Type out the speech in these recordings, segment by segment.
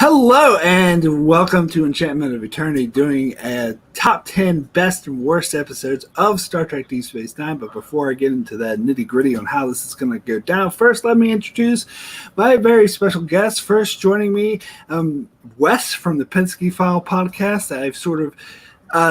Hello and welcome to Enchantment of Eternity, doing a top 10 best and worst episodes of Star Trek Deep Space Nine. But before I get into that nitty gritty on how this is going to go down, first let me introduce my very special guest. First joining me, Wes from the Pensky File podcast. I've sort of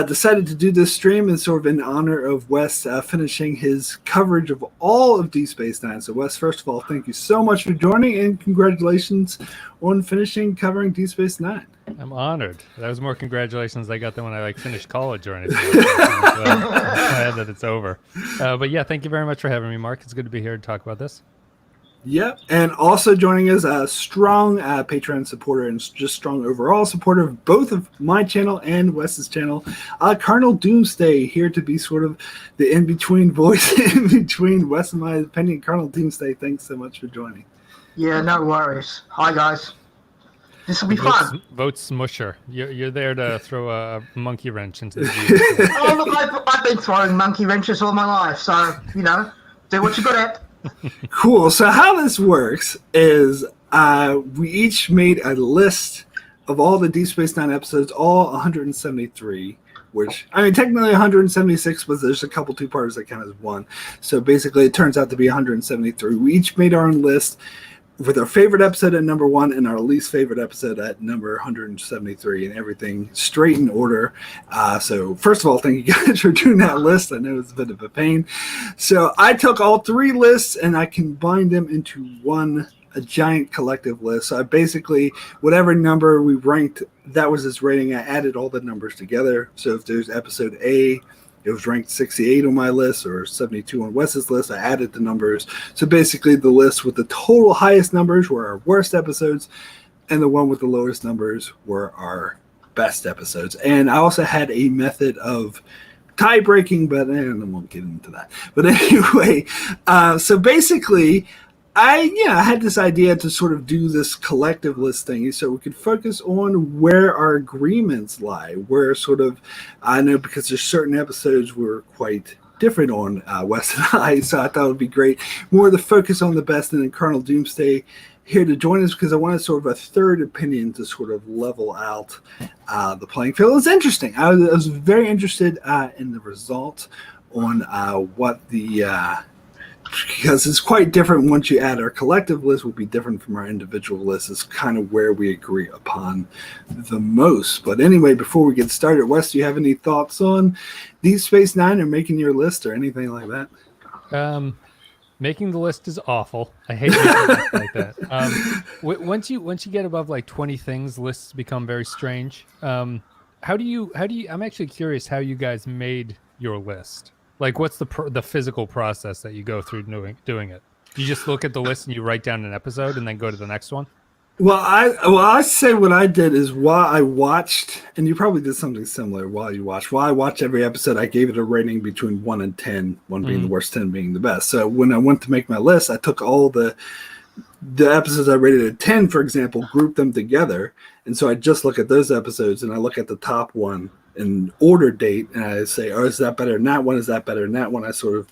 decided to do this stream in sort of in honor of Wes finishing his coverage of all of Deep Space Nine. So Wes, first of all, thank you so much for joining and congratulations on finishing covering Deep Space Nine. I'm honored. That was more congratulations I got than when I finished college or anything. I'm glad that it's over. But yeah, thank you very much for having me, Mark. It's good to be here to talk about this. Yep, and also joining us, a strong Patreon supporter and just strong overall supporter of both of my channel and Wes's channel, Cardinal Doomsday, here to be sort of the in-between voice in between Wes and my opinion. Cardinal Doomsday, thanks so much for joining. Yeah, no worries. Hi, guys. This will be fun. Vote Smusher. You're there to throw a monkey wrench into the view. Oh, look, I've been throwing monkey wrenches all my life, so, do what you got at. Cool. So how this works is we each made a list of all the Deep Space Nine episodes, all 173, which, I mean, technically 176, but there's a couple two-parters that count as one. So basically it turns out to be 173. We each made our own list with our favorite episode at number 1 and our least favorite episode at number 173, and everything straight in order. So first of all, thank you guys for doing that list. I know it's a bit of a pain. So I took all 3 lists and I combined them into a giant collective list. So I basically, whatever number we ranked, that was its rating. I added all the numbers together. So if there's episode A, it was ranked 68 on my list or 72 on Wes's list. I added the numbers. So basically the list with the total highest numbers were our worst episodes, and the one with the lowest numbers were our best episodes. And I also had a method of tie breaking, but I won't get into that. But anyway, so basically I had this idea to sort of do this collective list thing so we could focus on where our agreements lie, where sort of, I know because there's certain episodes we're quite different on, Wes and I, so I thought it would be great, more to focus on the best, and then Cardinal Doomsday here to join us because I wanted sort of a third opinion to sort of level out the playing field. It was interesting. I was very interested in the results on what the... because it's quite different once you add our collective list will be different from our individual list. It's kind of where we agree upon the most. But anyway, before we get started, Wes, do you have any thoughts on Deep Space Nine or making your list or anything like that? Making the list is awful. I hate making lists like that. Once you get above like 20 things, lists become very strange. How do you? I'm actually curious how you guys made your list. Like, what's the physical process that you go through doing it? Do you just look at the list and you write down an episode and then go to the next one? Well, I say what I did is while I watched, and you probably did something similar while you watched. While I watched every episode, I gave it a rating between 1 and 10, 1 being the worst, 10 being the best. So when I went to make my list, I took all the episodes I rated at 10, for example, grouped them together. And so I just look at those episodes and I look at the top one in order date, and I say, oh, is that better than that one? Is that better than that one? I sort of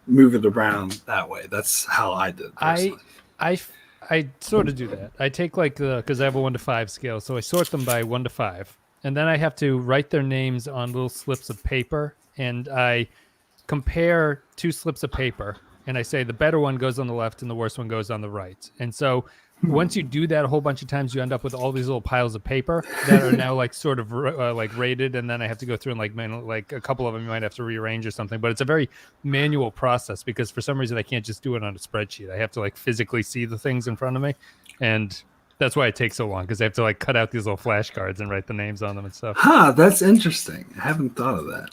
move it around that way. That's how I did personally. I sort of do that. I take because I have a 1 to 5 scale, so I sort them by 1 to 5, and then I have to write their names on little slips of paper, and I compare 2 slips of paper, and I say the better one goes on the left and the worst one goes on the right. And so once you do that a whole bunch of times, you end up with all these little piles of paper that are now sort of rated, and then I have to go through and like a couple of them you might have to rearrange or something. But it's a very manual process because for some reason I can't just do it on a spreadsheet. I have to physically see the things in front of me, and that's why it takes so long because I have to cut out these little flashcards and write the names on them and stuff. That's interesting. I haven't thought of that.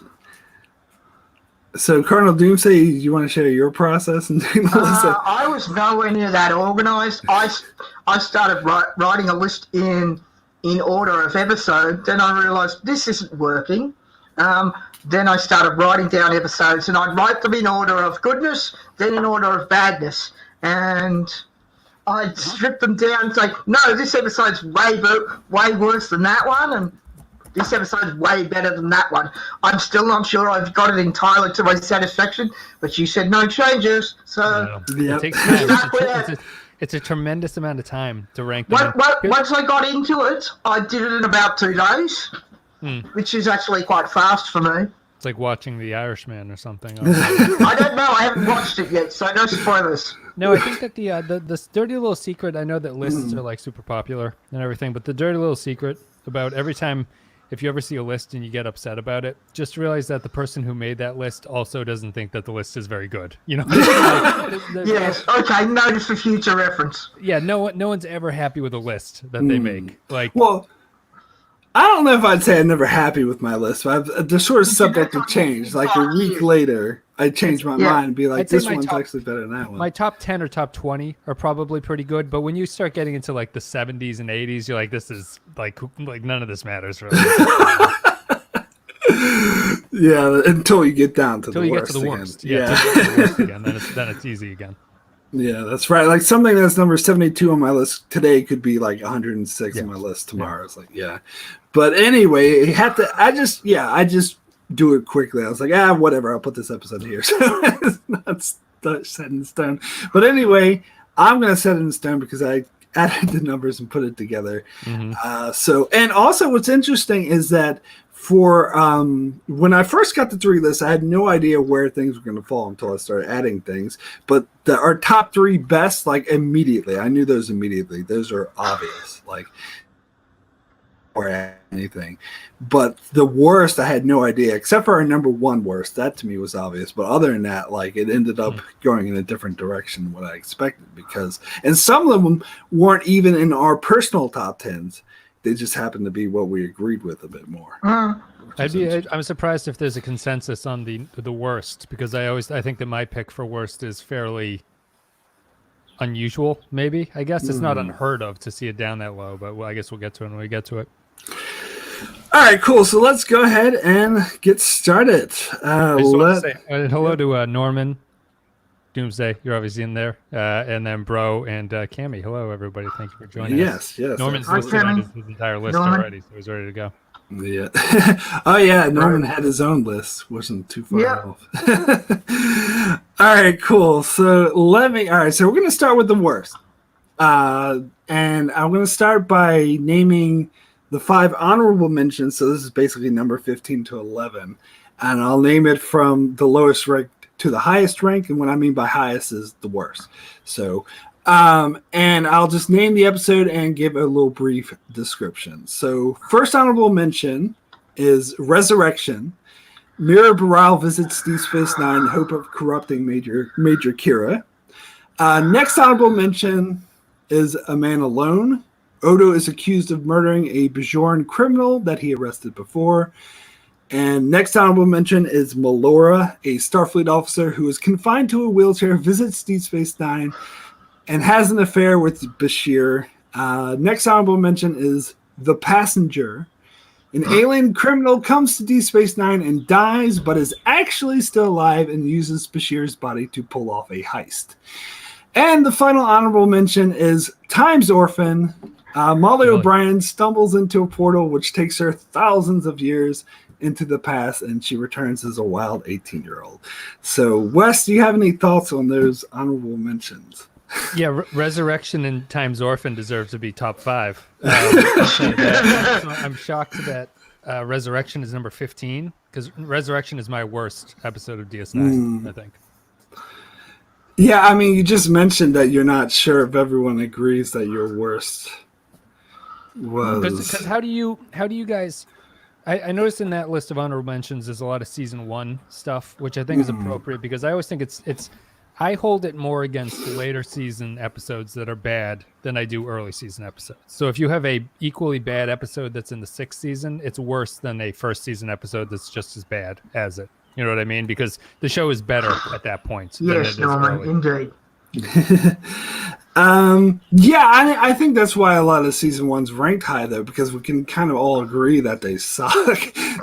So, Cardinal Doomsday, you want to share your process? I was nowhere near that organized. I started writing a list in order of episode. Then I realized this isn't working. Then I started writing down episodes, and I'd write them in order of goodness, then in order of badness. And I'd strip them down and say, no, this episode's way worse than that one, and this episode's way better than that one. I'm still not sure I've got it entirely to my satisfaction, but you said no changes, so it takes time. it's a tremendous amount of time to rank them. Once I got into it, I did it in about 2 days, which is actually quite fast for me. It's like watching The Irishman or something. I don't know. I haven't watched it yet, so no spoilers. No, I think that the dirty little secret. I know that lists are like super popular and everything, but the dirty little secret about every time, if you ever see a list and you get upset about it, just realize that the person who made that list also doesn't think that the list is very good. You know? Yes. Okay. Noted for future reference. Yeah. No one's ever happy with a list that they make. Like, well, I don't know if I'd say I'm never happy with my list, but they're sort of subject to change. Like a week later, I change my mind and be like, this one's actually better than that one. My top 10 or top 20 are probably pretty good, but when you start getting into like the 70s and 80s, you're like, this is like none of this matters really. Yeah, until you get down to the Get worst. to the worst. Again. Yeah. Until you get to the worst again, then it's easy again. Yeah, that's right. Like something that's number 72 on my list today could be like 106 on my list tomorrow. It's like, yeah. But anyway, it had to. I just do it quickly. I was like, whatever. I'll put this episode here. So it's not set in stone. But anyway, I'm gonna set it in stone because I added the numbers and put it together. And also, what's interesting is that for when I first got the 3 lists, I had no idea where things were going to fall until I started adding things. But our top 3 best, like immediately, I knew those immediately. Those are obvious, like or anything. But the worst, I had no idea, except for our number 1 worst. That to me was obvious. But other than that, like it ended up going in a different direction than what I expected and some of them weren't even in our personal top 10s. They just happen to be what we agreed with a bit more. I'm surprised if there's a consensus on the worst, because I think that my pick for worst is fairly unusual. Maybe I guess it's not unheard of to see it down that low, but I guess we'll get to it when we get to it. All right, cool. So let's go ahead and get started. I just want to say hello to Norman Doomsday. You're obviously in there, and then Bro and Cammy. Hello, everybody. Thank you for joining us. Yes. Norman's listed on his entire list already, so he's ready to go. Yeah. Oh, yeah. Norman had his own list. Wasn't too far off. All right, cool. So so we're going to start with the worst. And I'm going to start by naming the 5 honorable mentions. So this is basically number 15 to 11. And I'll name it from the lowest rank to the highest rank. And what I mean by highest is the worst. So, and I'll just name the episode and give a little brief description. So first honorable mention is Resurrection. Mira Baral visits Deep Space Nine in hope of corrupting Major Kira. Next honorable mention is A Man Alone. Odo is accused of murdering a Bajoran criminal that he arrested before. And next honorable mention is Melora, a Starfleet officer who is confined to a wheelchair, visits Deep Space Nine, and has an affair with Bashir. Next honorable mention is The Passenger. An alien criminal comes to Deep Space Nine and dies, but is actually still alive and uses Bashir's body to pull off a heist. And the final honorable mention is Time's Orphan. Molly O'Brien stumbles into a portal which takes her thousands of years into the past, and she returns as a wild 18-year-old. So, Wes, do you have any thoughts on those honorable mentions? Yeah, Resurrection and Time's Orphan deserve to be top 5. I'm shocked that Resurrection is number 15, because Resurrection is my worst episode of DS9, I think. Yeah, I mean, you just mentioned that you're not sure if everyone agrees that your worst was. Because how do you guys? I noticed in that list of honorable mentions there's a lot of season 1 stuff, which I think is appropriate, because I always think it's I hold it more against later season episodes that are bad than I do early season episodes. So if you have a equally bad episode that's in the 6th season, it's worse than a first season episode that's just as bad as it. You know what I mean? Because the show is better at that point. Yes, Norman, indeed. I think that's why a lot of season 1's ranked high, though, because we can kind of all agree that they suck,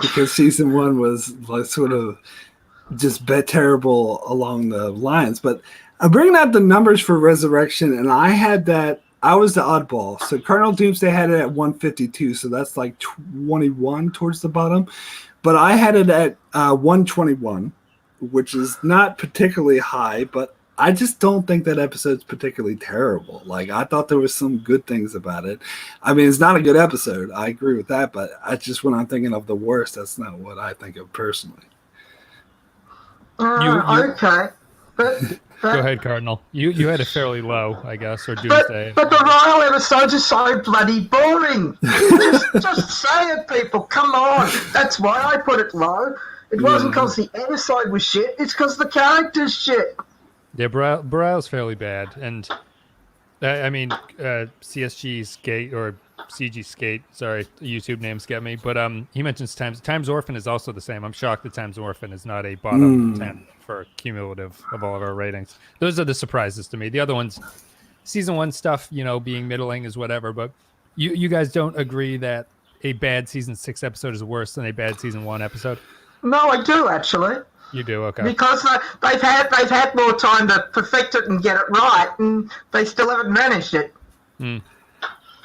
because season 1 was like sort of just terrible along the lines. But I'm bringing out the numbers for Resurrection, and I was the oddball. So Cardinal Doomsday had it at 152, so that's like 21 towards the bottom. But I had it at 121, which is not particularly high, but I just don't think that episode's particularly terrible. Like, I thought there was some good things about it. I mean, it's not a good episode. I agree with that, but I just, when I'm thinking of the worst, that's not what I think of personally. Okay. But Go ahead, Cardinal. You had it fairly low, I guess, or Doomsday. But the royal episodes are so bloody boring. just say it, people. Come on. That's why I put it low. It wasn't because the episode was shit. It's because the character's shit. Yeah, Burrell's fairly bad, and I mean, CSG Skate or CG Skate. Sorry, YouTube names get me. But he mentions Times Orphan is also the same. I'm shocked that Times Orphan is not a bottom 10 for cumulative of all of our ratings. Those are the surprises to me. The other ones, season 1 stuff, being middling is whatever. But you guys don't agree that a bad season 6 episode is worse than a bad season 1 episode? No, I do actually. You do, okay. Because they've had more time to perfect it and get it right, and they still haven't managed it. Mm.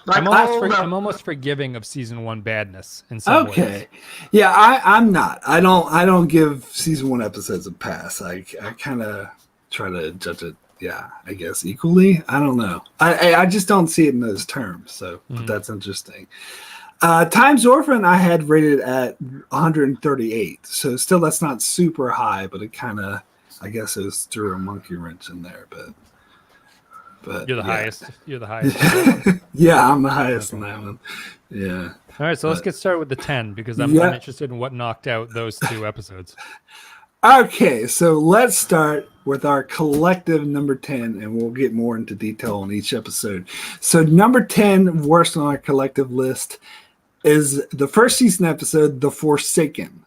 Like I'm almost forgiving of season 1 badness in some ways. Okay, yeah, I'm not. I don't give season 1 episodes a pass. I kind of try to judge it. Yeah, I guess equally. I don't know. I just don't see it in those terms. So but that's interesting. Times Orphan I had rated at 138, so still that's not super high, but it kind of, I guess it was threw a monkey wrench in there, but You're the highest. You're the highest. Yeah, I'm the highest on that one. Yeah. All right, so let's get started with the 10 because I'm interested in what knocked out those 2 episodes. Okay, so let's start with our collective number 10, and we'll get more into detail on each episode. So number 10, worst on our collective list, is the first season episode, The Forsaken.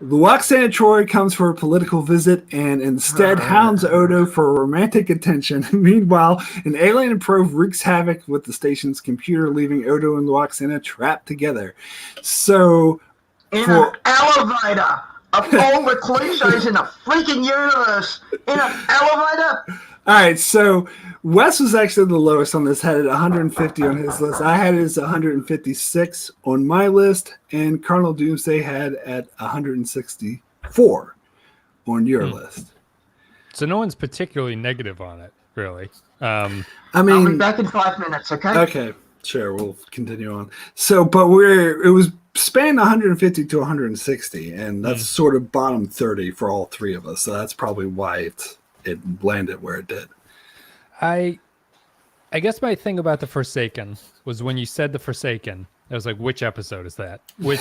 Luoxana Troy comes for a political visit and instead hounds Odo for romantic attention. Meanwhile, an alien probe wreaks havoc with the station's computer, leaving Odo and Luoxana trapped together. So, in an elevator of all the cliches in the freaking universe, in an elevator. All right, so Wes was actually the lowest on this, had it 150 on his list. I had it as 156 on my list, and Cardinal Doomsday had at 164 on your list. So no one's particularly negative on it, really. I mean, I'll be back in 5 minutes, okay? Okay, sure, we'll continue on. So, but it was spanned 150 to 160, and that's sort of bottom 30 for all 3 of us. So that's probably why it landed where it did. I guess my thing about The Forsaken was when you said The Forsaken, I was like, which episode is that? Which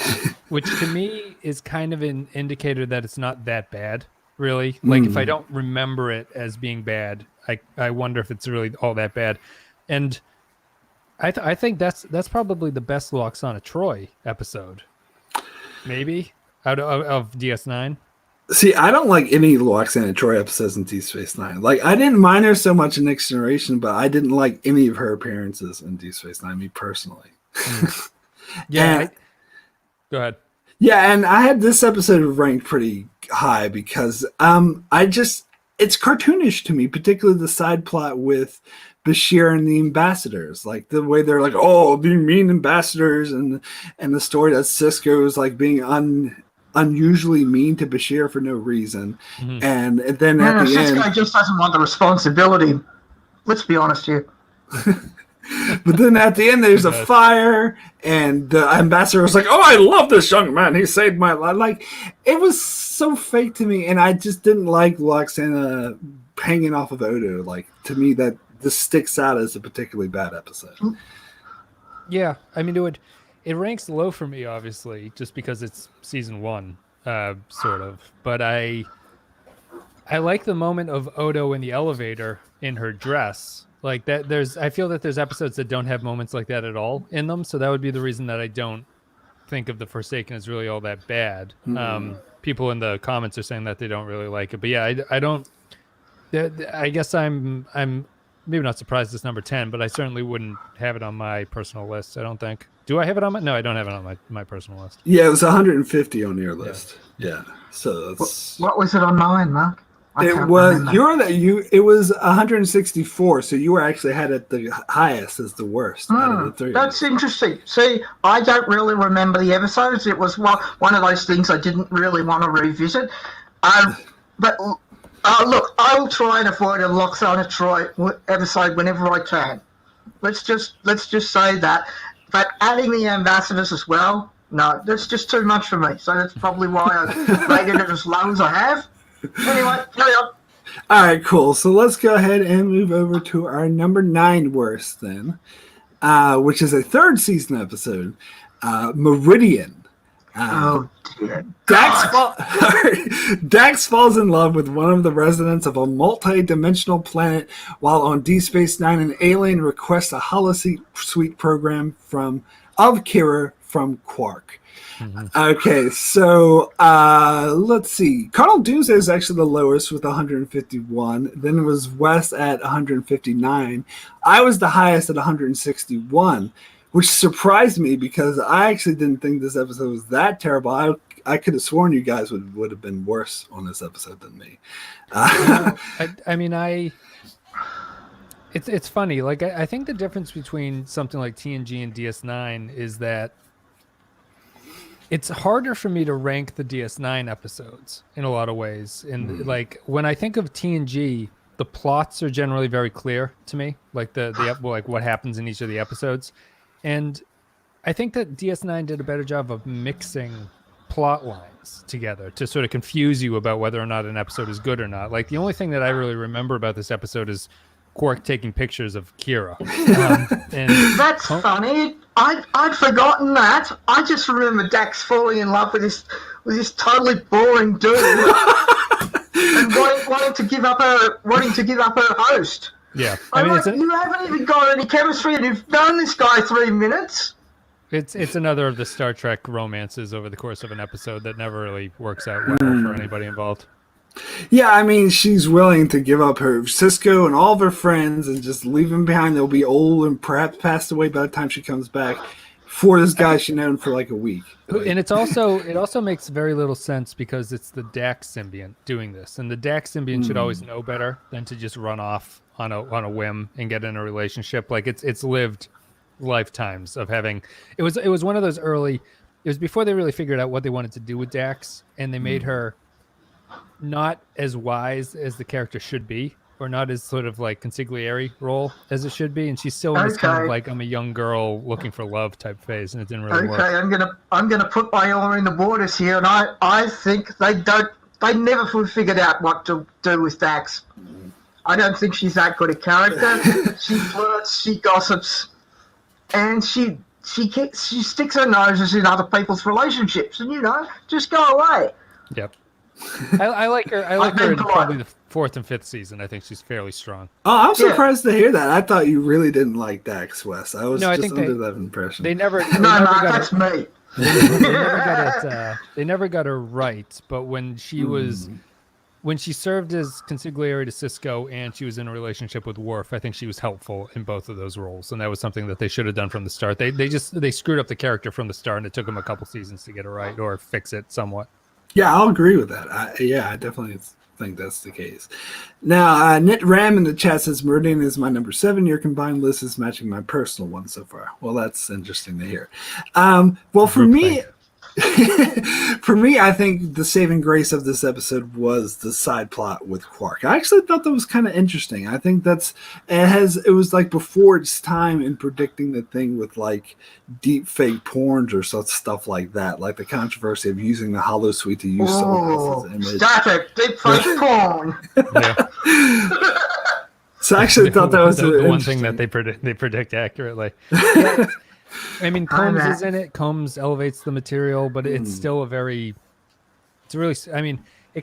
to me is kind of an indicator that it's not that bad, really. Like if I don't remember it as being bad, I wonder if it's really all that bad. And I think that's probably the best Luoxana Troy episode, maybe out of DS9. See, I don't like any Luoxana Troy episodes in Deep Space Nine. Like, I didn't mind her so much in Next Generation, but I didn't like any of her appearances in Deep Space Nine, me personally. Yeah. Go ahead. Yeah, and I had this episode ranked pretty high because it's cartoonish to me, particularly the side plot with Bashir and the ambassadors, like the way they're like, oh, the mean ambassadors, and the story that Cisco is like being unusually mean to Bashir for no reason, and then at the end, Cisco just doesn't want the responsibility. Let's be honest here. But then at the end, there's a fire, and the ambassador was like, "Oh, I love this young man. He saved my life." Like, it was so fake to me, and I just didn't like Luoxana hanging off of Odo. Like, to me, that this sticks out as a particularly bad episode. Yeah, I mean, it ranks low for me, obviously, just because it's season 1, sort of. But I like the moment of Odo in the elevator in her dress. Like that, I feel that there's episodes that don't have moments like that at all in them. So that would be the reason that I don't think of The Forsaken as really all that bad. People in the comments are saying that they don't really like it, but yeah, I don't. I guess I'm maybe not surprised it's number 10, but I certainly wouldn't have it on my personal list. I don't think. Do I have it on my? No, I don't have it on my personal list. Yeah, it was 150 on your list. Yeah, so that's what was it on mine, Mark? It was it was 164, so you were actually had it the highest as the worst out of the 3. That's interesting. See, I don't really remember the episodes. It was one of those things I didn't really want to revisit. But Look, I will try and avoid a Loxana Troy episode whenever I can. Let's just say that. But adding the ambassadors as well, no, that's just too much for me. So that's probably why I rated it as low as I have. Anyway, carry on. All right, cool. So let's go ahead and move over to our number 9 worst then, which is a 3rd season episode, Meridian. Oh dear. Dax falls in love with one of the residents of a multi-dimensional planet while on D Space Nine. An alien requests a holosuite program of Kira from Quark. Mm-hmm. Okay, so let's see. Cardinal Doomsday is actually the lowest with 151. Then it was Wes at 159. I was the highest at 161. Which surprised me because I actually didn't think this episode was that terrible. I could have sworn you guys would have been worse on this episode than me. It's funny. Like I think the difference between something like TNG and DS9 is that it's harder for me to rank the DS9 episodes in a lot of ways. And like when I think of TNG, the plots are generally very clear to me. Like like what happens in each of the episodes. And I think that DS9 did a better job of mixing plot lines together to sort of confuse you about whether or not an episode is good or not. Like the only thing that I really remember about this episode is Quark taking pictures of Kira. And that's funny. I'd forgotten that. I just remember Dax falling in love with this totally boring dude and wanting to give up her host. Yeah, you haven't even got any chemistry, and you've known this guy 3 minutes. It's another of the Star Trek romances over the course of an episode that never really works out well for anybody involved. Yeah, I mean, she's willing to give up her Cisco and all of her friends and just leave them behind. They'll be old and perhaps passed away by the time she comes back for this guy she's known for like a week. And it also makes very little sense because it's the Dax symbiont doing this, and the Dax symbiont should always know better than to just run off on a whim and get in a relationship. Like it's lived lifetimes of having. It was one of those early. It was before they really figured out what they wanted to do with Dax, and they made her not as wise as the character should be, or not as sort of like consigliere role as it should be, and she's still in this kind of like I'm a young girl looking for love type phase, and it didn't really work. Okay, I'm gonna put my oar in the waters here, and I think they never figured out what to do with Dax. I don't think she's that good a character. She flirts, she gossips, and she sticks her noses in other people's relationships, and just go away. Yep. I like her. I like her in probably the 4th and 5th season. I think she's fairly strong. Oh, I'm surprised to hear that. I thought you really didn't like Dax, Wes. I was under that impression. They never. That's me. They never got her right. But when she was, when she served as consigliere to Cisco and she was in a relationship with Worf, I think she was helpful in both of those roles, and that was something that they should have done from the start. They screwed up the character from the start, and it took them a couple seasons to get it right or fix it somewhat. Yeah, I'll agree with that. I definitely think that's the case. Now, Knit Ram in the chat says Meridian is my number 7. Your combined list is matching my personal one so far. Well, that's interesting to hear. Well, for me, I think the saving grace of this episode was the side plot with Quark. I actually thought that was kind of interesting. I think it was like before its time in predicting the thing with like deep fake porns or stuff like that, like the controversy of using the holosuite to use someone else's image. Stop it, deep fake porn. Yeah. So I actually thought that was the one thing that they predict accurately. Yeah. I mean, Combs is in it. Combs elevates the material, but it's still it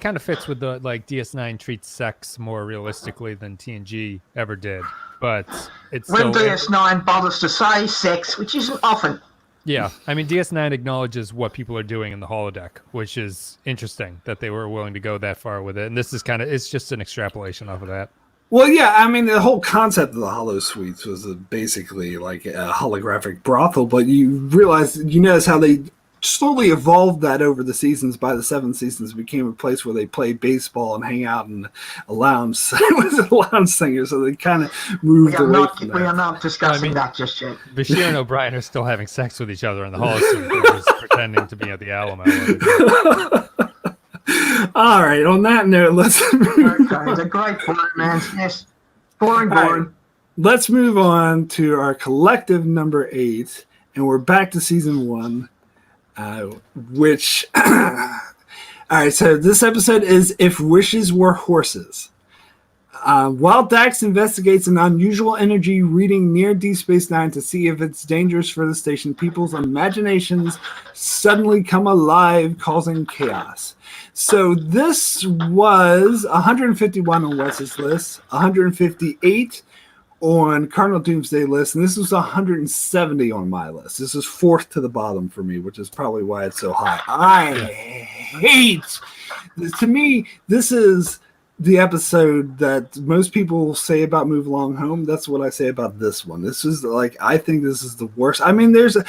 kind of fits with the, like, DS9 treats sex more realistically than TNG ever did, but it's when DS9 bothers to say sex, which isn't often. Yeah, I mean, DS9 acknowledges what people are doing in the holodeck, which is interesting that they were willing to go that far with it, and this is it's just an extrapolation off of that. Well, yeah, I mean, the whole concept of the holosuites was basically like a holographic brothel, but you notice how they slowly evolved that over the seasons. By the 7 seasons, it became a place where they played baseball and hang out in a lounge. It was a lounge singer, so they kind of moved away from that. We are not discussing that just yet. Bashir and O'Brien are still having sex with each other in the holosuite. They're just pretending to be at the Alamo. All right. On that note, let's Okay, the great romance. Yes, boring. right. Let's move on to our collective number 8, and we're back to season 1, which. All right, so this episode is If Wishes Were Horses. While Dax investigates an unusual energy reading near Deep Space Nine to see if it's dangerous for the station, people's imaginations suddenly come alive, causing chaos. So this was 151 on Wes's list, 158 on Cardinal Doomsday list, and this was 170 on my list. This is fourth to the bottom for me, which is probably why it's so high. I hate this. To me, this is the episode that most people say about Move Along Home. That's what I say about this one. This is like, I think this is the worst. I mean, there's a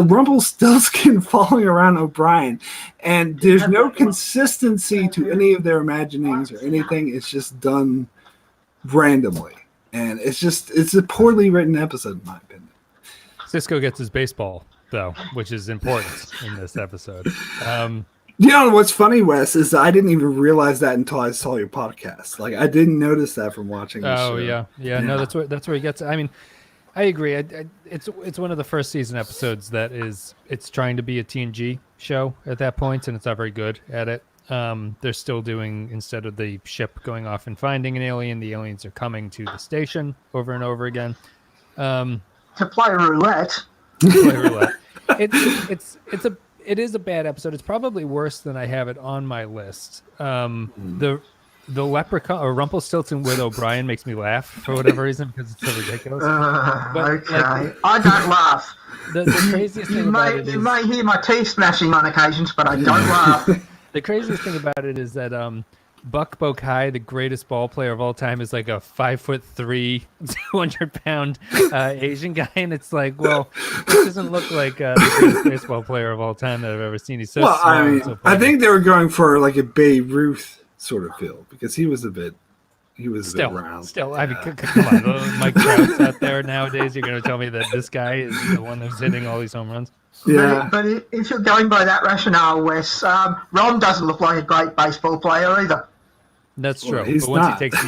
Rumpelstiltskin falling around O'Brien, and there's no consistency to any of their imaginings or anything. It's just done randomly. And it's a poorly written episode, in my opinion. Cisco gets his baseball, though, which is important in this episode. You know what's funny, Wes, is I didn't even realize that until I saw your podcast. Like, I didn't notice that from watching the show. Yeah. No, that's where he gets. I mean, I agree. It's one of the first season episodes that it's trying to be a TNG show at that point, and it's not very good at it. They're still doing, instead of the ship going off and finding an alien, the aliens are coming to the station over and over again. Supplier Roulette. It is a bad episode. It's probably worse than I have it on my list. The leprechaun or Rumpelstiltskin with O'Brien makes me laugh for whatever reason because it's so ridiculous. Okay, I don't laugh. The craziest thing about it is... You may hear my teeth smashing on occasions, but I don't laugh. The craziest thing about it is that Buck Bokai, the greatest ball player of all time, is like a 5'3", 200-pound Asian guy, and it's like, well, this doesn't look like the greatest baseball player of all time that I've ever seen. He's so small. I mean, so I think they were going for like a Babe Ruth sort of feel because he was a bit round. Still, I mean, come on, Mike Trout's out there nowadays. You're going to tell me that this guy is the one that's hitting all these home runs? Yeah, but if you're going by that rationale, Wes, Ron doesn't look like a great baseball player either. That's true. Well, but once he takes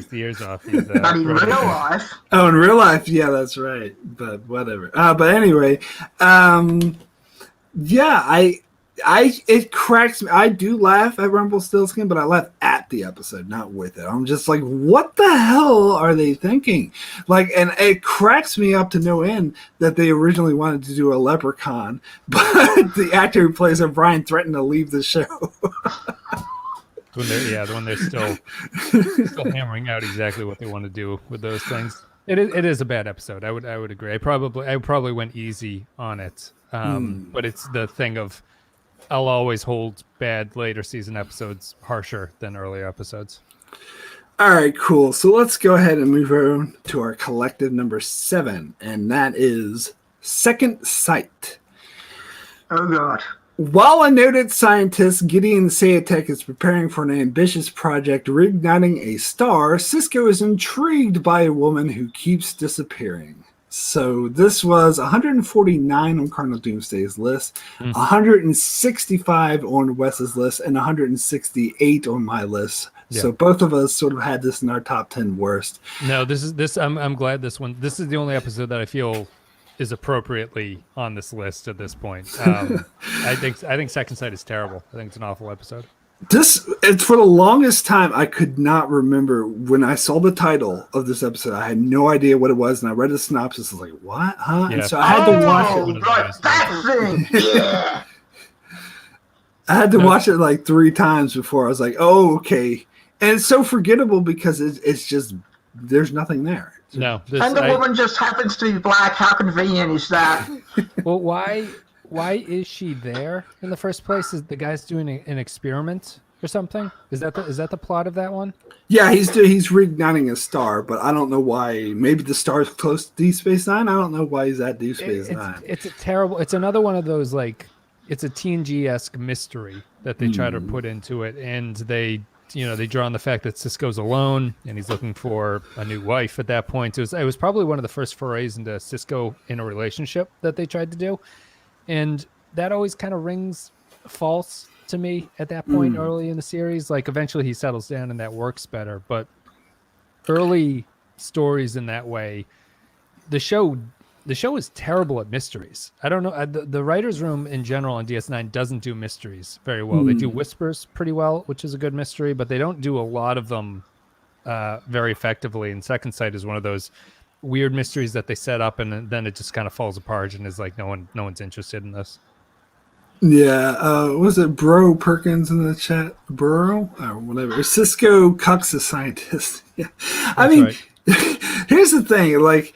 the years off, he's but in real life. Oh, in real life, yeah, that's right. But whatever. But anyway, yeah, it cracks me. I do laugh at Rumpelstiltskin, but I laugh at the episode, not with it. I'm just like, what the hell are they thinking? Like, and it cracks me up to no end that they originally wanted to do a leprechaun, but the actor who plays O'Brien threatened to leave the show. When they're still hammering out exactly what they want to do with those things. It is a bad episode. I would agree. I probably went easy on it. But it's the thing of I'll always hold bad later season episodes harsher than earlier episodes. All right, cool. So let's go ahead and move on to our collective number 7, and that is Second Sight. Oh, God. While a noted scientist, Gideon Sayatek, is preparing for an ambitious project reigniting a star, Cisco is intrigued by a woman who keeps disappearing. So this was 149 on Cardinal Doomsday's list, 165 on Wes's list, and 168 on my list. Yeah. So both of us sort of had this in our top 10 worst. No, I'm glad this is the only episode that I feel is appropriately on this list at this point. I think Second Sight is terrible. I think it's an awful episode. It's for the longest time I could not remember when I saw the title of this episode. I had no idea what it was, and I read the synopsis. I was like, "What? Huh?" Yeah. And so I had to watch it. Right, that thing. Yeah. I had to watch it like 3 times before I was like, "Oh, okay." And it's so forgettable because it's just there's nothing there. No, and the woman just happens to be black. How convenient is that? Well, why is she there in the first place? Is the guy's doing an experiment or something? Is that the plot of that one? Yeah, he's reigniting a star, but I don't know why. Maybe the star's close to Deep Space Nine. I don't know why he's at Deep Space Nine. It's another one of those, like, it's a TNG-esque mystery that they try to put into it, and they draw on the fact that Cisco's alone and he's looking for a new wife at that point. It was probably one of the first forays into Cisco in a relationship that they tried to do. And that always kind of rings false to me at that point early in the series. Like eventually he settles down and that works better, but early stories in that way, the show is terrible at mysteries. I don't know. The writer's room in general on DS9 doesn't do mysteries very well. They do whispers pretty well, which is a good mystery, but they don't do a lot of them very effectively. And Second Sight is one of those weird mysteries that they set up and then it just kind of falls apart and is like, no one's interested in this. Yeah, was it Bro Perkins in the chat? Burrow? Or whatever. Cisco Cucks the scientist. Yeah. I mean, right. Here's the thing. Like,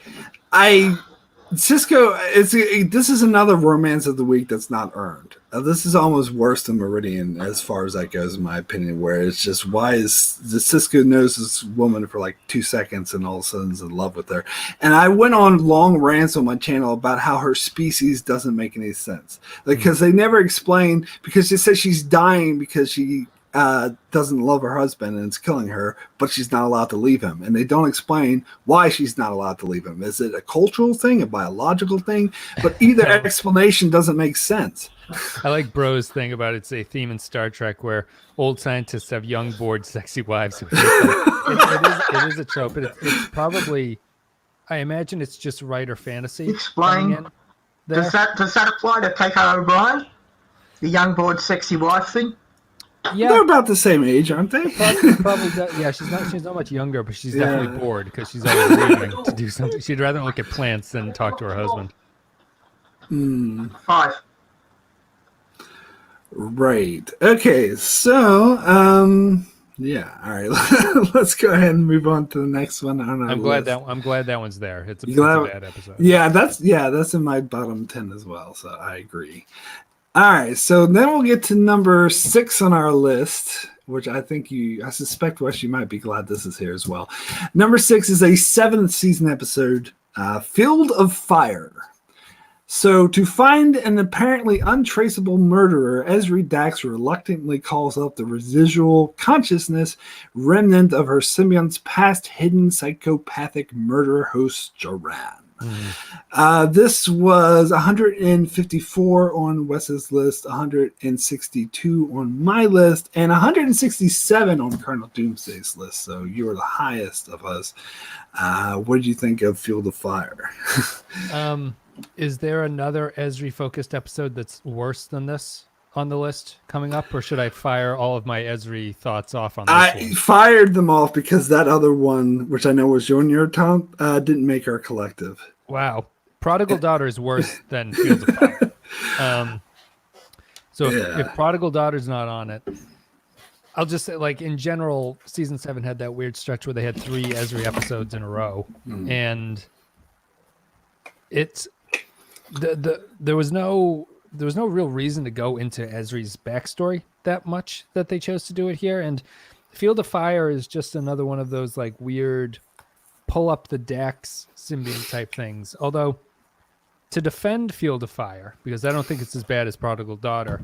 Cisco, this is another romance of the week that's not earned. This is almost worse than Meridian as far as that goes, in my opinion, where it's just, why is the Cisco knows this woman for like 2 seconds and all of a sudden is in love with her. And I went on long rants on my channel about how her species doesn't make any sense. Because they never explain, because they said she's dying because she doesn't love her husband and it's killing her, but she's not allowed to leave him. And they don't explain why she's not allowed to leave him. Is it a cultural thing, a biological thing? But either explanation doesn't make sense. I like Bro's thing about it's a theme in Star Trek where old scientists have young, bored, sexy wives. It is a trope. It's probably, I imagine it's just writer fantasy. Explain. Does that apply to Keiko O'Brien? The young, bored, sexy wife thing? Yeah, they're about the same age, aren't they? Probably does. Yeah, she's not much younger, but she's definitely bored because she's always leaving to do something. She'd rather look at plants than talk to her husband. 5. Right. Okay. So, yeah. All right. Let's go ahead and move on to the next one on our list. I'm glad that one's there. It's a bad episode. Yeah, that's in my bottom 10 as well. So I agree. All right, so then we'll get to number 6 on our list, which I suspect Wes, you might be glad this is here as well. Number 6 is a 7th season episode, Field of Fire. So to find an apparently untraceable murderer, Ezri Dax reluctantly calls up the residual consciousness remnant of her symbiont's past hidden psychopathic murderer host, Joran. This was 154 on Wes's list, 162 on my list, and 167 on Cardinal Doomsday's list. So you were the highest of us. What did you think of Field of Fire? Is there another Ezri-focused episode that's worse than this on the list coming up, or should I fire all of my Ezri thoughts off on this one? Fired them off because that other one, which I know was your top, didn't make our collective. Wow. Prodigal Daughter is worse than Fields of Fire. If Prodigal Daughter's not on it, I'll just say, like, in general, season 7 had that weird stretch where they had 3 Ezri episodes in a row, and there was no real reason to go into Ezri's backstory that much that they chose to do it here. And Field of Fire is just another one of those like weird pull up the Dax symbiont type things. Although to defend Field of Fire, because I don't think it's as bad as Prodigal Daughter,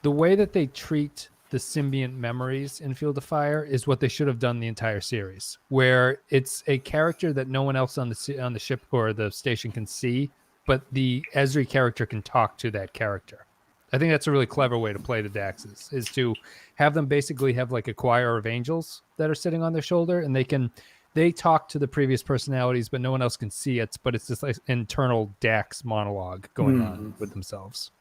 the way that they treat the symbiont memories in Field of Fire is what they should have done the entire series, where it's a character that no one else on the ship or the station can see, but the Ezri character can talk to that character. I think that's a really clever way to play the Daxes, is to have them basically have like a choir of angels that are sitting on their shoulder, and they talk to the previous personalities, but no one else can see it. But it's this like internal Dax monologue going on with themselves.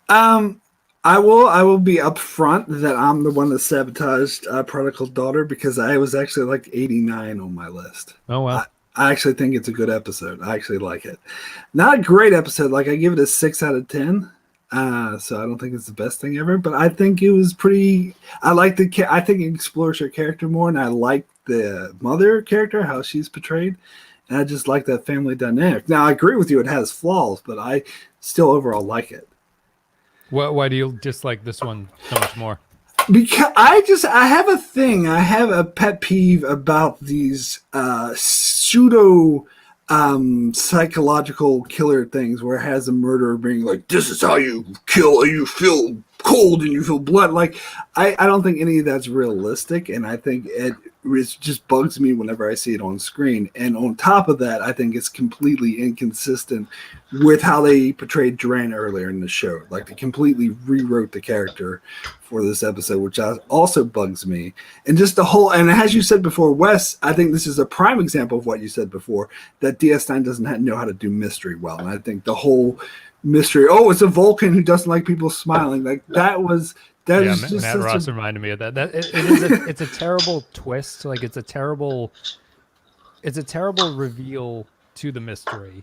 I will be upfront that I'm the one that sabotaged Prodigal Daughter, because I was actually like 89 on my list. Oh, wow. I actually think it's a good episode. I actually like it. Not a great episode. Like, I give it a 6 out of 10. So I don't think it's the best thing ever, but I think it was pretty. I think it explores her character more, and I like the mother character, how she's portrayed, and I just like that family dynamic. Now, I agree with you; it has flaws, but I still overall like it. Why do you dislike this one so much more? Because I have a thing. I have a pet peeve about these pseudo psychological killer things where it has a murderer being like, this is how you kill, you feel cold and you feel blood. Like, I don't think any of that's realistic, and I think it just bugs me whenever I see it on screen. And on top of that, I think it's completely inconsistent with how they portrayed Duran earlier in the show. Like, they completely rewrote the character for this episode, which also bugs me. And just the whole, and as you said before, Wes, I think this is a prime example of what you said before, that DS9 doesn't know how to do mystery well. And I think the whole mystery, oh, it's a Vulcan who doesn't like people smiling, like that was... Matt Ross reminded me of that. It's a terrible twist. Like it's a terrible reveal to the mystery.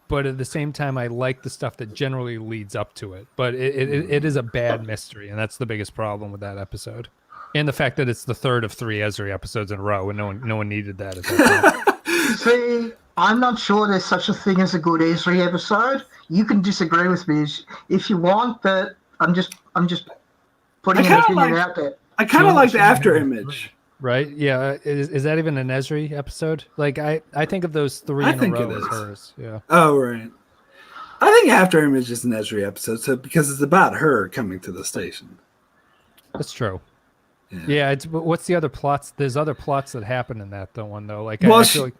But at the same time, I like the stuff that generally leads up to it. But it is a bad mystery, and that's the biggest problem with that episode. And the fact that it's the third of 3 Esri episodes in a row, and no one needed that at that point. See, I'm not sure there's such a thing as a good Esri episode. You can disagree with me if you want, but I'm just putting an opinion out there. I kind of like the after image. Right? Yeah. Is that even an Esri episode? Like, I think of those 3 in a row as hers. Yeah. Oh, right. I think after image is an Esri episode, so because it's about her coming to the station. That's true. Yeah. What's the other plots? There's other plots that happen in that one though. Like, well, I feel like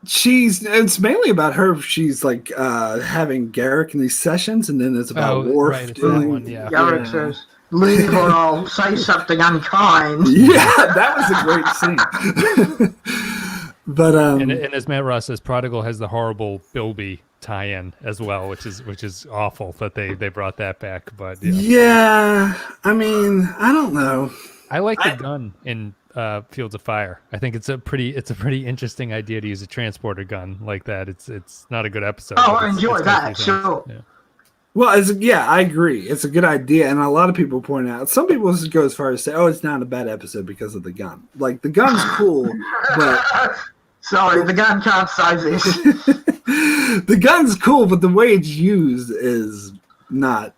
it's mainly about her. She's like having Garrick in these sessions, and then it's about Worf. Right, it's that one, yeah. Garrick says, "Leave or I'll say something unkind." Yeah, that was a great scene. But and as Matt Ross says, Prodigal has the horrible Bilby tie-in as well, which is awful that they brought that back. But yeah, I mean, I don't know. I like the gun in Fields of Fire. I think it's a pretty interesting idea to use a transporter gun like that. It's not a good episode. Oh, I enjoy that. Sure. Yeah. Well, I agree. It's a good idea, and a lot of people point out. Some people go as far as say, "Oh, it's not a bad episode because of the gun." Like, the gun's cool, but sorry, the gun can't save this. The gun's cool, but the way it's used is not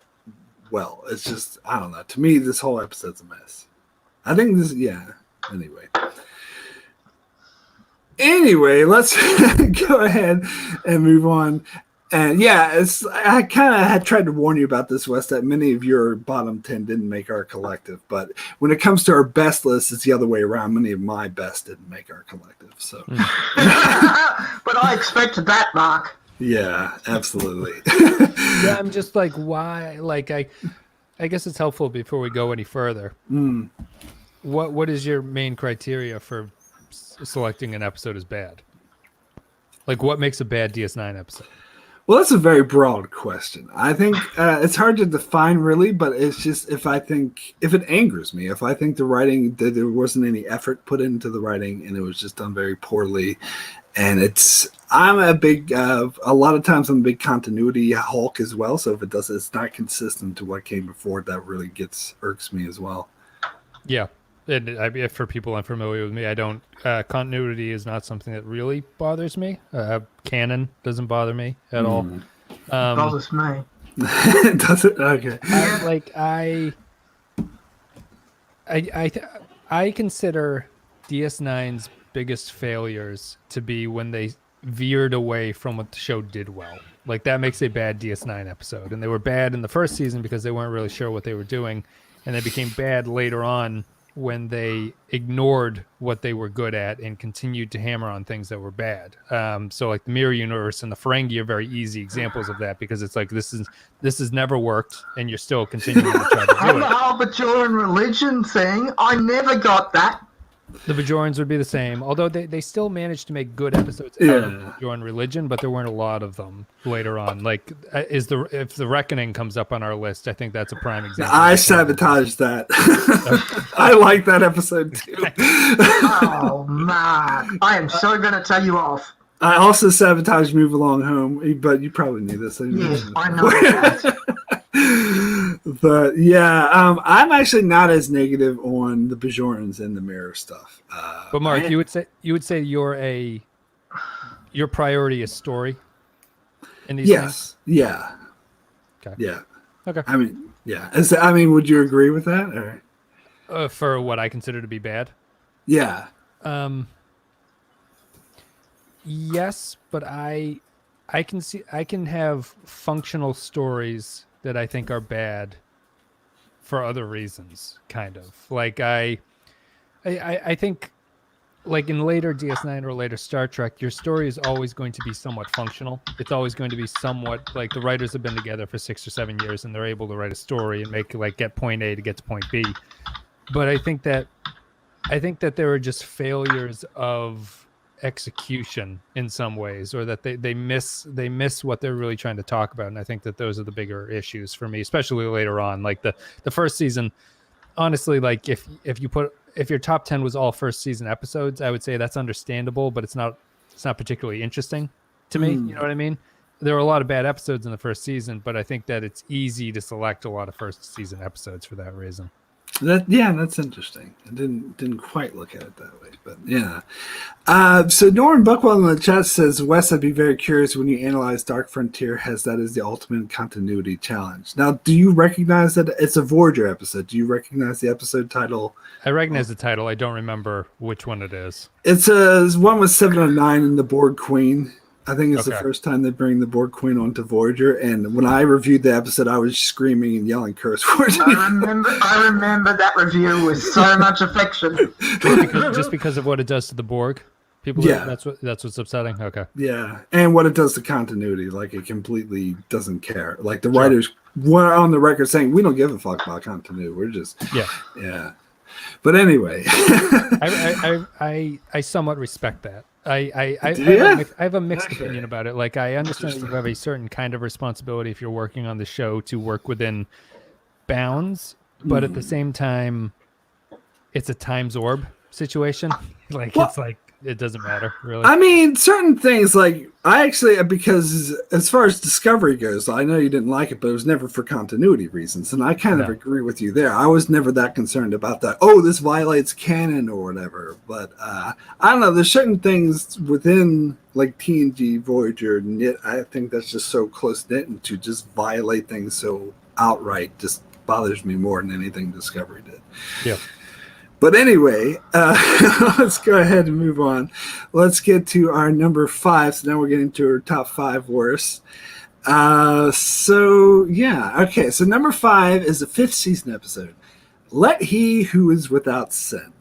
well. It's just, I don't know. To me, this whole episode's a mess. I think this, yeah. Anyway, let's go ahead and move on. And yeah, I kind of had tried to warn you about this, Wes, that many of your bottom 10 didn't make our collective. But when it comes to our best list, it's the other way around. Many of my best didn't make our collective. So, but I expected that, Mark. Yeah, absolutely. Yeah, I'm just like, why? Like, I guess it's helpful before we go any further. What is your main criteria for selecting an episode as bad? Like, what makes a bad DS9 episode? Well, that's a very broad question. I think it's hard to define really, but it's just if it angers me, if I think the writing, that there wasn't any effort put into the writing and it was just done very poorly. And I'm a big, a lot of times I'm a big continuity Hulk as well. So if it's not consistent to what came before, that really irks me as well. Yeah. And for people unfamiliar with me, I don't. Continuity is not something that really bothers me. Canon doesn't bother me at all. Bothers me. Does it? Okay. I consider DS9's biggest failures to be when they veered away from what the show did well. Like, that makes a bad DS9 episode, and they were bad in the first season because they weren't really sure what they were doing, and they became bad later on when they ignored what they were good at and continued to hammer on things that were bad. So like the Mirror Universe and the Ferengi are very easy examples of that, because it's like, this has never worked and you're still continuing to try to do it. The Bajoran religion thing, I never got that. The Bajorans would be the same, although they still managed to make good episodes out of Bajoran religion, but there weren't a lot of them later on. Like, if the Reckoning comes up on our list, I think that's a prime example. I sabotaged that. I like that episode too. Oh man, I am so going to tell you off. I also sabotaged Move Along Home, but you probably knew this. Yes, I know that. But yeah, I'm actually not as negative on the Bajorans and the Mirror stuff. But Mark, you would say your priority is story in these things? Yeah. Okay. Yeah. Okay. I mean, yeah. Would you agree with that? Or? For what I consider to be bad? Yeah. Yes, but I can have functional stories that I think are bad for other reasons, kind of. Like I think like in later DS9 or later Star Trek, your story is always going to be somewhat functional. It's always going to be somewhat like the writers have been together for 6 or 7 years and they're able to write a story and make like get point A to get to point B. But I think that there are just failures of execution in some ways, or that they miss what they're really trying to talk about. And I think that those are the bigger issues for me, especially later on. Like the first season, honestly, like if your top 10 was all first season episodes, I would say that's understandable, but it's not particularly interesting to me. You know what I mean? There are a lot of bad episodes in the first season, but I think that it's easy to select a lot of first season episodes for that reason. That's interesting. I didn't quite look at it that way, but yeah. So Norman Buckwell in the chat says, Wes, I'd be very curious when you analyze Dark Frontier has that as the ultimate continuity challenge. Now, do you recognize that it's a Voyager episode? Do you recognize the episode title? I recognize the title. I don't remember which one it is. It's one with 709 and the Borg Queen. I think it's the first time they bring the Borg Queen onto Voyager, and when I reviewed the episode, I was screaming and yelling curse words. I remember that review with so much affection. Just because of what it does to the Borg? People, that's what's upsetting. Okay. Yeah, and what it does to continuity, like it completely doesn't care. Like the writers were on the record saying, "We don't give a fuck about continuity. We're just yeah." But anyway, I somewhat respect that. I have a mixed opinion about it. Like I understand that you have a certain kind of responsibility if you're working on the show to work within bounds, but at the same time, it's a Times Orb situation. It's like it doesn't matter really. I mean, certain things like because as far as Discovery goes, I know you didn't like it, but it was never for continuity reasons, and I kind of agree with you there. I was never that concerned about that. Oh, this violates canon or whatever. But I don't know. There's certain things within like TNG, Voyager, knit. I think that's just so close knit, and to just violate things so outright just bothers me more than anything Discovery did. Yeah. But anyway, let's go ahead and move on. Let's get to our number 5. So now we're getting to our top 5 worst. So number 5 is the 5th season episode. Let He Who Is Without Sin.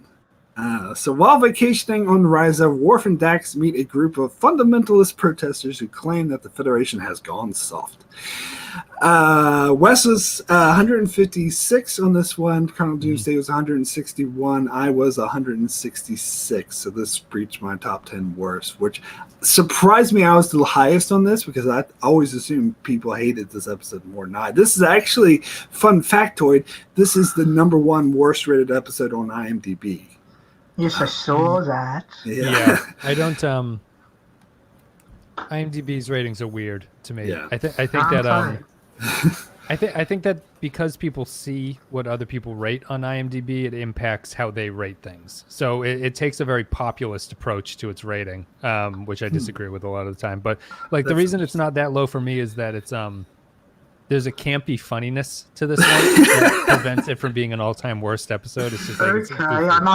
So while vacationing on Risa, Worf and Dax meet a group of fundamentalist protesters who claim that the Federation has gone soft. Wes was 156 on this one. Cardinal Doomsday was 161. I was 166. So this breached my top 10 worst, which surprised me. I was the highest on this because I always assumed people hated this episode more than I. This is actually, fun factoid, this is the number 1 worst rated episode on IMDb. Yes, I saw that. Yeah. I don't. IMDb's ratings are weird to me. Yeah. I think that I think that because people see what other people rate on IMDb, it impacts how they rate things. So it takes a very populist approach to its rating, which I disagree with a lot of the time. But like the reason it's not that low for me is that it's there's a campy funniness to this one that prevents it from being an all-time worst episode. It's just like I'm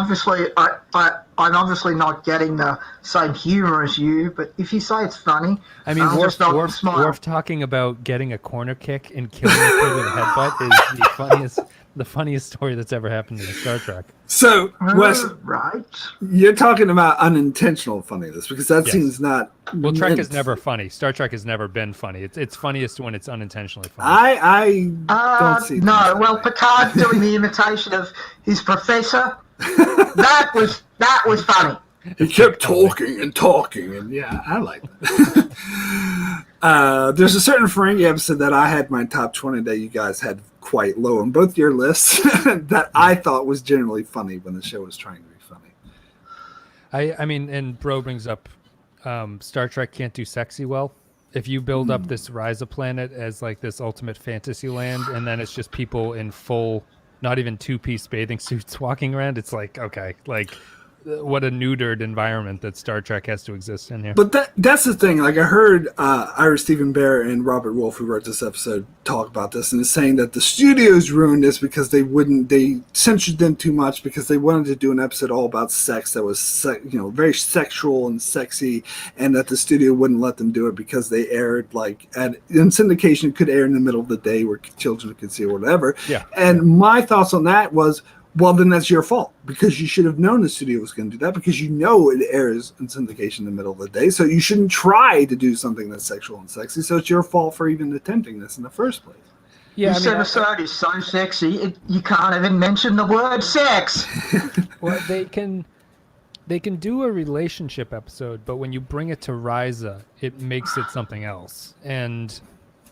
obviously not getting the same humor as you, but if you say it's funny, I mean, Worf talking about getting a corner kick and killing a kid with a headbutt is the funniest story that's ever happened in Star Trek. So, Wes, right? You're talking about unintentional funniness because that seems not. Well, Trek is never funny. Star Trek has never been funny. It's funniest when it's unintentionally funny. I don't see. No, well, Picard doing the imitation of his professor. that was funny. He kept talking, and yeah, I like that. There's a certain Ferengi episode that I had my top 20 that you guys had quite low on both your lists that I thought was generally funny when the show was trying to be funny. I mean, and Bro brings up Star Trek can't do sexy well. If you build up this Risa planet as like this ultimate fantasy land, and then it's just people in full, not even 2-piece bathing suits walking around, it's like, okay, like what a neutered environment that Star Trek has to exist in here. But that's the thing. Like I heard Ira Stephen Bear and Robert Wolf, who wrote this episode, talk about this, and is saying that the studios ruined this because they censored them too much because they wanted to do an episode all about sex that was very sexual and sexy, and that the studio wouldn't let them do it because they aired in syndication. It could air in the middle of the day where children could see or whatever. Yeah. And my thoughts on that was, well, then that's your fault because you should have known the studio was going to do that because you know it airs in syndication in the middle of the day. So you shouldn't try to do something that's sexual and sexy. So it's your fault for even attempting this in the first place. Yeah, this episode is so sexy, you can't even mention the word sex. Well, they can do a relationship episode, but when you bring it to Ryza, it makes it something else. And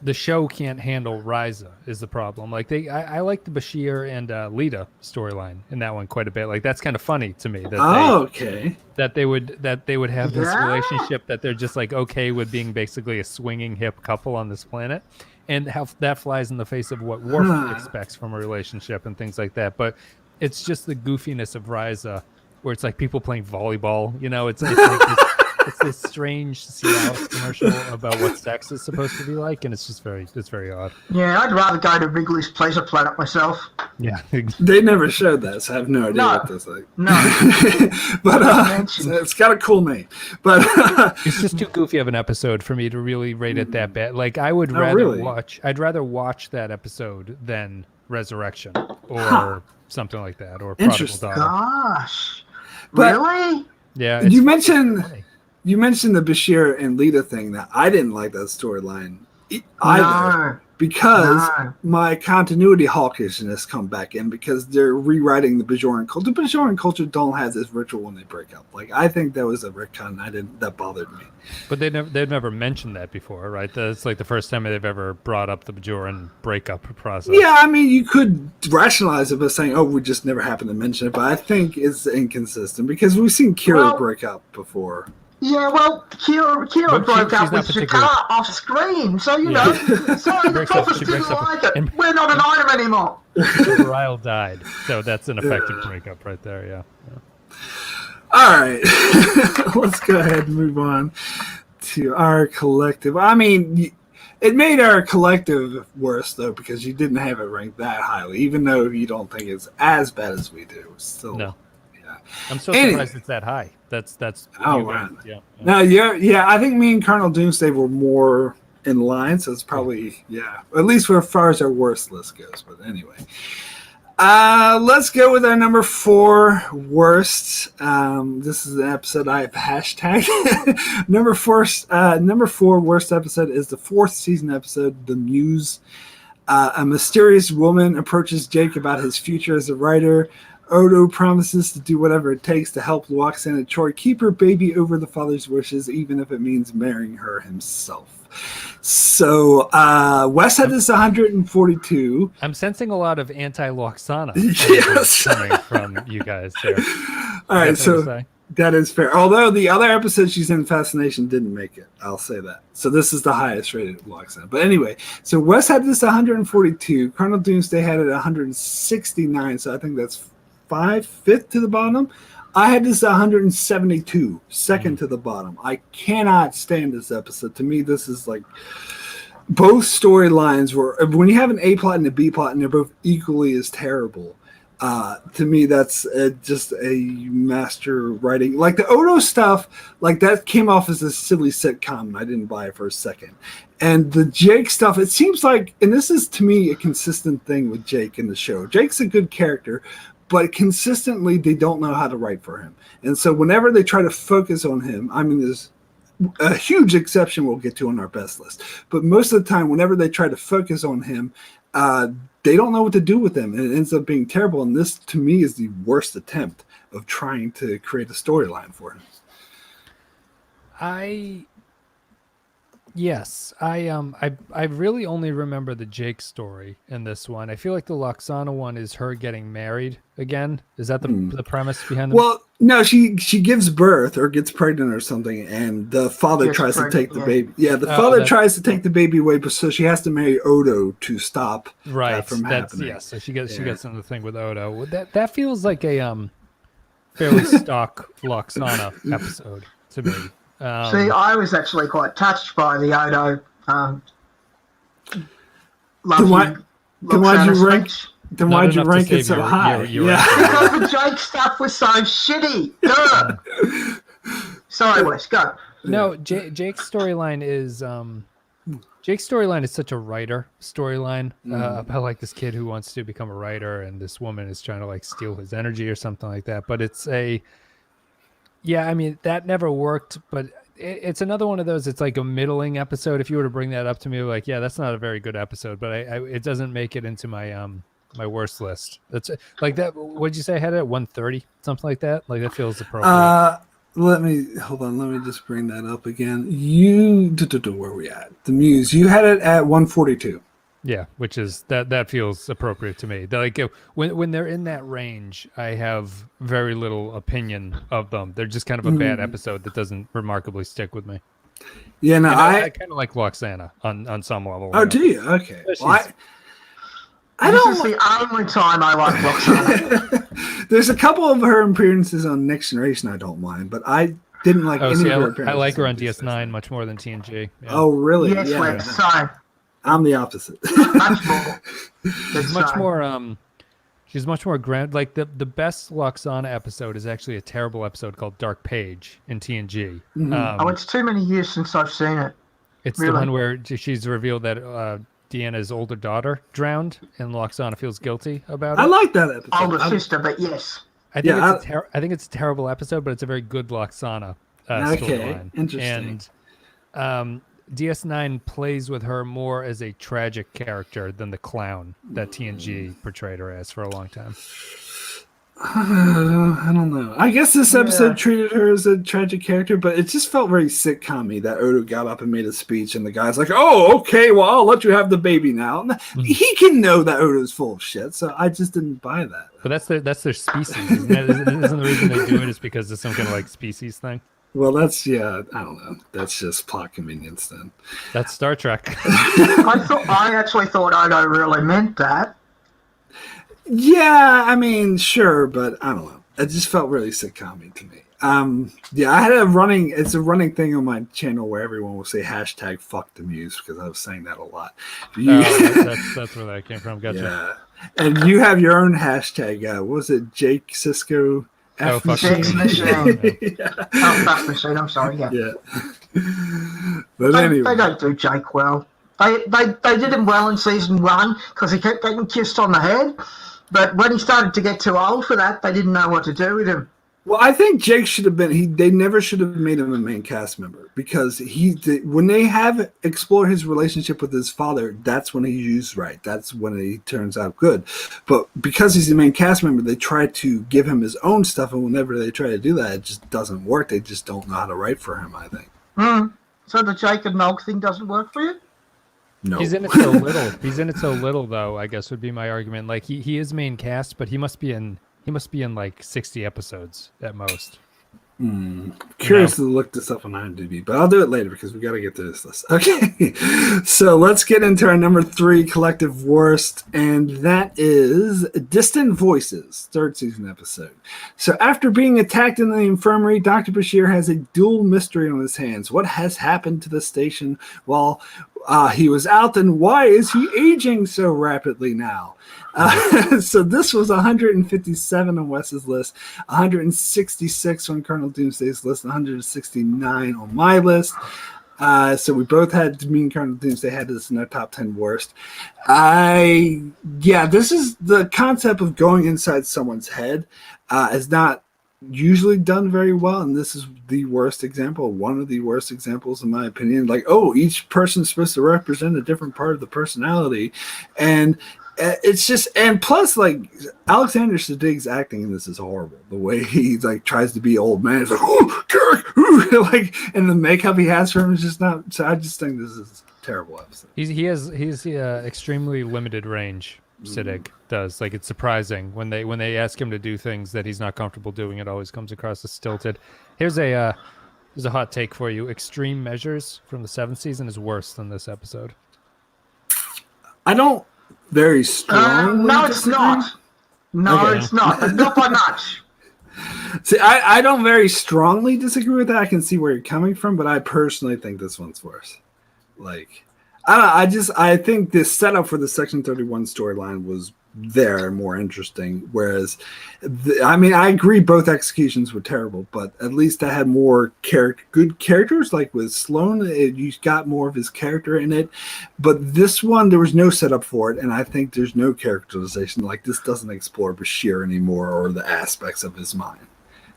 the show can't handle Ryza is the problem. Like I like the Bashir and Lita storyline in that one quite a bit. Like that's kind of funny to me. That they would have this relationship that they're just like okay with being basically a swinging hip couple on this planet, and how that flies in the face of what Worf expects from a relationship and things like that. But it's just the goofiness of Ryza, where it's like people playing volleyball. You know, it's like it's this strange Cialis commercial about what sex is supposed to be like, and it's very odd. Yeah, I'd rather go to Wrigley's Pleasure Planet myself. Yeah. They never showed that, so I have no idea what that's like. No. But it's got a cool name. But it's just too goofy of an episode for me to really rate it that bad. Like I would I'd rather watch that episode than Resurrection or something like that, or Prodigal Daughter. Gosh. But, really? Yeah. You mentioned the Bashir and Lita thing. That I didn't like that storyline either because my continuity hawkishness come back in because they're rewriting the Bajoran culture. The Bajoran culture don't have this ritual when they break up. Like I think that was a retcon. That bothered me. But they've never mentioned that before, right? That's like the first time they've ever brought up the Bajoran breakup process. Yeah, I mean, you could rationalize it by saying, "Oh, we just never happened to mention it," but I think it's inconsistent because we've seen Kira break up before. Yeah, well, Kira broke up with Shakar off screen, so you know. Sorry, the prophets didn't like it. We're not an item anymore. Ryle died, so that's an effective breakup right there. Yeah. All right, let's go ahead and move on to our collective. I mean, it made our collective worse though because you didn't have it ranked that highly, even though you don't think it's as bad as we do. Still, no. I'm so surprised it's that high. That's wow. No, yeah. I think me and Cardinal Doomsday were more in line, so it's probably at least as far as our worst list goes. But anyway, let's go with our number 4 worst. This is an episode I have hashtagged. number 4 worst episode is the 4th season episode, The Muse. A mysterious woman approaches Jake about his future as a writer. Odo promises to do whatever it takes to help Luoxan and Troy keep her baby over the father's wishes, even if it means marrying her himself. So Wes had this 142. I'm sensing a lot of anti-Loxana yes. coming from you guys there. All right, so that is fair. Although the other episode she's in, Fascination, didn't make it. I'll say that. So this is the highest rated Loxana. But anyway, so Wes had this 142. Cardinal Doomsday had it 169. So I think that's 5th to the bottom. I had this 172, second to the bottom. I cannot stand this episode. To me, this is like both storylines were when you have an A plot and a B plot, and they're both equally as terrible. To me, that's just a master writing. Like the Odo stuff, like that came off as a silly sitcom. I didn't buy it for a second. And the Jake stuff, it seems like, and this is to me a consistent thing with Jake in the show. Jake's a good character, but consistently they don't know how to write for him. And so whenever they try to focus on him, I mean, there's a huge exception we'll get to on our best list. But most of the time, whenever they try to focus on him, they don't know what to do with him. And it ends up being terrible. And this, to me, is the worst attempt of trying to create a storyline for him. I really only remember the Jake story in this one. I feel like the Loxana one is her getting married again. Is that the premise behind it? Well, no, she gives birth or gets pregnant or something, and the father tries to take the baby. Yeah, the father tries to take the baby away, but so she has to marry Odo to stop that from happening. Yeah, so she gets into the thing with Odo. That feels like a fairly stock Loxana episode to me. See, I was actually quite touched by the Odo. Why'd you rank it so high? Because the Jake stuff was so shitty. Sorry, Wes, go. No, Jake's storyline is Jake's storyline is such a writer storyline about like this kid who wants to become a writer, and this woman is trying to like steal his energy or something like that. But it's I mean, that never worked. But it's another one of those. It's like a middling episode. If you were to bring that up to me, like, yeah, that's not a very good episode, but it doesn't make it into my my worst list. That's like that. What'd you say I had it at 130, something like that? Like that feels appropriate. Let me just bring that up again. Where are we at? The Muse. You had it at 142. Yeah, which is that feels appropriate to me. Like when they're in that range, I have very little opinion of them. They're just kind of a bad episode that doesn't remarkably stick with me. Yeah, no, I kind of like Loxana on some level. Oh, do you? Okay. Well, This is the only time I like Loxana. There's a couple of her appearances on Next Generation I don't mind, but I didn't like any of her appearances. I like her on DS9 much more than TNG. Yeah. Oh, really? Yes, yeah. Sorry. I'm the opposite. Much more. She's much more grand. Like the best Loxana episode is actually a terrible episode called Dark Page in TNG. Mm-hmm. It's too many years since I've seen it. It's the one where she's revealed that Deanna's older daughter drowned, and Loxana feels guilty about it. I like that episode. Older sister, but yes. I think it's a terrible episode, but it's a very good Loxana storyline. Interesting. And DS9 plays with her more as a tragic character than the clown that TNG portrayed her as for a long time. I don't know. I guess this episode treated her as a tragic character, but it just felt very sitcom-y that Odo got up and made a speech, and the guy's like, "Oh, okay, well, I'll let you have the baby now." He can know that Odo's full of shit, so I just didn't buy that. But that's their species. Isn't the reason they do it is because it's some kind of like species thing? Well, I don't know. That's just plot convenience then. That's Star Trek. I actually thought Odo really meant that. Yeah, I mean, sure, but I don't know. It just felt really sitcom-y to me. I had it's a running thing on my channel where everyone will say hashtag fuck the Muse because I was saying that a lot. That's where that came from. Gotcha. Yeah. And you have your own hashtag. What was it? Jake Cisco F Machine. Oh, fuck machine. I'm sorry. Yeah. But anyway. They don't do Jake well. They did him well in season 1 because he kept getting kissed on the head. But when he started to get too old for that, they didn't know what to do with him. Well, I think Jake should have been. They never should have made him a main cast member because when they have explored his relationship with his father, that's when he's used right. That's when he turns out good. But because he's the main cast member, they try to give him his own stuff, and whenever they try to do that, it just doesn't work. They just don't know how to write for him, I think. So the Jake and Nog thing doesn't work for you? No. He's in it so little. He's in it so little, though. I guess would be my argument. Like he is main cast, but he must be in like 60 episodes at most. Curious to look this up on Imdb, but I'll do it later because we got to get to this list. Okay, so let's get into our number 3 collective worst, and that is Distant Voices, 3rd season episode. So after being attacked in the infirmary, Dr. Bashir has a dual mystery on his hands. What has happened to the station while he was out, and why is he aging so rapidly now? So this was 157 on Wes's list, 166 on Cardinal Doomsday's list, 169 on my list. So we both had, me and Cardinal Doomsday had this in our top 10 worst. This is the concept of going inside someone's head is not usually done very well, and this is the worst example, one of the worst examples in my opinion. Like, each person's supposed to represent a different part of the personality, and it's just, and plus, like, Alexander Siddig's acting in this is horrible. The way he like tries to be old man, it's like, like, and the makeup he has for him is just not. So I just think this is a terrible episode. He has extremely limited range. Siddig does. Like, it's surprising when they ask him to do things that he's not comfortable doing. It always comes across as stilted. Here's a hot take for you. Extreme Measures from the 7th season is worse than this episode. I don't very strongly. No, it's not. No, it's not. Not by much. See, I don't very strongly disagree with that. I can see where you're coming from, but I personally think this one's worse. Like, I think this setup for the Section 31 storyline was there and more interesting. Whereas, I agree both executions were terrible, but at least I had more good characters. Like with Sloane, you got more of his character in it. But this one, there was no setup for it, and I think there's no characterization. Like this doesn't explore Bashir anymore or the aspects of his mind.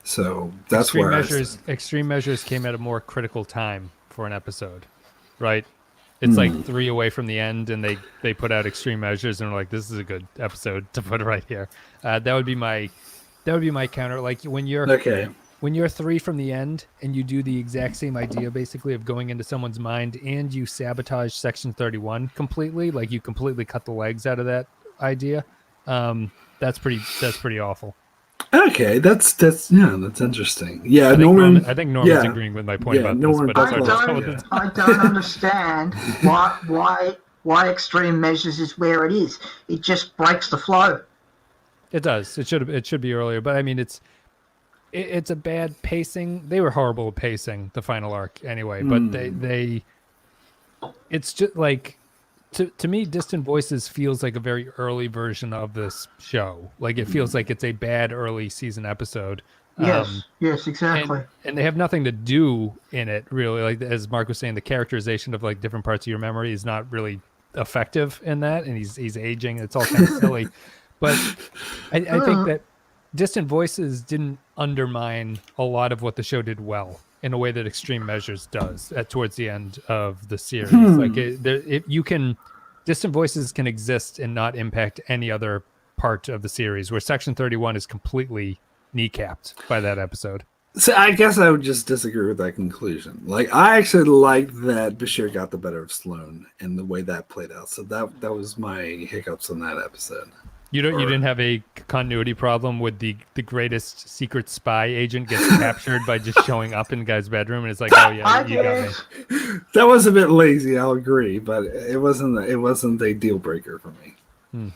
So that's Extreme Measures came at a more critical time for an episode, right? It's like 3 away from the end, and they put out Extreme Measures, and we're like, this is a good episode to put right here. That would be my counter. Like when you're 3 from the end, and you do the exact same idea basically of going into someone's mind, and you sabotage Section 31 completely, like you completely cut the legs out of that idea. That's pretty awful. Okay, that's interesting. Yeah, I think Norman's agreeing with my point about Norman, this. But I don't understand why Extreme Measures is where it is. It just breaks the flow. It does. It should be earlier, but I mean, it's a bad pacing. They were horrible at pacing the final arc anyway, but it's just like. To me, Distant Voices feels like a very early version of this show. Like it feels like it's a bad early season episode. Yes, exactly. And they have nothing to do in it, really. Like as Mark was saying, the characterization of like different parts of your memory is not really effective in that, and he's aging. It's all kind of silly. But I think that Distant Voices didn't undermine a lot of what the show did well in a way that Extreme Measures does towards the end of the series. Like Distant Voices can exist and not impact any other part of the series, where Section 31 is completely kneecapped by that episode. So I guess I would just disagree with that conclusion. Like I actually liked that Bashir got the better of Sloane and the way that played out. So that was my hiccups on that episode. You didn't have a continuity problem with the greatest secret spy agent gets captured by just showing up in the guy's bedroom, and it's like, oh yeah, you got me. That was a bit lazy, I'll agree, but it wasn't a deal breaker for me.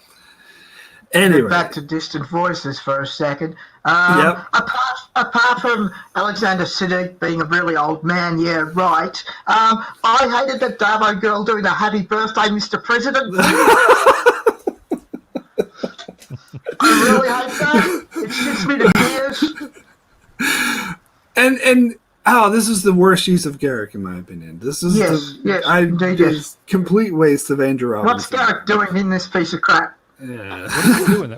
Anyway, back to Distant Voices for a second. Apart from Alexander Siddig being a really old man, yeah, right. I hated that Davo girl doing the Happy Birthday, Mr. President. I really hate that. It shits me to tears. And this is the worst use of Garrick, in my opinion. This is complete waste of Andrew Robinson. What's Garrick doing in this piece of crap? Yeah.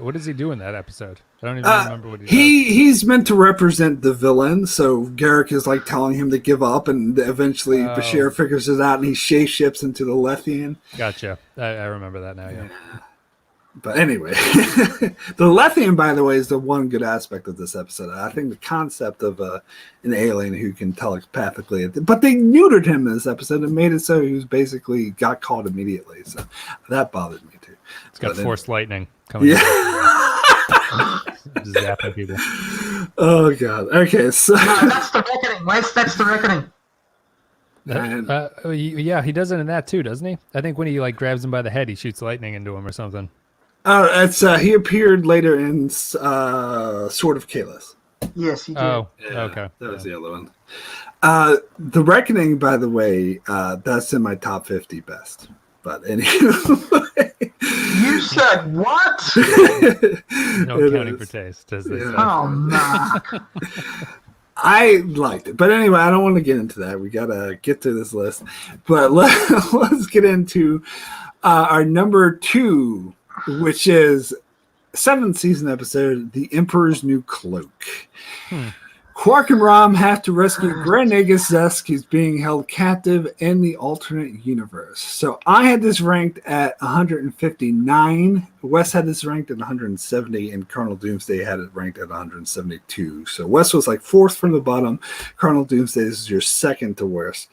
What does he do in that episode? I don't even remember what he does. He's meant to represent the villain, so Garrick is like telling him to give up, and eventually Bashir figures it out, and he shapeshifts into the Lethian. Gotcha. I remember that now, yeah. But anyway, the Lethian, by the way, is the one good aspect of this episode. I think the concept of an alien who can telepathically, but they neutered him in this episode and made it so he was basically got caught immediately. So that bothered me too. It's got force lightning coming. Yeah. Zapping people. Oh god. Okay, so no, that's the reckoning, Wes. That's the reckoning. Yeah, he does it in that too, doesn't he? I think when he like grabs him by the head, he shoots lightning into him or something. It's he appeared later in Sword of Kalis. Yes, he did. Oh, yeah, okay. That was the other one. The Reckoning, by the way, that's in my top 50 best. But anyway. You said what? No counting for taste, as they say. Oh, Mark. I liked it. But anyway, I don't want to get into that. We got to get to this list. But let's get into our number 2, which is 7th season episode, The Emperor's New Cloak. Quark and Rom have to rescue Grand Nagus Zesk, who's being held captive in the alternate universe. So I had this ranked at 159. Wes had this ranked at 170, and Cardinal Doomsday had it ranked at 172. So Wes was like 4th from the bottom. Cardinal Doomsday is your 2nd to worst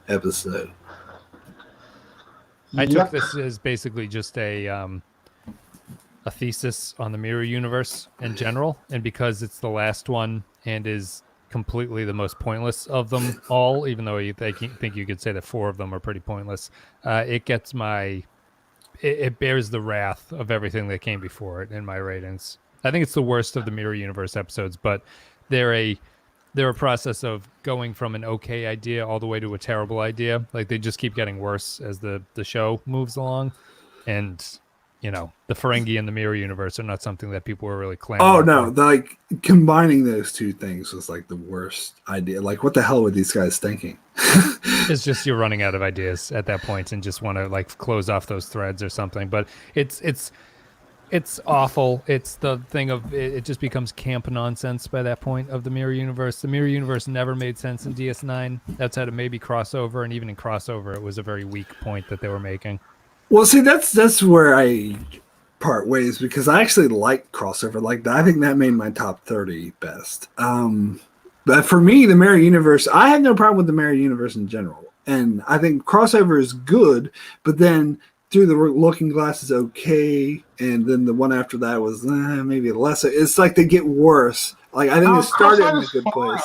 episode. I took this as basically just a thesis on the mirror universe in general, and because it's the last one and is completely the most pointless of them all, even though they think you could say that 4 of them are pretty pointless, it gets it bears the wrath of everything that came before it in my ratings. I think it's the worst of the mirror universe episodes, but they're a process of going from an okay idea all the way to a terrible idea. Like they just keep getting worse as the show moves along, and the Ferengi and the Mirror Universe are not something that people were really clamoring. Oh no, like combining those two things was like the worst idea. Like, what the hell were these guys thinking? It's just you're running out of ideas at that point and just want to like close off those threads or something. But it's awful. It's the thing of it just becomes camp nonsense by that point of the Mirror Universe. The Mirror Universe never made sense in DS9 outside of maybe crossover, and even in crossover, it was a very weak point that they were making. Well, see, that's where I part ways, because I actually like crossover. Like, I think that made my top 30 best. But for me, the Mirror Universe, I have no problem with the Mirror Universe in general. And I think crossover is good, but then Through the Looking Glass is okay, and then the one after that was maybe less. It's like they get worse. Like, I think it started in a good place,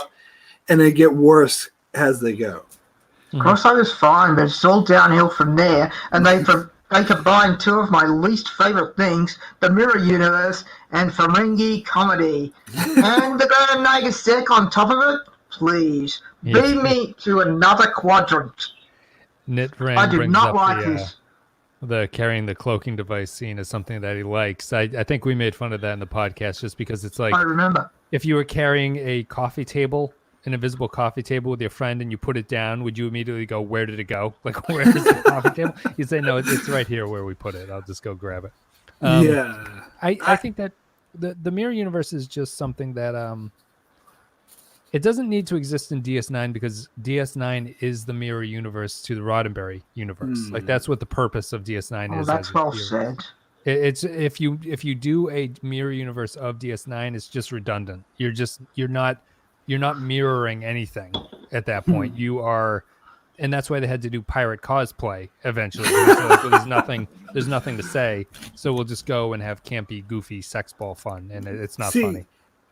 and they get worse as they go. Crossover's fine, but it's all downhill from there, and they combine two of my least favourite things, the Mirror Universe and Ferengi comedy. And they're going to make a stick on top of it? Please. Yes. Beam me to another quadrant. Nitran I do brings not up like this. the carrying the cloaking device scene is something that he likes. I think we made fun of that in the podcast just because it's like, I remember. if you were carrying a coffee table, an invisible coffee table with your friend, and you put it down, would you immediately go, where did it go? Like, where is the coffee table? You say, no, it's right here where we put it. I'll just go grab it. Yeah. I think that the Mirror Universe is just something that it doesn't need to exist in DS9, because DS9 is the Mirror Universe to the Roddenberry universe. Like, that's what the purpose of DS9 is. That's well said. It's if you do a Mirror Universe of DS9, it's just redundant. You're not mirroring anything at that point. You are, and that's why they had to do pirate cosplay eventually. So like, there's nothing to say, so we'll just go and have campy, goofy sex ball fun, and it's not funny.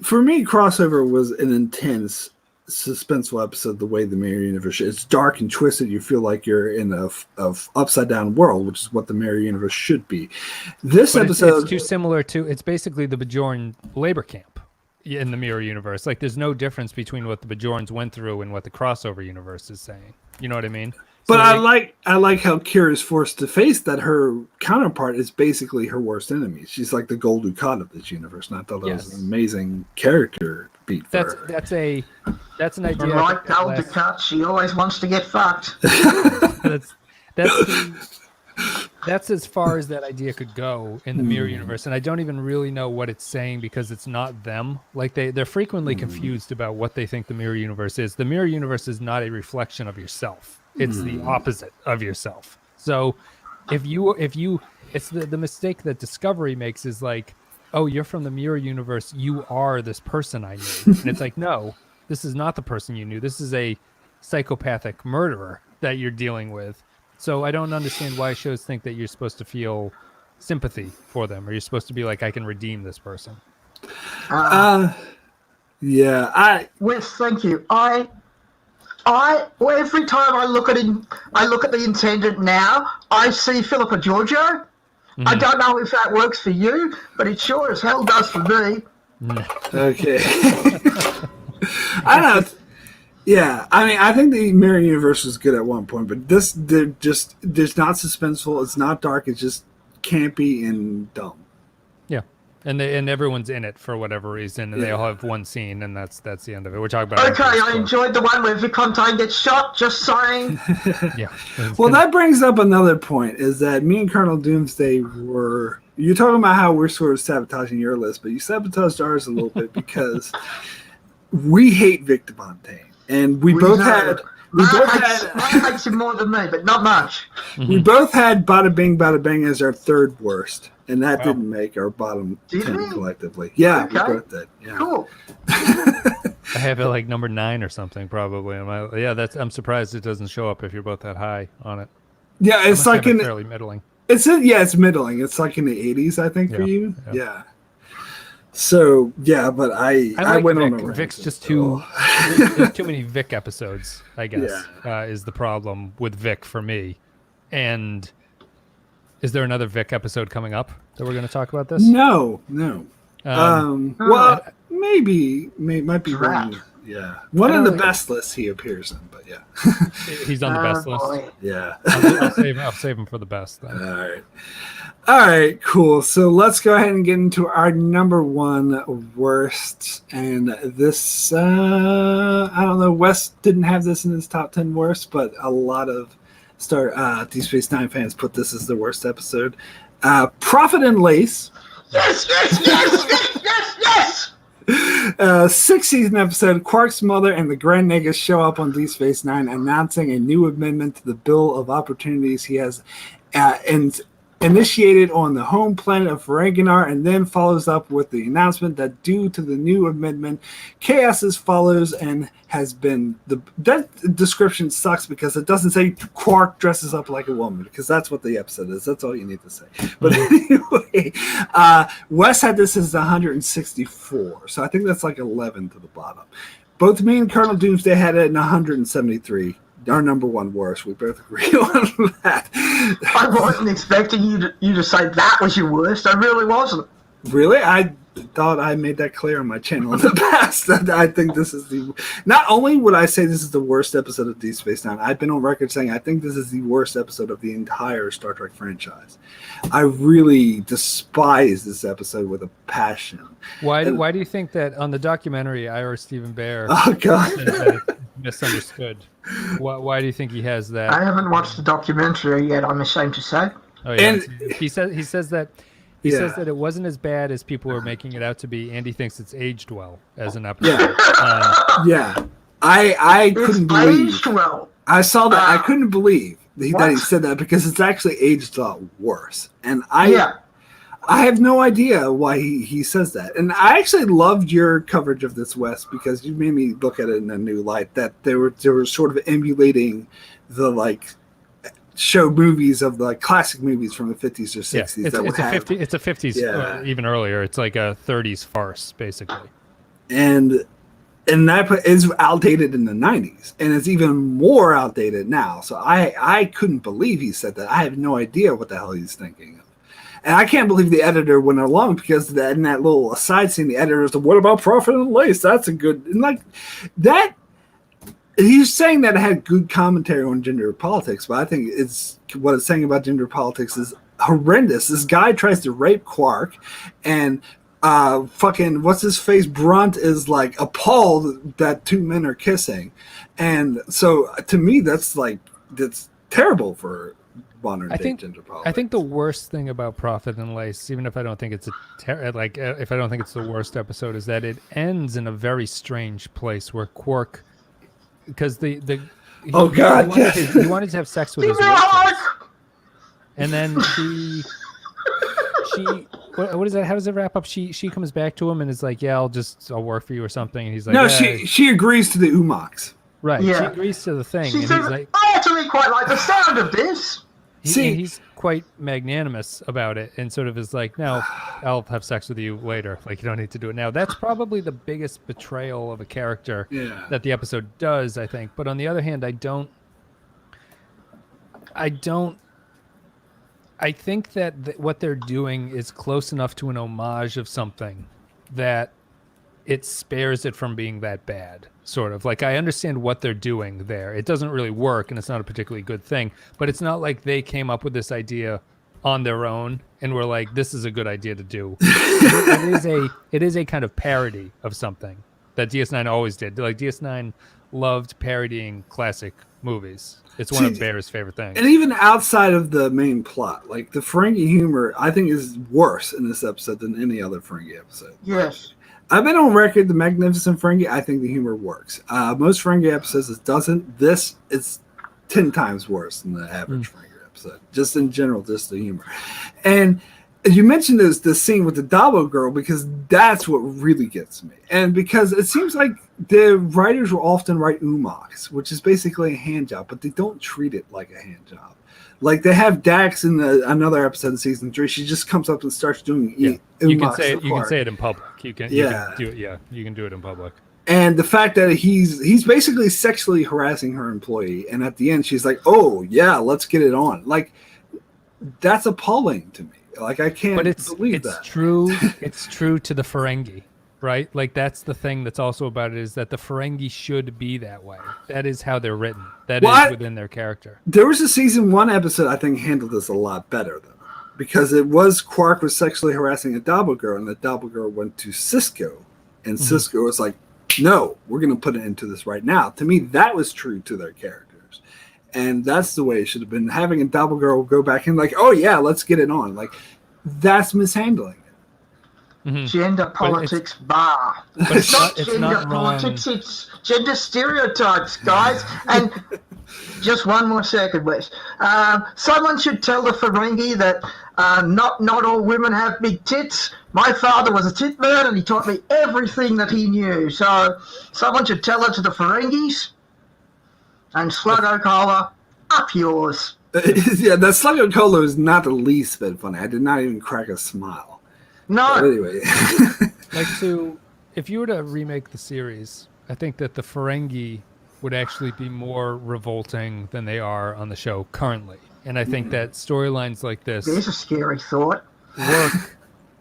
For me, crossover was an intense, suspenseful episode. The way the Mirror Universe is, it's dark and twisted. You feel like you're in a upside down world, which is what the Mirror Universe should be. This episode, it's too similar to. It's basically the Bajoran labor camp in the Mirror Universe. Like, there's no difference between what the Bajorans went through and what the crossover universe is saying. You know what I mean? But I like how Kira is forced to face that her counterpart is basically her worst enemy. She's like the Gul Dukat of this universe. Not that was an amazing character beat for her. That's an idea. Like Gul Dukat, she always wants to get fucked. That's as far as that idea could go in the Mirror Universe, and I don't even really know what it's saying, because it's not them. Like, they're frequently confused about what they think the Mirror Universe is. The Mirror Universe is not a reflection of yourself. It's the opposite of yourself. So if you it's the mistake that Discovery makes is like, oh, you're from the Mirror Universe, you are this person I knew. And it's like, no, this is not the person you knew. This is a psychopathic murderer that you're dealing with. So I don't understand why shows think that you're supposed to feel sympathy for them, or you're supposed to be like, I can redeem this person. Well, thank you. Every time I look at the Intendant now, I see Philippa Giorgio. I don't know if that works for you, but it sure as hell does for me. Okay. I don't know. Yeah, I mean, I think the Mirror Universe was good at one point, but there's not suspenseful. It's not dark. It's just campy and dumb. Yeah, and everyone's in it for whatever reason, and they all have one scene, and that's the end of it. We're talking about. Okay, I enjoyed the one where Viconte gets shot. Just saying. Yeah. Well, that brings up another point: is that me and Cardinal Doomsday were. You're talking about how we're sort of sabotaging your list, but you sabotaged ours a little bit because we hate Vic Devontae. And we both had. I hate him more than me, but not much. We both had Bada Bing, Bada Bang as our third worst, and that didn't make our bottom 10 collectively. Yeah, okay. We both did. Yeah. Cool. I have it like number 9 or something probably. I'm surprised it doesn't show up if you're both that high on it. Yeah, it's like fairly middling. It's middling. It's like in the 80s, I think, for you. Yeah. So but I went Vic. on a rant. Vic's just there's too many Vic episodes, I guess, is the problem with Vic for me. And is there another Vic episode coming up that we're going to talk about this? No. Well, maybe might be Drat. one Yeah, one of the best lists he appears in, but yeah, he's on the best list. Boy. yeah. I'll save him for the best. Then. All right, cool. So let's go ahead and get into our number one worst. And this, I don't know, Wes didn't have this in his top 10 worst, but a lot of Deep Space Nine fans put this as the worst episode. Profit and Lace. Yes, yes, yes, yes, yes, yes. 6th season episode, Quark's mother and the Grand Nagus show up on Deep Space Nine announcing a new amendment to the Bill of Opportunities he has initiated on the home planet of Ferenginar, and then follows up with the announcement that due to the new amendment, chaos as follows and has been... That description sucks because it doesn't say Quark dresses up like a woman, because that's what the episode is. That's all you need to say. But anyway, Wes had this as 164, so I think that's like 11 to the bottom. Both me and Cardinal Doomsday had it in 173. Our number one worst. We both agree on that. I wasn't expecting you to say that was your worst. I really wasn't. Really? I thought I made that clear on my channel in the past. That I think this is the... Not only would I say this is the worst episode of Deep Space Nine, I've been on record saying I think this is the worst episode of the entire Star Trek franchise. I really despise this episode with a passion. Why do you think that on the documentary, Ira Stephen Bear misunderstood? Why do you think he has that? I haven't watched the documentary yet, I'm ashamed to say. Oh, yeah. And he says that it wasn't as bad as people were making it out to be, and he thinks it's aged well as an episode. I couldn't believe. Aged well. I saw that. I couldn't believe that he said that, because it's actually aged a lot worse. And I have no idea why he says that. And I actually loved your coverage of this, Wes, because you made me look at it in a new light, that they were sort of emulating the show movies of the classic movies from the 50s or 60s. It's a 50s, even earlier. It's like a 30s farce, basically. And that is outdated in the 90s, and it's even more outdated now. So I couldn't believe he said that. I have no idea what the hell he's thinking of. And I can't believe the editor went along, because in that little aside scene, the editor said, "What about Profit and Lace? That's a good..." And that... He's saying that it had good commentary on gender politics, but I think what it's saying about gender politics is horrendous. This guy tries to rape Quark, and fucking what's his face Brunt is appalled that two men are kissing, and so to me that's terrible for modern day gender politics. I think the worst thing about Profit and Lace, even if I don't think it's if I don't think it's the worst episode, is that it ends in a very strange place where Quark, because he wanted to have sex with his waitress, and then she what is that? How does it wrap up? She comes back to him and is like, "Yeah, I'll work for you" or something. And he's like, "No." She agrees to the Umox. Right. Yeah. She agrees to the thing. She says, "I actually quite like the sound of this." He's quite magnanimous about it, and sort of is like, "No, I'll have sex with you later. You don't need to do it now." That's probably the biggest betrayal of a character that the episode does, I think. But on the other hand, I think that what they're doing is close enough to an homage of something that it spares it from being that bad. Sort of I understand what they're doing there. It doesn't really work, and it's not a particularly good thing, but it's not like they came up with this idea on their own and were like, "This is a good idea to do." It is a kind of parody of something that DS9 always did. DS9 loved parodying classic movies. It's one of Bear's favorite things. And even outside of the main plot, the Ferengi humor, I think, is worse in this episode than any other Ferengi episode. Yes. I've been on record, the Magnificent Ferengi, I think the humor works. Most Ferengi episodes, it doesn't. This is 10 times worse than the average Ferengi episode. Just in general, just the humor. And you mentioned the scene with the Dabo girl, because that's what really gets me. And because it seems like the writers will often write umox, which is basically a hand job, but they don't treat it like a hand job. They have Dax in another episode of season 3. She just comes up and starts doing you can say it in public. You can do it. Yeah, you can do it in public. And the fact that he's basically sexually harassing her employee, and at the end she's like, "Oh yeah, let's get it on." That's appalling to me. I can't believe that. It's true. It's true to the Ferengi. right? Like that's the thing that's also about it is that the Ferengi should be that way. That is how they're written. That is within their character. There was a season 1 episode I think handled this a lot better though, because it was Quark was sexually harassing a Doppelganger, and the Doppelganger went to Cisco, and Cisco was like, "No, we're going to put it into this right now." To me, that was true to their characters, and that's the way it should have been. Having a Doppelganger go back and like, "Oh yeah, let's get it on," like that's mishandling. Gender politics bar. But it's not gender wrong. politics, it's gender stereotypes, guys. And just one more second, Wes. Someone should tell the Ferengi that not all women have big tits. My father was a tit man and he taught me everything that he knew. So someone should tell it to the Ferengis. And Sluggo Cola, up yours. Yeah, that Sluggo Cola is not the least bit funny. I did not even crack a smile. No. But anyway. If you were to remake the series, I think that the Ferengi would actually be more revolting than they are on the show currently. And I think that storylines like this There's a scary thought. work.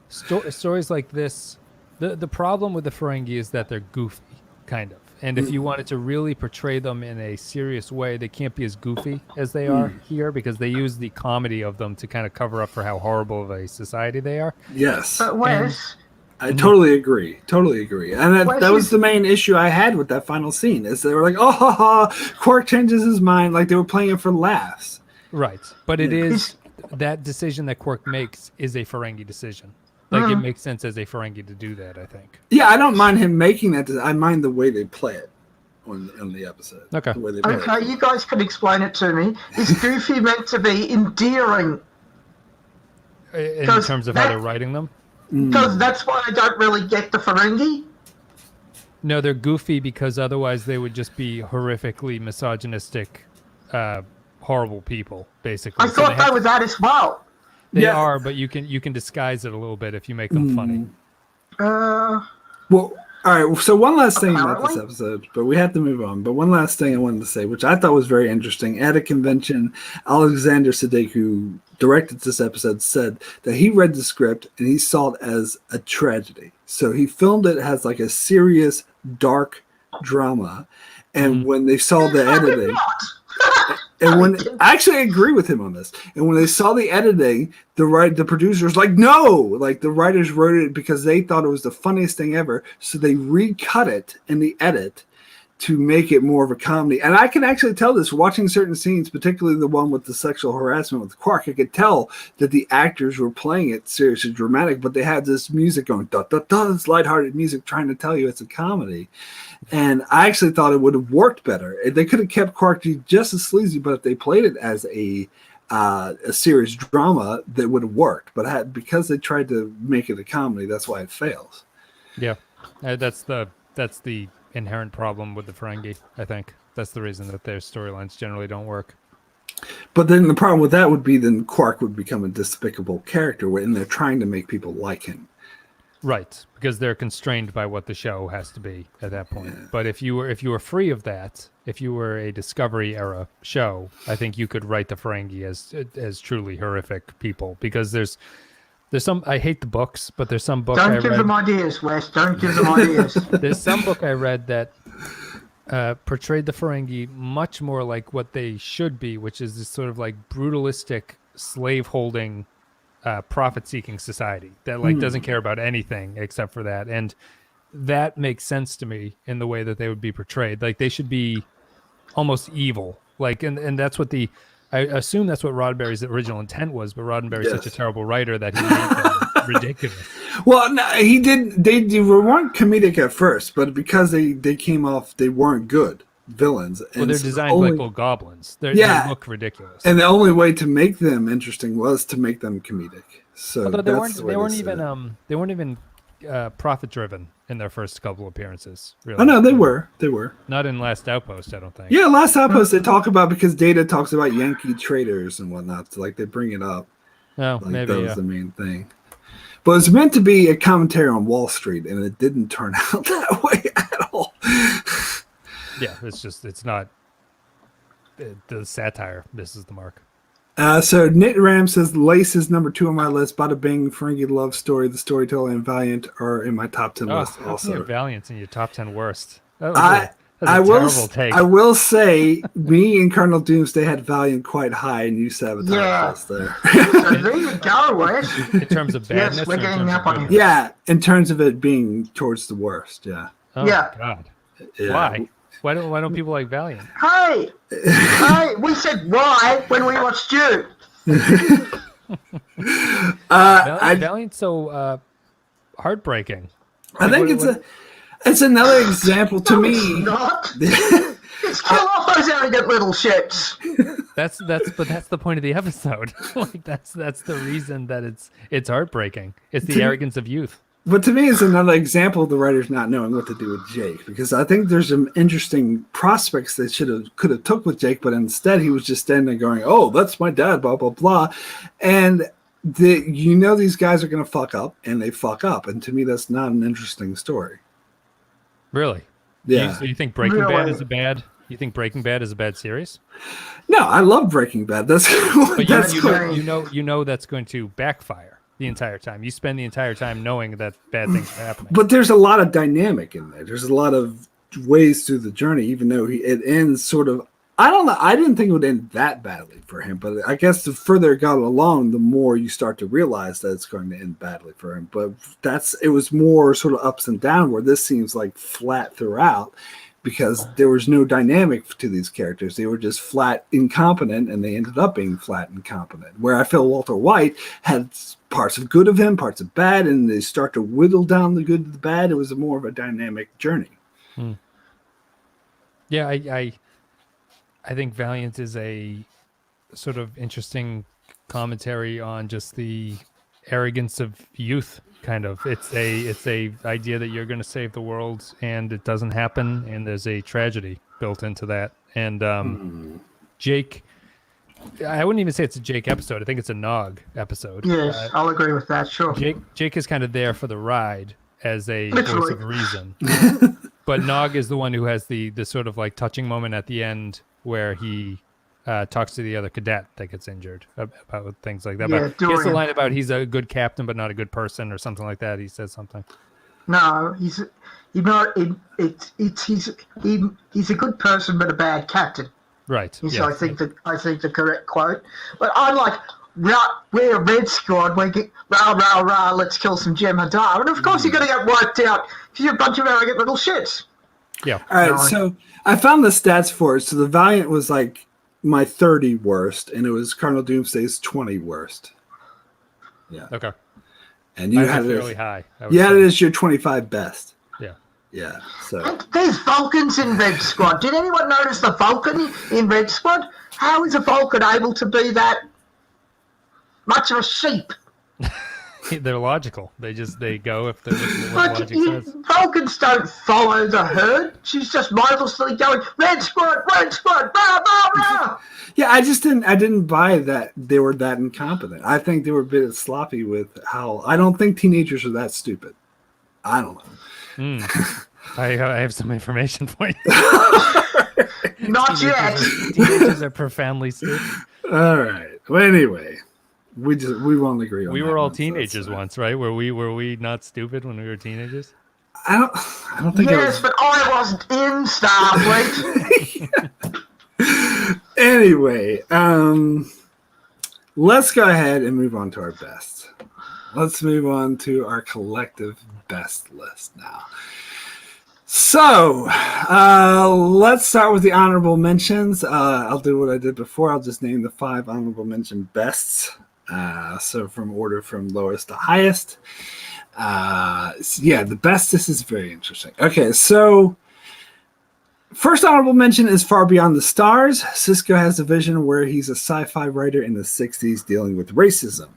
Stories like this, the problem with the Ferengi is that they're goofy, kind of. And if you wanted to really portray them in a serious way, they can't be as goofy as they are here, because they use the comedy of them to kind of cover up for how horrible of a society they are. Yes. But Wes, I totally agree. And that was the main issue I had with that final scene, is they were like, "Oh, ha, ha, Quark changes his mind," like they were playing it for laughs. Right. But it is that decision that Quark makes is a Ferengi decision. Like it makes sense as a Ferengi to do that, I think. Yeah, I don't mind him making that. I mind the way they play it on the episode. Okay. The way they play okay, it. you guys can explain it to me. Is Goofy meant to be endearing? In terms of how they're writing them? Because that's why I don't really get the Ferengi. No, they're goofy because otherwise they would just be horrifically misogynistic, horrible people, basically. I thought they were that as well. They are, but you can disguise it a little bit if you make them funny. Well, all right. So one last thing about this Apparently. episode, but we have to move on. But one last thing I wanted to say, which I thought was very interesting. At a convention, Alexander Siddig, who directed this episode, said that he read the script and he saw it as a tragedy. So he filmed it as like a serious, dark drama. And when they saw the editing, and when I actually agree with him on this, and when they saw the editing, the producers like, no, like the writers wrote it because they thought it was the funniest thing ever, so they recut it in the edit to make it more of a comedy. And I can actually tell this watching certain scenes, particularly the one with the sexual harassment with Quark. I could tell that the actors were playing it seriously dramatic, but they had this music going, da, da, da, this lighthearted music trying to tell you it's a comedy. And I actually thought it would have worked better. They could have kept Quark just as sleazy, but if they played it as a serious drama, that would have worked. But because they tried to make it a comedy, that's why it fails. Yeah, that's the inherent problem with the Ferengi, I think. That's the reason that their storylines generally don't work. But then the problem with that would be then Quark would become a despicable character, and they're trying to make people like him. Right, because they're constrained by what the show has to be at that point. Yeah. But if you were free of that, if you were a Discovery era show, I think you could write the Ferengi as truly horrific people, because there's some, I hate the books, but there's some book I read. Don't give them ideas, Wes. Don't give them ideas. There's some book I read that portrayed the Ferengi much more like what they should be, which is this sort of like brutalistic slave-holding profit-seeking society that like doesn't care about anything except for that. And that makes sense to me in the way that they would be portrayed. Like they should be almost evil. Like, and that's what I assume that's what Roddenberry's original intent was, but Roddenberry's such a terrible writer that he made them ridiculous. Well, no, he did. They weren't comedic at first, but because they came off, they weren't good villains. Well, and they're designed like little goblins. They look ridiculous. And the only way to make them interesting was to make them comedic. So although they weren't even profit driven in their first couple appearances. Really. Oh no, they were. Not in Last Outpost, I don't think. Yeah, Last Outpost they talk about, because Data talks about Yankee traders and whatnot. So like they bring it up. Oh, like maybe that was the main thing. But it's meant to be a commentary on Wall Street, and it didn't turn out that way at all. Yeah, it's not the satire misses the mark. So Knit Ram says Lace is number 2 on my list. Bada Bing, Ferengi Love Story, The Storyteller, and Valiant are in my top 10 list How also. can you have Valiant's in your top 10 worst? That's a terrible take. I will say, me and Cardinal Doomsday had Valiant quite high, and you sabotaged us there. So there you go, Wes. In terms of badness, Yes, we're or in getting terms up of on goodness? you. Yeah, in terms of it being towards the worst, yeah. Oh, Yeah. God. Yeah. Why? Why don't people like Valiant? Hey, we said why when we watched you. Valiant's so heartbreaking. I think it's another example to me. Not. It's kill off those arrogant little shits. That's the point of the episode. Like that's the reason that it's heartbreaking. It's the arrogance of youth. But to me, it's another example of the writers not knowing what to do with Jake, because I think there's some interesting prospects they could have took with Jake, but instead he was just standing there going, "Oh, that's my dad," blah blah blah, and these guys are going to fuck up, and they fuck up, and to me, that's not an interesting story. Really? Yeah. So you think Breaking Bad is a bad? You think Breaking Bad is a bad series? No, I love Breaking Bad. That's But that's you know that's going to backfire the entire time. You spend the entire time knowing that bad things are happening. But there's a lot of dynamic in there. There's a lot of ways through the journey, even though it ends sort of. I don't know. I didn't think it would end that badly for him, but I guess the further it got along, the more you start to realize that it's going to end badly for him. But it was more sort of ups and down, where this seems like flat throughout, because there was no dynamic to these characters. They were just flat incompetent, and they ended up being flat incompetent. Where I feel Walter White had parts of good of him, parts of bad, and they start to whittle down the good to the bad. It was more of a dynamic journey. Yeah, I think Valiant is a sort of interesting commentary on just the arrogance of youth. Kind of, it's a idea that you're going to save the world and it doesn't happen, and there's a tragedy built into that. And Jake, I wouldn't even say it's a Jake episode. I think it's a Nog episode. Yes, I'll agree with that. Sure. Jake is kind of there for the ride as a Literally. voice of reason, but Nog is the one who has the sort of like touching moment at the end where he talks to the other cadet that gets injured about things like that. Yeah, But he has a line about he's a good captain but not a good person or something like that. He says something. No, he's not. He's a good person but a bad captain. Right. Is Yeah. I think the correct quote. But I'm like, we're a red squad. We get rah rah rah. Let's kill some Jem'Hadar. And of course you're going to get wiped out because you're a bunch of arrogant little shits. Yeah. All right, so I found the stats for it. So the Valiant was like my 30 worst, and it was Cardinal Doomsday's 20 worst. Yeah. Okay. And you had it fairly high. You had it as your 25 best. Yeah. Yeah. So And there's Vulcans in Red Squad. Did anyone notice the Vulcan in Red Squad? How is a Vulcan able to be that much of a sheep? They're logical. They go if they're listening to what Like, logic says. Vulcans don't follow the herd. She's just mindlessly going, Red Squad, rah, rah, rah. yeah, I didn't buy that they were that incompetent. I think they were a bit sloppy with how. I don't think teenagers are that stupid. I don't know. I have some information for you. Not yet. Teenagers are profoundly stupid. All right. Well, anyway, we won't agree on. We that were all one, so teenagers that's once, right? Were we not stupid when we were teenagers? I don't think. Yes, but I wasn't in Starfleet. Anyway, let's go ahead and move on to our best. Let's move on to our collective best list now. So, let's start with the honorable mentions. I'll do what I did before. I'll just name the 5 honorable mention bests. So from order from lowest to highest. The best, this is very interesting. Okay, so first honorable mention is Far Beyond the Stars. Sisko has a vision where he's a sci-fi writer in the 60s dealing with racism.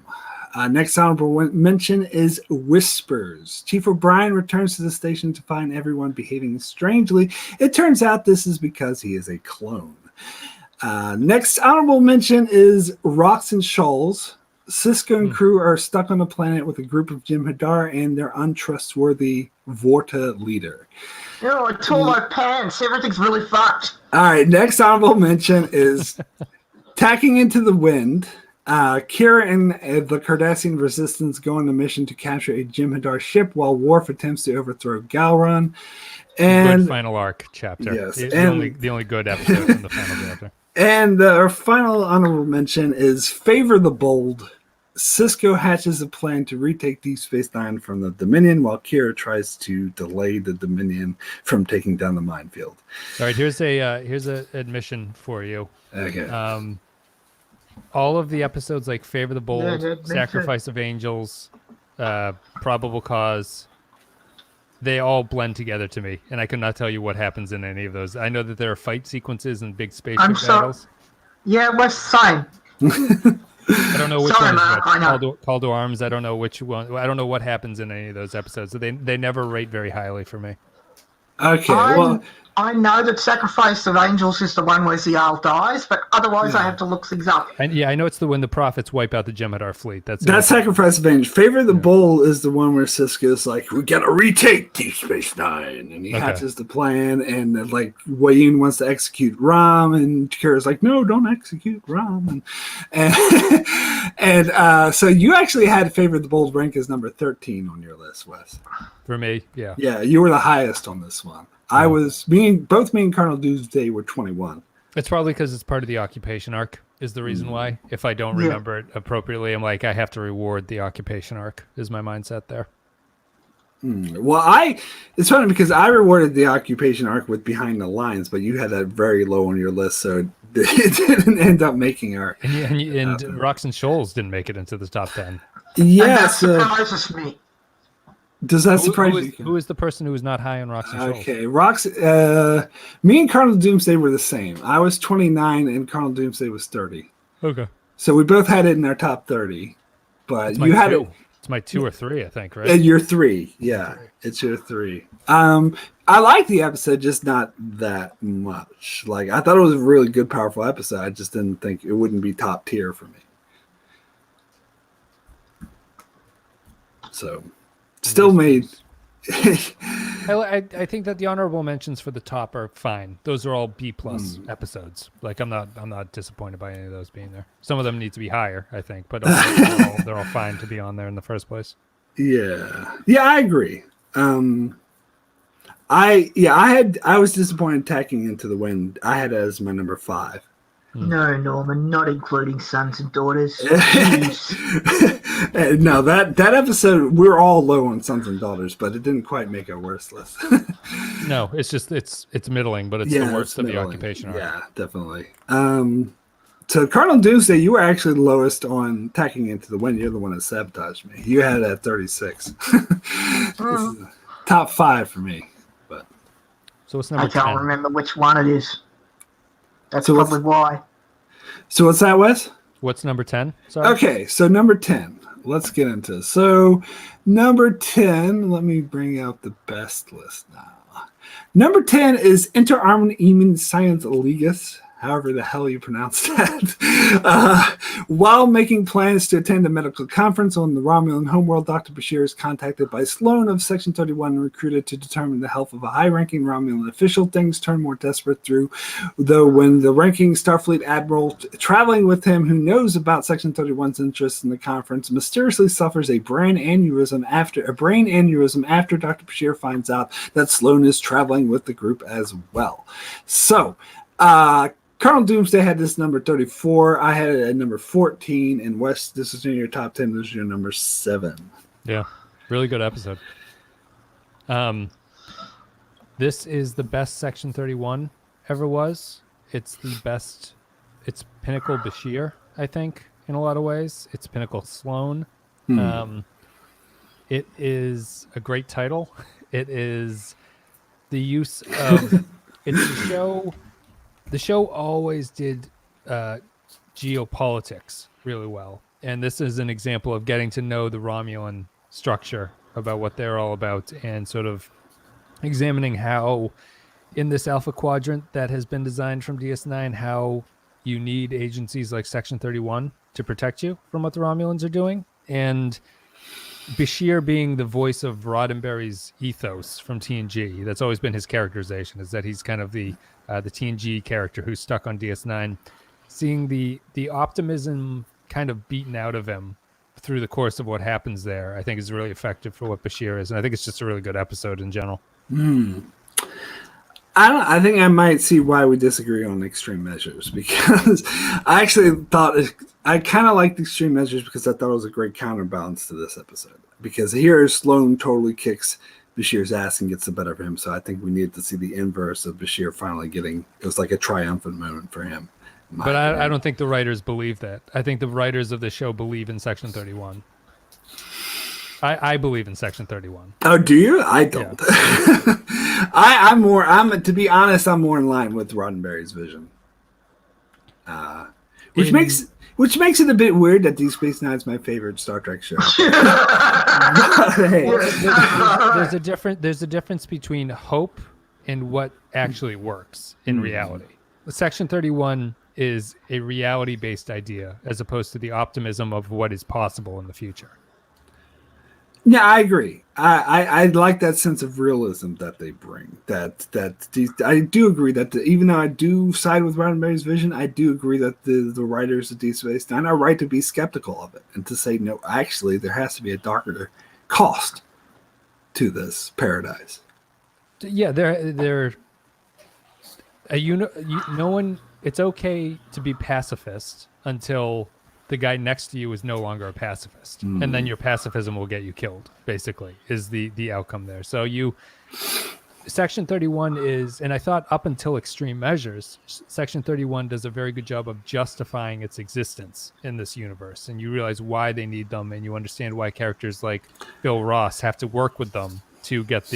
Next honorable mention is Whispers. Chief O'Brien returns to the station to find everyone behaving strangely. It turns out this is because he is a clone. Next honorable mention is Rocks and Shoals. Sisko and crew are stuck on a planet with a group of Jem'Hadar and their untrustworthy Vorta leader. I tore my pants. Everything's really fucked. All right, next honorable mention is Tacking into the wind, Kira and the Cardassian Resistance go on a mission to capture a Jem'Hadar ship while Worf attempts to overthrow Galron. And good final arc chapter. Yes, the only good episode from the final chapter. And our final honorable mention is Favor the Bold. Sisko hatches a plan to retake Deep Space Nine from the Dominion while Kira tries to delay the Dominion from taking down the minefield. All right, here's a admission for you. Okay. All of the episodes like Favor the Bold, Sacrifice of Angels, Probable Cause, they all blend together to me, and I could not tell you what happens in any of those. I know that there are fight sequences and big spaceship battles. Yeah, we're same. I don't know which Sorry, one. Mark, I know. Call to Arms. I don't know which one. I don't know what happens in any of those episodes. So they never rate very highly for me. Okay, I know that Sacrifice of Angels is the one where Zial dies, but otherwise I have to look things up. And yeah, I know it's the when the prophets wipe out the Jem'Hadar fleet. That's Sacrifice of Angels. Favor the Bold is the one where Sisko's like, we gotta retake Deep Space Nine, and he hatches the plan, and like Wayne wants to execute Rom, and Kira's like, no, don't execute Rom, and so you actually had Favor the Bold rank as number 13 on your list, Wes. For me, yeah. Yeah, you were the highest on this one. I was both me and Cardinal Doomsday were 21. It's probably because it's part of the occupation arc is the reason why. If I don't remember it appropriately, I'm like, I have to reward the occupation arc is my mindset there. Well, it's funny because I rewarded the occupation arc with Behind the Lines, but you had that very low on your list, so it didn't end up making our. And Rocks and Shoals didn't make it into the top 10. Yes. And that surprises me. Does that surprise you? Who is the person who was not high on Rocks and Shoals? Okay, Rocks. Me and Cardinal Doomsday were the same. I was 29 and Cardinal Doomsday was 30. Okay. So we both had it in our top 30, but you had it. It's my 2 or 3, I think, right? And you're 3. Yeah, it's your 3. I like the episode, just not that much. Like, I thought it was a really good, powerful episode. I just didn't think it wouldn't be top tier for me. So, still made. I think that the honorable mentions for the top are fine. Those are all B+ episodes. Like I'm not disappointed by any of those being there. Some of them need to be higher, I think, but they're all fine to be on there in the first place. Yeah, I agree. I was disappointed tacking into the wind. I had it as my number 5. No, Norman, not including sons and daughters. No, that episode, we're all low on sons and daughters, but it didn't quite make our worst list. No, it's just it's middling, but it's the worst of the occupation arc. Yeah, definitely. So Cardinal Doomsday, you were actually the lowest on tacking into the wind. You're the one that sabotaged me. You had it at 36. This is top 5 for me. But so what's number 10? I can't remember which one it is. That's probably why. So what's that, Wes? What's number 10? Sorry. Okay, so number 10. Let's get into this. So number 10, let me bring out the best list now. Number 10 is Inter Armament Science Legus, however the hell you pronounce that. While making plans to attend a medical conference on the Romulan homeworld, Dr. Bashir is contacted by Sloan of Section 31 and recruited to determine the health of a high-ranking Romulan official. Things turn more desperate though when the ranking Starfleet admiral traveling with him, who knows about Section 31's interest in the conference, mysteriously suffers a brain aneurysm after Dr. Bashir finds out that Sloan is traveling with the group as well. So, Cardinal Doomsday had this number 34. I had it at number 14. And Wes, this is in your top 10. This is your number 7. Yeah, really good episode. This is the best Section 31 ever was. It's the best. It's Pinnacle Bashir, I think, in a lot of ways. It's Pinnacle Sloan. It is a great title. It is the use of... It's a show... The show always did geopolitics really well. And this is an example of getting to know the Romulan structure, about what they're all about, and sort of examining how, in this Alpha Quadrant that has been designed from DS9, how you need agencies like Section 31 to protect you from what the Romulans are doing. And Bashir being the voice of Roddenberry's ethos from TNG. That's always been his characterization, is that he's kind of the TNG character who's stuck on DS9. seeing the optimism kind of beaten out of him through the course of what happens there, I think is really effective for what Bashir is. And I think it's just a really good episode in general. I think I might see why we disagree on extreme measures, because I actually thought I kind of liked extreme measures because I thought it was a great counterbalance to this episode. Because here Sloane totally kicks Bashir's ass and gets the better of him. So I think we needed to see the inverse of Bashir finally getting. It was like a triumphant moment for him. But I don't think the writers believe that. I think the writers of the show believe in Section 31. I believe in Section 31. Oh, do you? I don't. Yeah. I'm to be honest, I'm more in line with Roddenberry's vision. Which makes it a bit weird that Deep Space Nine's my favorite Star Trek show. Hey. There's a difference between hope and what actually works in reality. Section 31 is a reality-based idea as opposed to the optimism of what is possible in the future. Yeah, I agree. I like that sense of realism that they bring. I do agree that even though I do side with Roddenberry's vision, I do agree that the writers of Deep Space Nine are right to be skeptical of it and to say, no, actually, there has to be a darker cost to this paradise. Yeah, it's okay to be pacifist until the guy next to you is no longer a pacifist. And then your pacifism will get you killed, basically, is the outcome there. So Section 31 is, and I thought up until extreme measures, Section 31 does a very good job of justifying its existence in this universe. And you realize why they need them, and you understand why characters like Bill Ross have to work with them to get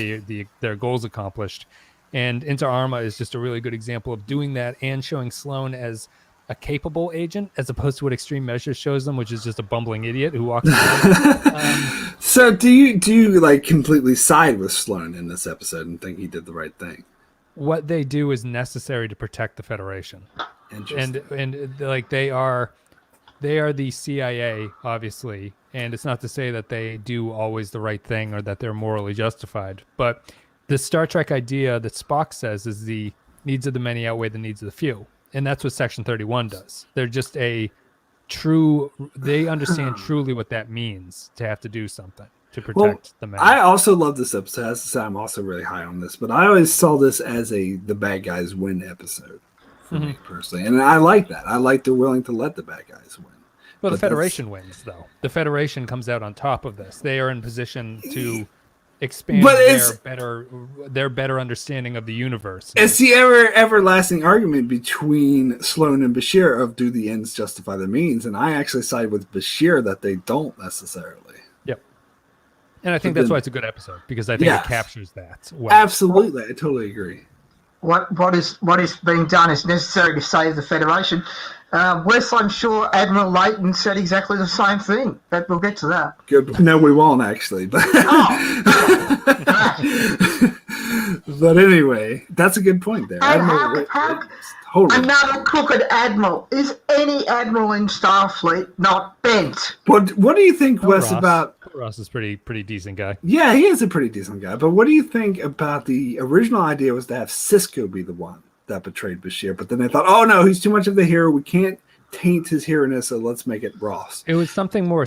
their goals accomplished. And Inter Arma is just a really good example of doing that and showing Sloane as a capable agent as opposed to what extreme measures shows them, which is just a bumbling idiot who walks around. So do you like completely side with Sloane in this episode and think he did the right thing? What they do is necessary to protect the Federation. And like they are the CIA, obviously, and it's not to say that they do always the right thing or that they're morally justified, but the Star Trek idea that Spock says is the needs of the many outweigh the needs of the few. And that's what Section 31 does. They're just they understand truly what that means to have to do something to protect the many. I also love this episode. As I said, I'm also really high on this, but I always saw this as the bad guys win episode for me personally. And I like that. I like they're willing to let the bad guys win. Well, the Federation wins, though. The Federation comes out on top of this. They are in position to expand their better understanding of the universe. It's the everlasting argument between Sloane and Bashir of do the ends justify the means, and I actually side with Bashir that they don't necessarily. Yep. And I think that's why it's a good episode, because I think it captures that well. Absolutely, I totally agree. What is being done is necessary to save the Federation. Wes, I'm sure Admiral Layton said exactly the same thing, but we'll get to that. Good. No, we won't actually. But but anyway, that's a good point there. Another crooked admiral. Is any admiral in Starfleet not bent? What do you think, Wes, Ross. about... Ross is pretty decent guy. Yeah, he is a pretty decent guy. But what do you think about the original idea was to have Sisko be the one that betrayed Bashir, but then they thought, oh no, he's too much of the hero. We can't taint his hero-ness, so let's make it Ross. It was something more.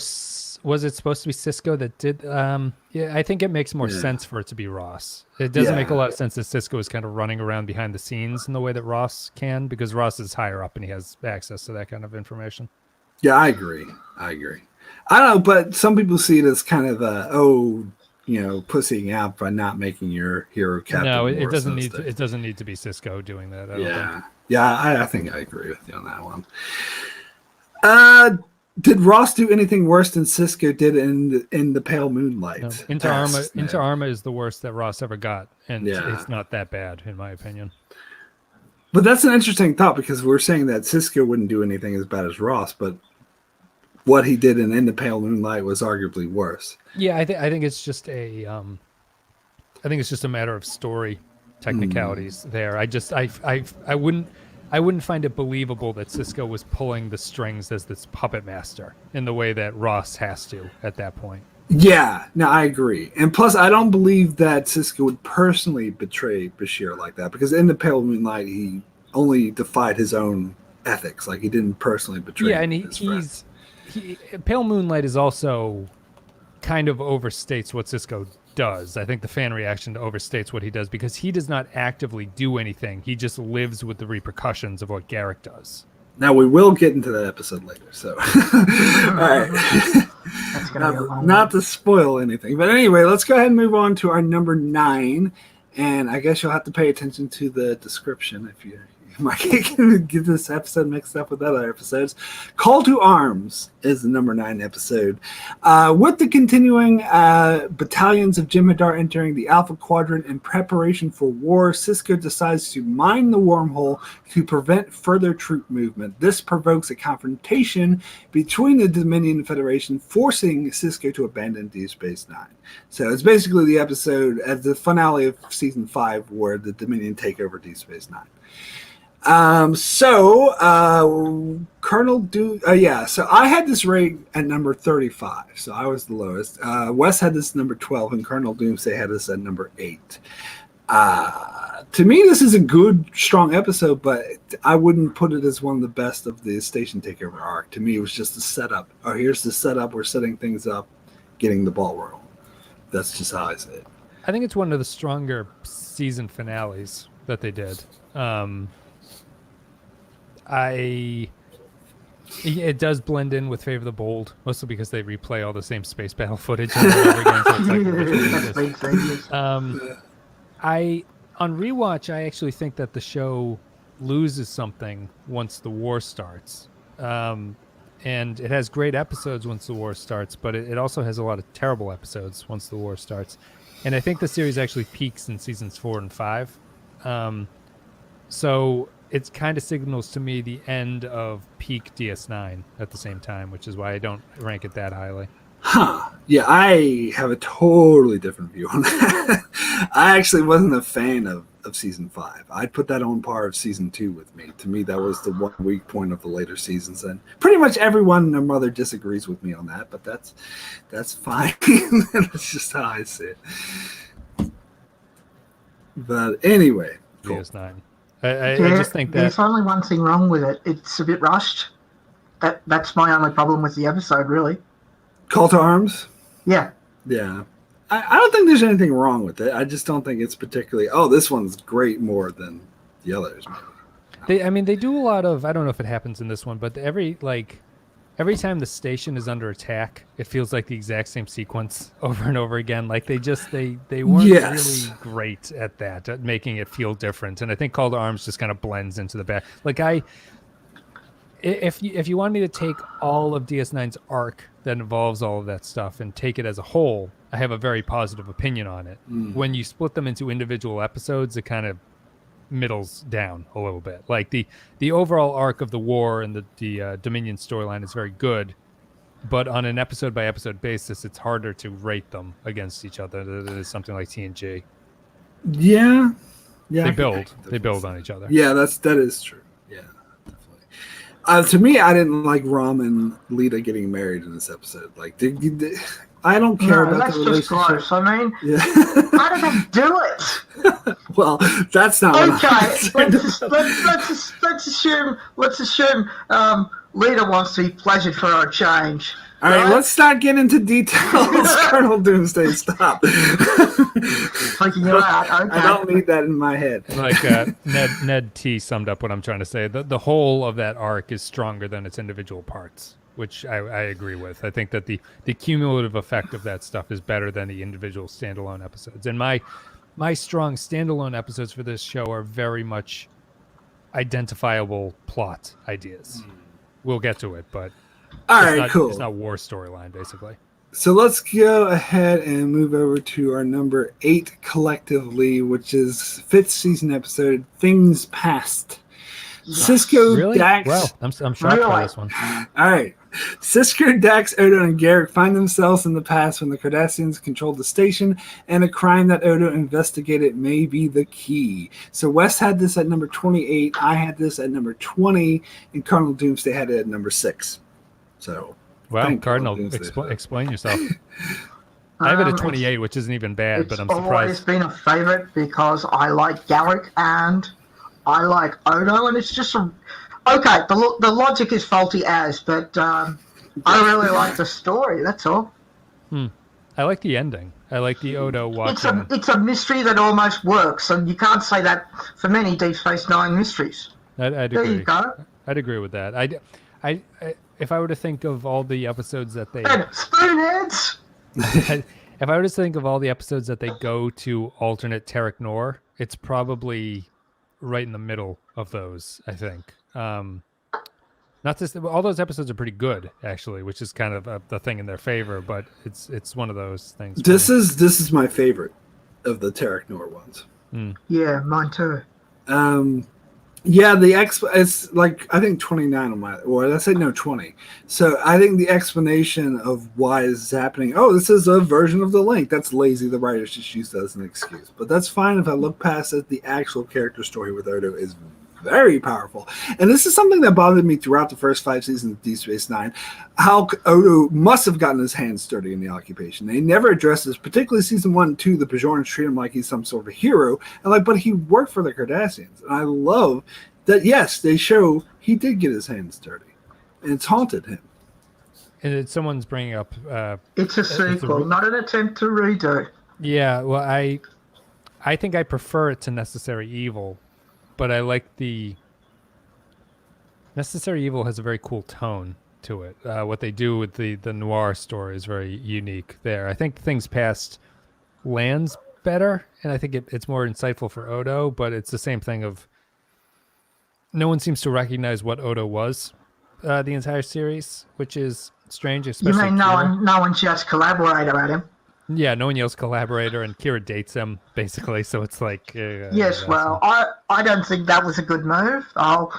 Was it supposed to be Sisko that did? Yeah, I think it makes more sense for it to be Ross. It doesn't make a lot of sense that Sisko is kind of running around behind the scenes in the way that Ross can, because Ross is higher up and he has access to that kind of information. Yeah, I agree. I don't know, but some people see it as kind of pussying out by not making your hero captain. No, it doesn't need to. It doesn't need to be Sisko doing that. I don't think. I think I agree with you on that one. Did Ross do anything worse than Sisko did in the Pale Moonlight? No. Inter Arma is the worst that Ross ever got, and it's not that bad in my opinion. But that's an interesting thought, because we're saying that Sisko wouldn't do anything as bad as Ross, but what he did in the Pale Moonlight was arguably worse. Yeah, I think it's just a matter of story technicalities there. I wouldn't find it believable that Sisko was pulling the strings as this puppet master in the way that Ross has to at that point. Yeah, no, I agree. And plus, I don't believe that Sisko would personally betray Bashir like that, because in the Pale Moonlight, he only defied his own ethics. Like he didn't personally betray. Yeah, and his friend. Pale Moonlight is also kind of overstates what Sisko does. I think the fan reaction overstates what he does because he does not actively do anything. He just lives with the repercussions of what Garrick does. Now we will get into that episode later. So, all right. That's gonna be a long Not to spoil anything, but anyway, let's go ahead and move on to our number 9. And I guess you'll have to pay attention to the description if you might get this episode mixed up with other episodes. Call to Arms is the number 9 episode. With the continuing battalions of Jem'Hadar entering the Alpha Quadrant in preparation for war, Sisko decides to mine the wormhole to prevent further troop movement. This provokes a confrontation between the Dominion Federation, forcing Sisko to abandon Deep Space Nine. So it's basically the episode at the finale of season 5 where the Dominion take over Deep Space Nine. Colonel so I had this rate at number 35, so I was the lowest. Wes had this number 12, and Colonel Doomsday had this at number 8. To me, this is a good, strong episode, but I wouldn't put it as one of the best of the station takeover arc. To me, it was just a setup. Oh, here's the setup. We're setting things up, getting the ball rolling. That's just how I see it. I think it's one of the stronger season finales that they did. It does blend in with Favor the Bold, mostly because they replay all the same space battle footage over and over again. So it's like, on rewatch, I actually think that the show loses something once the war starts. And it has great episodes once the war starts, but it also has a lot of terrible episodes once the war starts. And I think the series actually peaks in seasons 4 and 5. So it kind of signals to me the end of peak DS9 at the same time, which is why I don't rank it that highly. Huh. Yeah, I have a totally different view on that. I actually wasn't a fan of season 5. I'd put that on par of season 2 with me. To me, that was the one weak point of the later seasons. And pretty much everyone and their mother disagrees with me on that, but that's fine. That's just how I see it. But anyway, cool. DS9. I just think that there's only one thing wrong with it. It's a bit rushed. That's my only problem with the episode, really. Call to Arms? Yeah. Yeah. I don't think there's anything wrong with it. I just don't think it's particularly, this one's great more than the others. Maybe. They do a lot of, I don't know if it happens in this one, but every time the station is under attack, it feels like the exact same sequence over and over again. Like they weren't really great at that, at making it feel different. And I think Call to Arms just kind of blends into the back. Like if you want me to take all of DS9's arc that involves all of that stuff and take it as a whole, I have a very positive opinion on it. When you split them into individual episodes, it kind of middles down a little bit. Like the overall arc of the war and the Dominion storyline is very good, but on an episode by episode basis, it's harder to rate them against each other than is something like TNG. Yeah. They build on each other. Yeah, that is true. Yeah, definitely. To me, I didn't like Rom and Lita getting married in this episode. Like, I don't care about the relationship. That's just gross. I mean, how did they do it? Well, that's not okay. Let's assume Lita wants to be pleasured for a change. All right, let's not get into details. Colonel Doomsday, stop. Freaking you out. Okay. I don't need that in my head. Like Ned T summed up what I'm trying to say. The whole of that arc is stronger than its individual parts, which I agree with. I think that the cumulative effect of that stuff is better than the individual standalone episodes. And my strong standalone episodes for this show are very much identifiable plot ideas. We'll get to it, but cool. It's not war storyline, basically. So let's go ahead and move over to our number 8 collectively, which is 5th season episode, Things Past. Sisko, really? Dax. Well, I'm shocked by this one. All right. Sisko, Dax, Odo, and Garrick find themselves in the past when the Cardassians controlled the station, and a crime that Odo investigated may be the key. So Wes had this at number 28, I had this at number 20, and Cardinal Doomsday had it at number 6. So, wow, Cardinal, explain yourself. I have it at 28, which isn't even bad, but I'm surprised. It's always been a favorite because I like Garrick and I like Odo, and it's just Okay, the logic is faulty but I really like the story. That's all. I like the ending. I like the Odo watching. It's a mystery that almost works, and you can't say that for many Deep Space Nine mysteries. I'd There agree. you go. I'd agree with that. I, if I were to think of all the episodes that they, And spoonheads. if I were to think of all the episodes that they go to alternate Terek Nor, it's probably right in the middle of those. I think. Not to say, all those episodes are pretty good, actually, which is kind of the thing in their favor. But it's one of those things. This is my favorite of the Terek Nor ones. Yeah, mine too. Yeah, it's like I think 29 on my, or I said no 20. So I think the explanation of why this is happening. Oh, this is a version of the link. That's lazy. The writers just used that as an excuse, but that's fine if I look past it. The actual character story with Odo is very powerful, and this is something that bothered me throughout the first 5 seasons of Deep Space Nine. How Odo must have gotten his hands dirty in the occupation. They never addressed this, particularly season 1 and 2. The Bajorans treat him like he's some sort of hero, and but he worked for the Cardassians, and I love that. Yes, they show he did get his hands dirty, and it's haunted him. And someone's bringing up. It's a sequel, not an attempt to redo. Yeah, well, I think I prefer it to Necessary Evil. But I like the Necessary Evil has a very cool tone to it. What they do with the noir story is very unique there. I think Things Past lands better, and I think it's more insightful for Odo, but it's the same thing of no one seems to recognize what Odo was the entire series, which is strange, especially You mean no one shouts collaborator at him? Yeah, no one yells collaborator, and Kira dates him, basically, so it's like... yes, well, I don't think that was a good move, Odo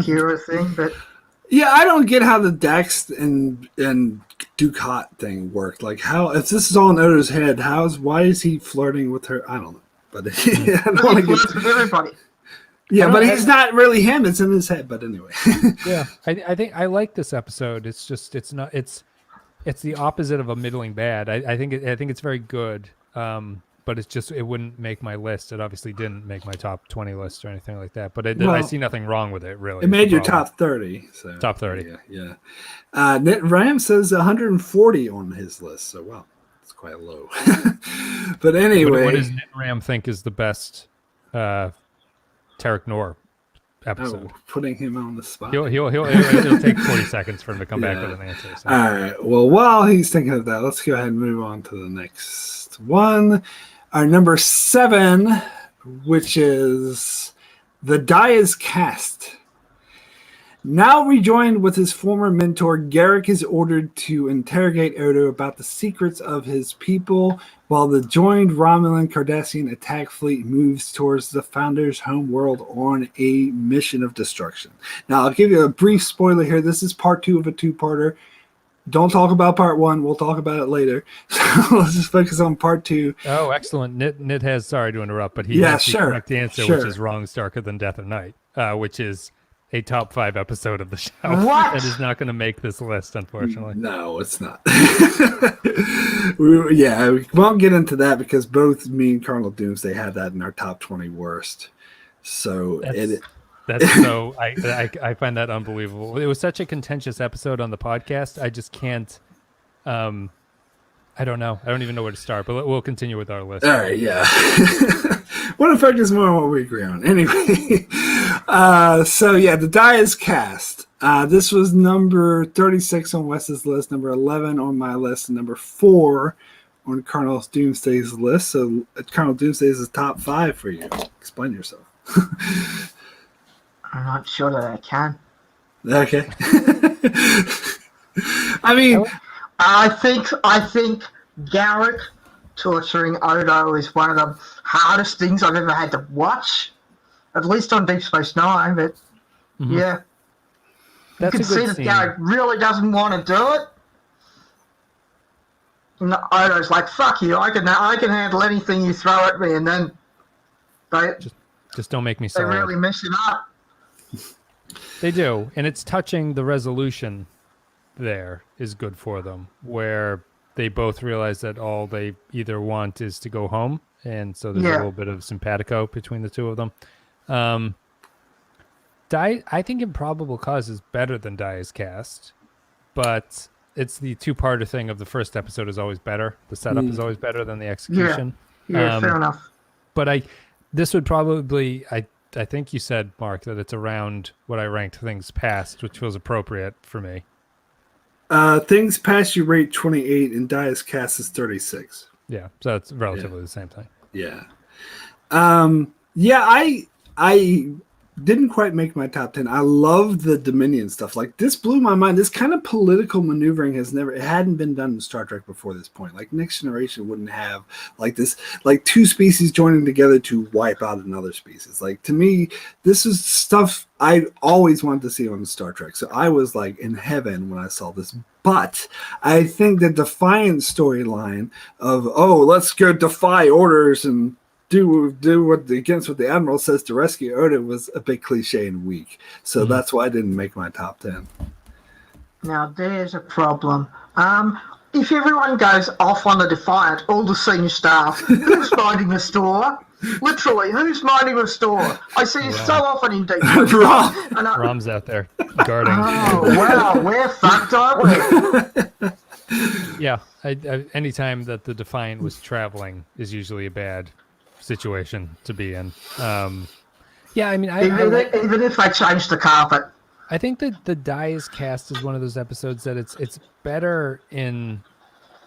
Kira thing, but... Yeah, I don't get how the Dax and Ducat thing worked. Like, how, if this is all in Odo's head, why is he flirting with her? I don't know. But I don't want to get... with everybody. Yeah, but he's not really him, it's in his head, but anyway. Yeah, I think I like this episode. It's just, it's the opposite of a middling bad. I think it's very good, but it wouldn't make my list. It obviously didn't make my top 20 list or anything like that. But I see nothing wrong with it, really. It made your top 30. So top 30. Yeah. Nit Ram says 140 on his list. So wow, it's quite low. But anyway, what does Nit Ram think is the best Terek Nor episode? Putting him on the spot. It'll take 40 seconds for him to come back with an answer. So. All right. Well, while he's thinking of that, let's go ahead and move on to the next one. Our number 7, which is The Die is Cast. Now rejoined with his former mentor, Garrick is ordered to interrogate Odo about the secrets of his people, while the joined Romulan Cardassian attack fleet moves towards the Founder's home world on a mission of destruction. Now, I'll give you a brief spoiler here. This is part 2 of a 2-parter. Don't talk about part 1. We'll talk about it later. So let's just focus on part 2. Oh, excellent. Nit has, sorry to interrupt, but he has the correct answer, which is Wrong Starker Than Death of Night, which is a top 5 episode of the show. What? That is not going to make this list, unfortunately. No, it's not. We won't get into that because both me and Cardinal Doomsday had that in our top 20 worst. So I find that unbelievable. It was such a contentious episode on the podcast. I just can't. I don't know. I don't even know where to start. But we'll continue with our list. All right, yeah. Want to focus more on what we agree on. Anyway, The Die is Cast. This was number 36 on Wes's list, number 11 on my list, and number 4 on Cardinal Doomsday's list. So Cardinal Doomsday is the top 5 for you. Explain yourself. I'm not sure that I can. Okay. I mean, I think Garrick torturing Odo is one of the hardest things I've ever had to watch, at least on Deep Space Nine. But yeah, that's you can see that Garrick really doesn't want to do it. And Odo's like, "Fuck you! I can handle anything you throw at me," and then they just don't make me sorry. They really mess it up. They do, and it's touching. The resolution there is good for them, where they both realize that all they either want is to go home, and so there's a little bit of simpatico between the two of them. I think Improbable Cause is better than Dias Cast, but it's the two-parter thing of the first episode is always better. The setup is always better than the execution. Yeah, fair enough. But this would probably, I think you said, Mark, that it's around what I ranked Things Past, which feels appropriate for me. Things Past you rate 28 and Dias Cast is 36. Yeah, so it's relatively the same thing. Yeah. I didn't quite make my top 10. I love the Dominion stuff. Like, this blew my mind. This kind of political maneuvering it hadn't been done in Star Trek before this point. Like, Next Generation wouldn't have like this, like two species joining together to wipe out another species. Like, to me, this is stuff I always wanted to see on Star Trek. So I was like in heaven when I saw this. But I think the Defiant storyline of, let's go defy orders and do what the Admiral says to rescue Oda was a bit cliche and weak. So that's why I didn't make my top 10. Now, there's a problem. If everyone goes off on the Defiant, all the senior staff, who's minding the store? Literally, who's minding the store? I see it so often in Deep. Rom's out there guarding. Oh, wow, we're fucked, aren't we? Yeah, anytime that the Defiant was traveling is usually a bad situation to be in. Yeah, I mean, even if they change the carpet. I think that the Dias Cast is one of those episodes that it's better in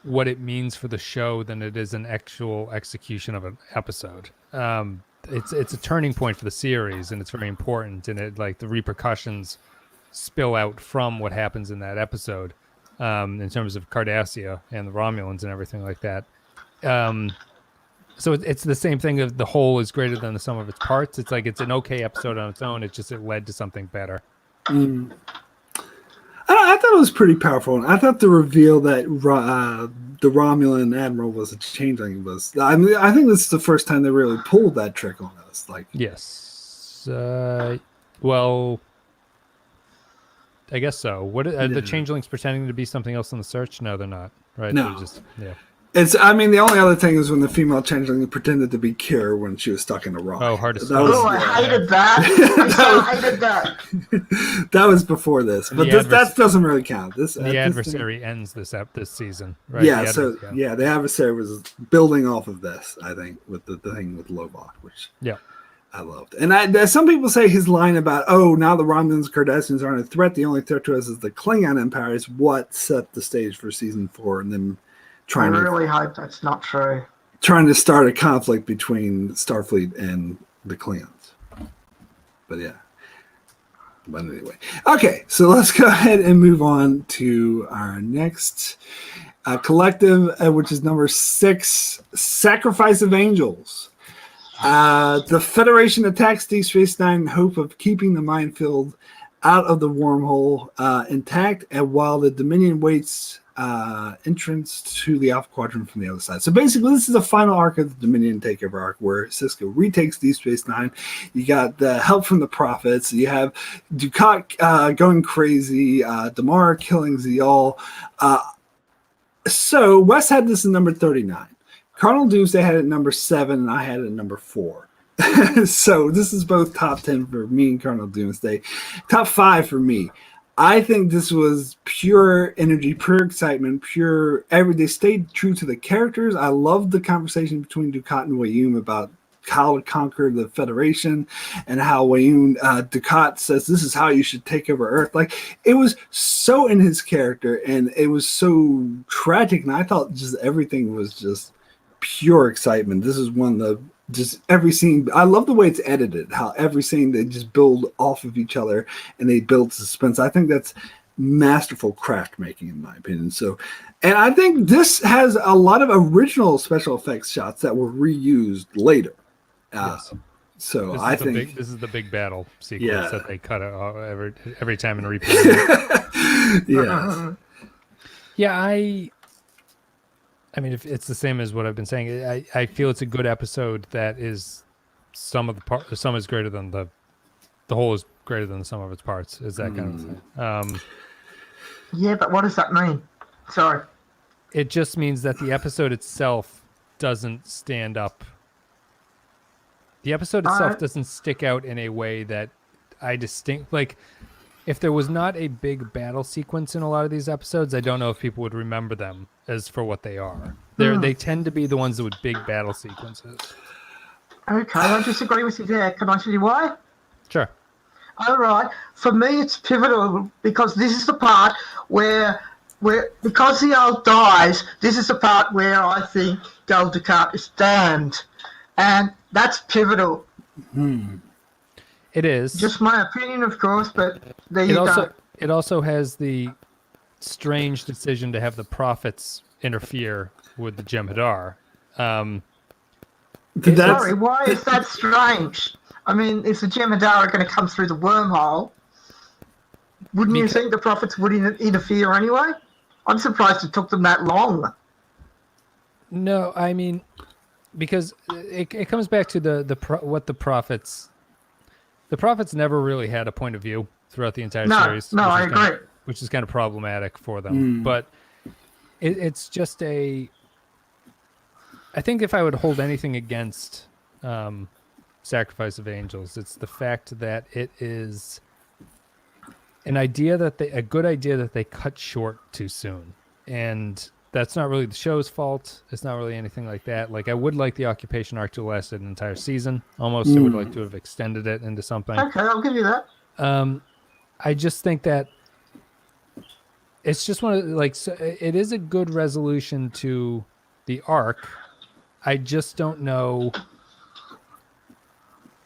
what it means for the show than it is an actual execution of an episode. It's a turning point for the series, and it's very important, and it, like, the repercussions spill out from what happens in that episode, in terms of Cardassia and the Romulans and everything like that. So it's the same thing of the whole is greater than the sum of its parts. It's like it's an okay episode on its own. It led to something better. I thought it was pretty powerful. I thought the reveal that the Romulan Admiral was a changeling was. I mean, I think this is the first time they really pulled that trick on us. Like, yes, well, I guess so. What are the changelings pretending to be something else in the search? No, they're not. Right? No. They're just, yeah. The only other thing is when the female changeling pretended to be Kira when she was stuck in a rock. Oh, hard to that was, I hated that. I so hated that. That was before this, but that doesn't really count. The adversary ends this season, right? Yeah, the adversary was building off of this, I think, with the thing with Lobot, which I loved. And some people say his line about, now the Romulans and Cardassians aren't a threat. The only threat to us is the Klingon Empire is what set the stage for season 4, and then I really hope that's not true. Trying to start a conflict between Starfleet and the Klingons. But yeah. But anyway. Okay, so let's go ahead and move on to our next collective, which is number 6, Sacrifice of Angels. The Federation attacks Deep Space Nine in hope of keeping the minefield out of the wormhole intact, and while the Dominion waits entrance to the Alpha Quadrant from the other side. So basically, this is the final arc of the Dominion takeover arc, where Sisko retakes Deep Space Nine. You got the help from the Prophets. You have Dukat going crazy. Damara killing Zial. So Wes had this in number 39. Cardinal Doomsday had it at number 7, and I had it at number 4. So this is both top 10 for me and Cardinal Doomsday. Top 5 for me. I think this was pure energy, pure excitement, they stayed true to the characters. I loved the conversation between Dukat and Wayum about how to conquer the Federation, and how Dukat says this is how you should take over Earth. Like, it was so in his character, and it was so tragic, and I thought just everything was just pure excitement. This is one of the just every scene. I love the way it's edited, how every scene they just build off of each other and they build suspense. I think that's masterful craft making, in my opinion. So, and I think this has a lot of original special effects shots that were reused later. Yes. So I think this is the big battle sequence that they cut out every time in repeat. Yeah. Yeah, I mean, if it's the same as what I've been saying. I feel it's a good episode that is some is greater than the whole is greater than the sum of its parts. Is that kind of thing? Yeah, but what does that mean? Sorry. It just means that the episode itself doesn't stand up. The episode itself doesn't stick out in a way that like if there was not a big battle sequence in a lot of these episodes, I don't know if people would remember them as for what they are. They tend to be the ones with big battle sequences. Okay, I disagree with you there. Can I tell you why? Sure. All right. For me, it's pivotal because this is the part where because the old dies, this is the part where I think Gul Dukat is damned. And that's pivotal. It is. Just my opinion, of course, but there you go. It also has the strange decision to have the prophets interfere with the Jem'Hadar. Sorry, why is that strange? I mean, if the Jem'Hadar are going to come through the wormhole, wouldn't you think the prophets would interfere anyway? I'm surprised it took them that long. No, I mean, because it comes back to what the prophets... The prophets never really had a point of view throughout the entire series. No, I agree. Which is kind of problematic for them. But it's just I think if I would hold anything against Sacrifice of Angels, it's the fact that it is a good idea that they cut short too soon. And that's not really the show's fault. It's not really anything like that. Like, I would like the occupation arc to last an entire season. Almost, I would like to have extended it into something. Okay, I'll give you that. I just think that it's just it is a good resolution to the arc. I just don't know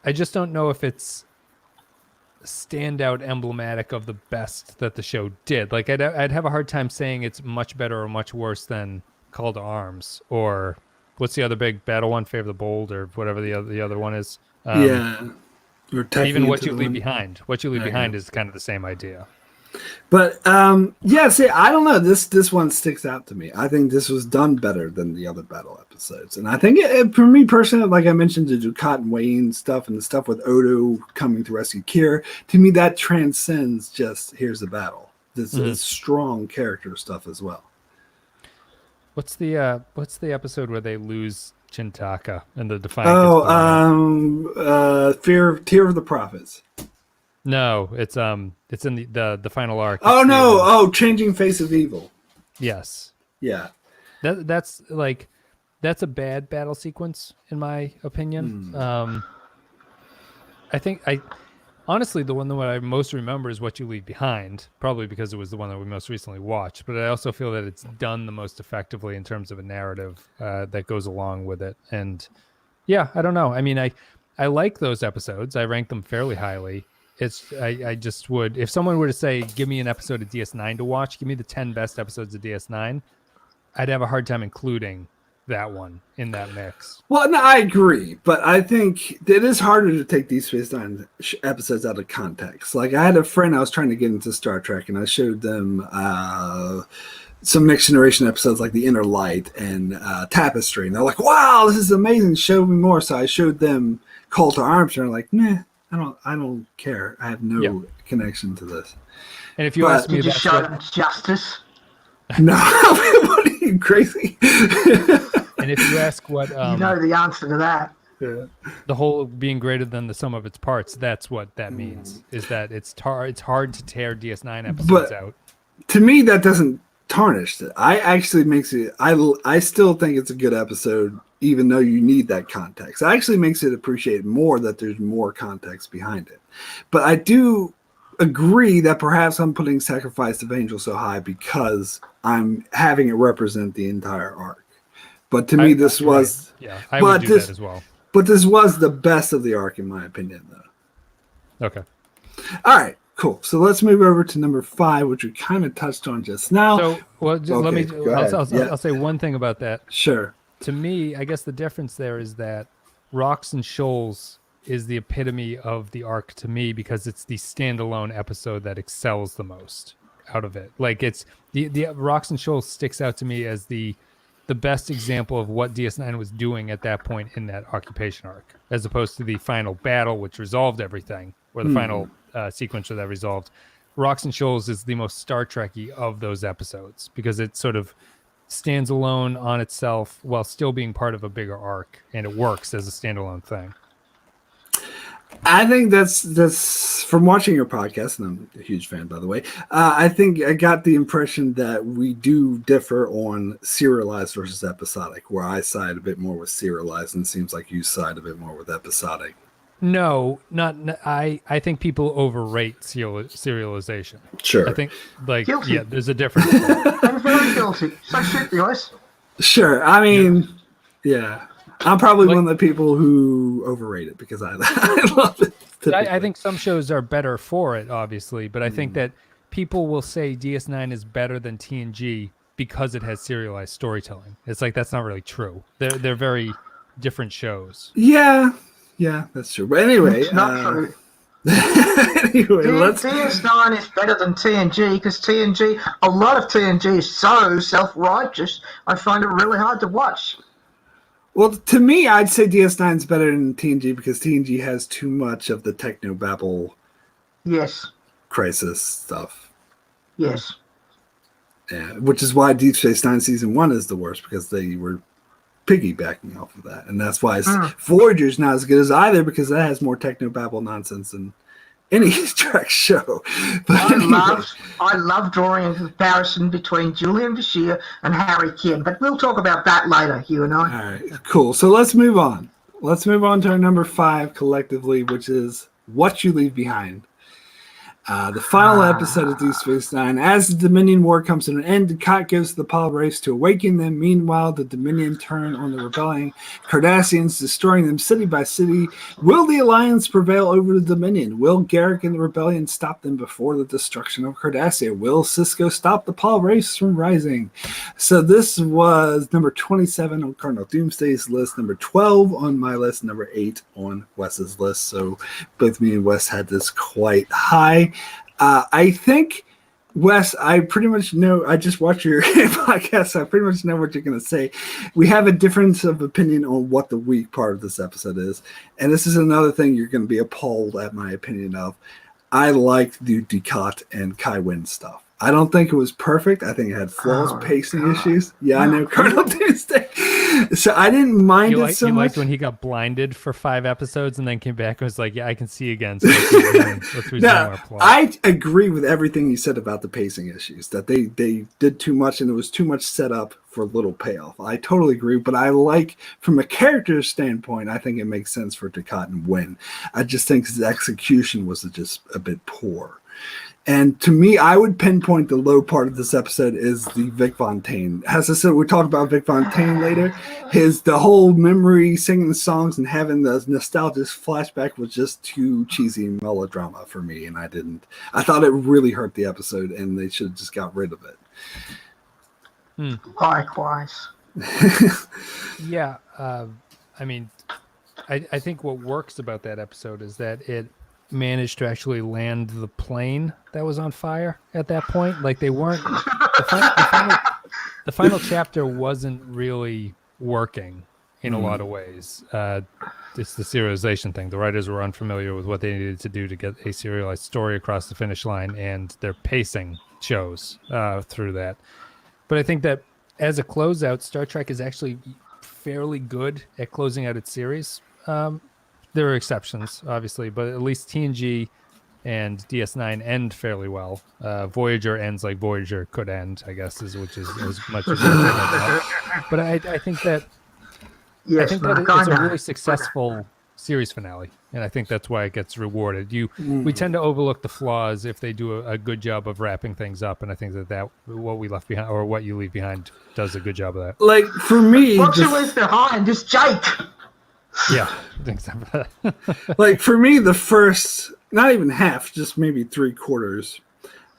if it's standout emblematic of the best that the show did. Like, I'd have a hard time saying it's much better or much worse than Call to Arms, or what's the other big battle one, Favor the Bold, or whatever the other one is. Or even What You Leave Behind. What You Leave Behind is kind of the same idea. But see, I don't know. This one sticks out to me. I think this was done better than the other battle episodes, and I think for me personally, like I mentioned, the Dukat and Wayne stuff and the stuff with Odo coming to rescue Kira, to me that transcends just here's the battle. This is strong character stuff as well. What's the episode where they lose Chintaka and the Defiant? Tear of the Prophets. No, it's in the final arc. Changing Face of Evil. Yes. Yeah. That's a bad battle sequence in my opinion. I think honestly the one that I most remember is What You Leave Behind, probably because it was the one that we most recently watched. But I also feel that it's done the most effectively in terms of a narrative that goes along with it. And yeah, I don't know. I mean, I like those episodes. I rank them fairly highly. I just would, if someone were to say, give me an episode of DS9 to watch, give me the 10 best episodes of DS9, I'd have a hard time including that one in that mix. Well, no, I agree, but I think it is harder to take these Space Nine episodes out of context. Like, I had a friend I was trying to get into Star Trek, and I showed them some Next Generation episodes like The Inner Light and Tapestry, and they're like, wow, this is amazing, show me more. So I showed them Call to Arms, and they're like, nah, I don't care. I have no connection to this. And if you ask me, did you show them Justice? No, what are you, crazy? And if you ask what you know the answer to that. Yeah. The whole being greater than the sum of its parts, that's what that means. Is that it's hard to tear DS9 episodes out. To me, that doesn't tarnish it. I actually makes it. I still think it's a good episode, even though you need that context. It actually makes it appreciate more that there's more context behind it. But I do agree that perhaps I'm putting Sacrifice of Angels so high because I'm having it represent the entire arc. But to me, this was... Right. Yeah, I would do that as well. But this was the best of the arc, in my opinion, though. Okay. All right, cool. So let's move over to number 5, which we kind of touched on just now. So, let me... I'll say one thing about that. Sure. To me, I guess the difference there is that Rocks and Shoals is the epitome of the arc to me because it's the standalone episode that excels the most out of it. Like, it's the Rocks and Shoals sticks out to me as the best example of what DS9 was doing at that point in that occupation arc, as opposed to the final battle, which resolved everything, or the final sequence that resolved. Rocks and Shoals is the most Star Trek-y of those episodes because it sort of stands alone on itself while still being part of a bigger arc, and it works as a standalone thing. I think that's from watching your podcast, and I'm a huge fan, by the way. I think I got the impression that we do differ on serialized versus episodic, where I side a bit more with serialized, and it seems like you side a bit more with episodic. No, not. I think people overrate serialization. Sure. I think Guilty. yeah, there's a difference. I'm very guilty. So shoot, guys. Sure. I mean, yeah. I'm probably one of the people who overrate it because I love it. I think some shows are better for it, obviously, but I think that people will say DS9 is better than TNG because it has serialized storytelling. It's like that's not really true. They're very different shows. Yeah, that's true. But anyway, It's not true. anyway, let's. DS9 is better than TNG because TNG, a lot of TNG is so self-righteous. I find it really hard to watch. Well, to me, I'd say DS9 is better than TNG because TNG has too much of the technobabble Yes. crisis stuff. Yes. Yeah, which is why Deep Space Nine Season 1 is the worst because they were piggybacking off of that. And that's why Voyager's not as good as either because that has more technobabble nonsense than any Trek show. But I love drawing a comparison between Julian Bashir and Harry Kim, but we'll talk about that later, you and I. All right, cool. So let's move on. Let's move on to our number 5 collectively, which is What You Leave Behind. The final episode of Deep Space Nine. As the Dominion War comes to an end, Dukat goes to the Apollo race to awaken them. Meanwhile, the Dominion turn on the rebelling Cardassians, destroying them city by city. Will the Alliance prevail over the Dominion? Will Garrick and the Rebellion stop them before the destruction of Cardassia? Will Sisko stop the Apollo race from rising? So this was number 27 on Cardinal Doomsday's list, number 12 on my list, number 8 on Wes's list. So both me and Wes had this quite high. I think, Wes, I pretty much know, I just watched your podcast, so I pretty much know what you're going to say. We have a difference of opinion on what the weak part of this episode is. And this is another thing you're going to be appalled at my opinion of. I liked the Dukat and Kai Wynn stuff. I don't think it was perfect. I think it had flaws, pacing issues. Yeah, I know Cardinal Doomsday. So I didn't mind it so much. You liked when he got blinded for 5 episodes and then came back and was like, yeah, I can see again. So let's resume our plot. I agree with everything you said about the pacing issues, that they did too much and it was too much set up for little payoff. I totally agree, but I like, from a character standpoint, I think it makes sense for Dukat and Wynn. I just think his execution was just a bit poor. And to me, I would pinpoint the low part of this episode is the Vic Fontaine. As I said, we'll talk about Vic Fontaine later. The whole memory, singing the songs and having the nostalgic flashback was just too cheesy melodrama for me, and I thought it really hurt the episode, and they should have just got rid of it. Likewise. Yeah, I mean, I think what works about that episode is that it managed to actually land the plane that was on fire at that point. Like they weren't the final chapter wasn't really working in a lot of ways. It's the serialization thing. The writers were unfamiliar with what they needed to do to get a serialized story across the finish line, and their pacing shows through that. But I think that as a closeout, Star Trek is actually fairly good at closing out its series. There are exceptions, obviously, but at least TNG and DS9 end fairly well. Voyager ends like Voyager could end, I guess, which is as much as but I think that Yes, it's a really successful series finale, and I think that's why it gets rewarded. We tend to overlook the flaws if they do a good job of wrapping things up, and I think that what we left behind, or what you leave behind, does a good job of that. Like for me, what you leave behind is Jake. Yeah, I think so. Like for me, the first, not even half, just maybe 3/4,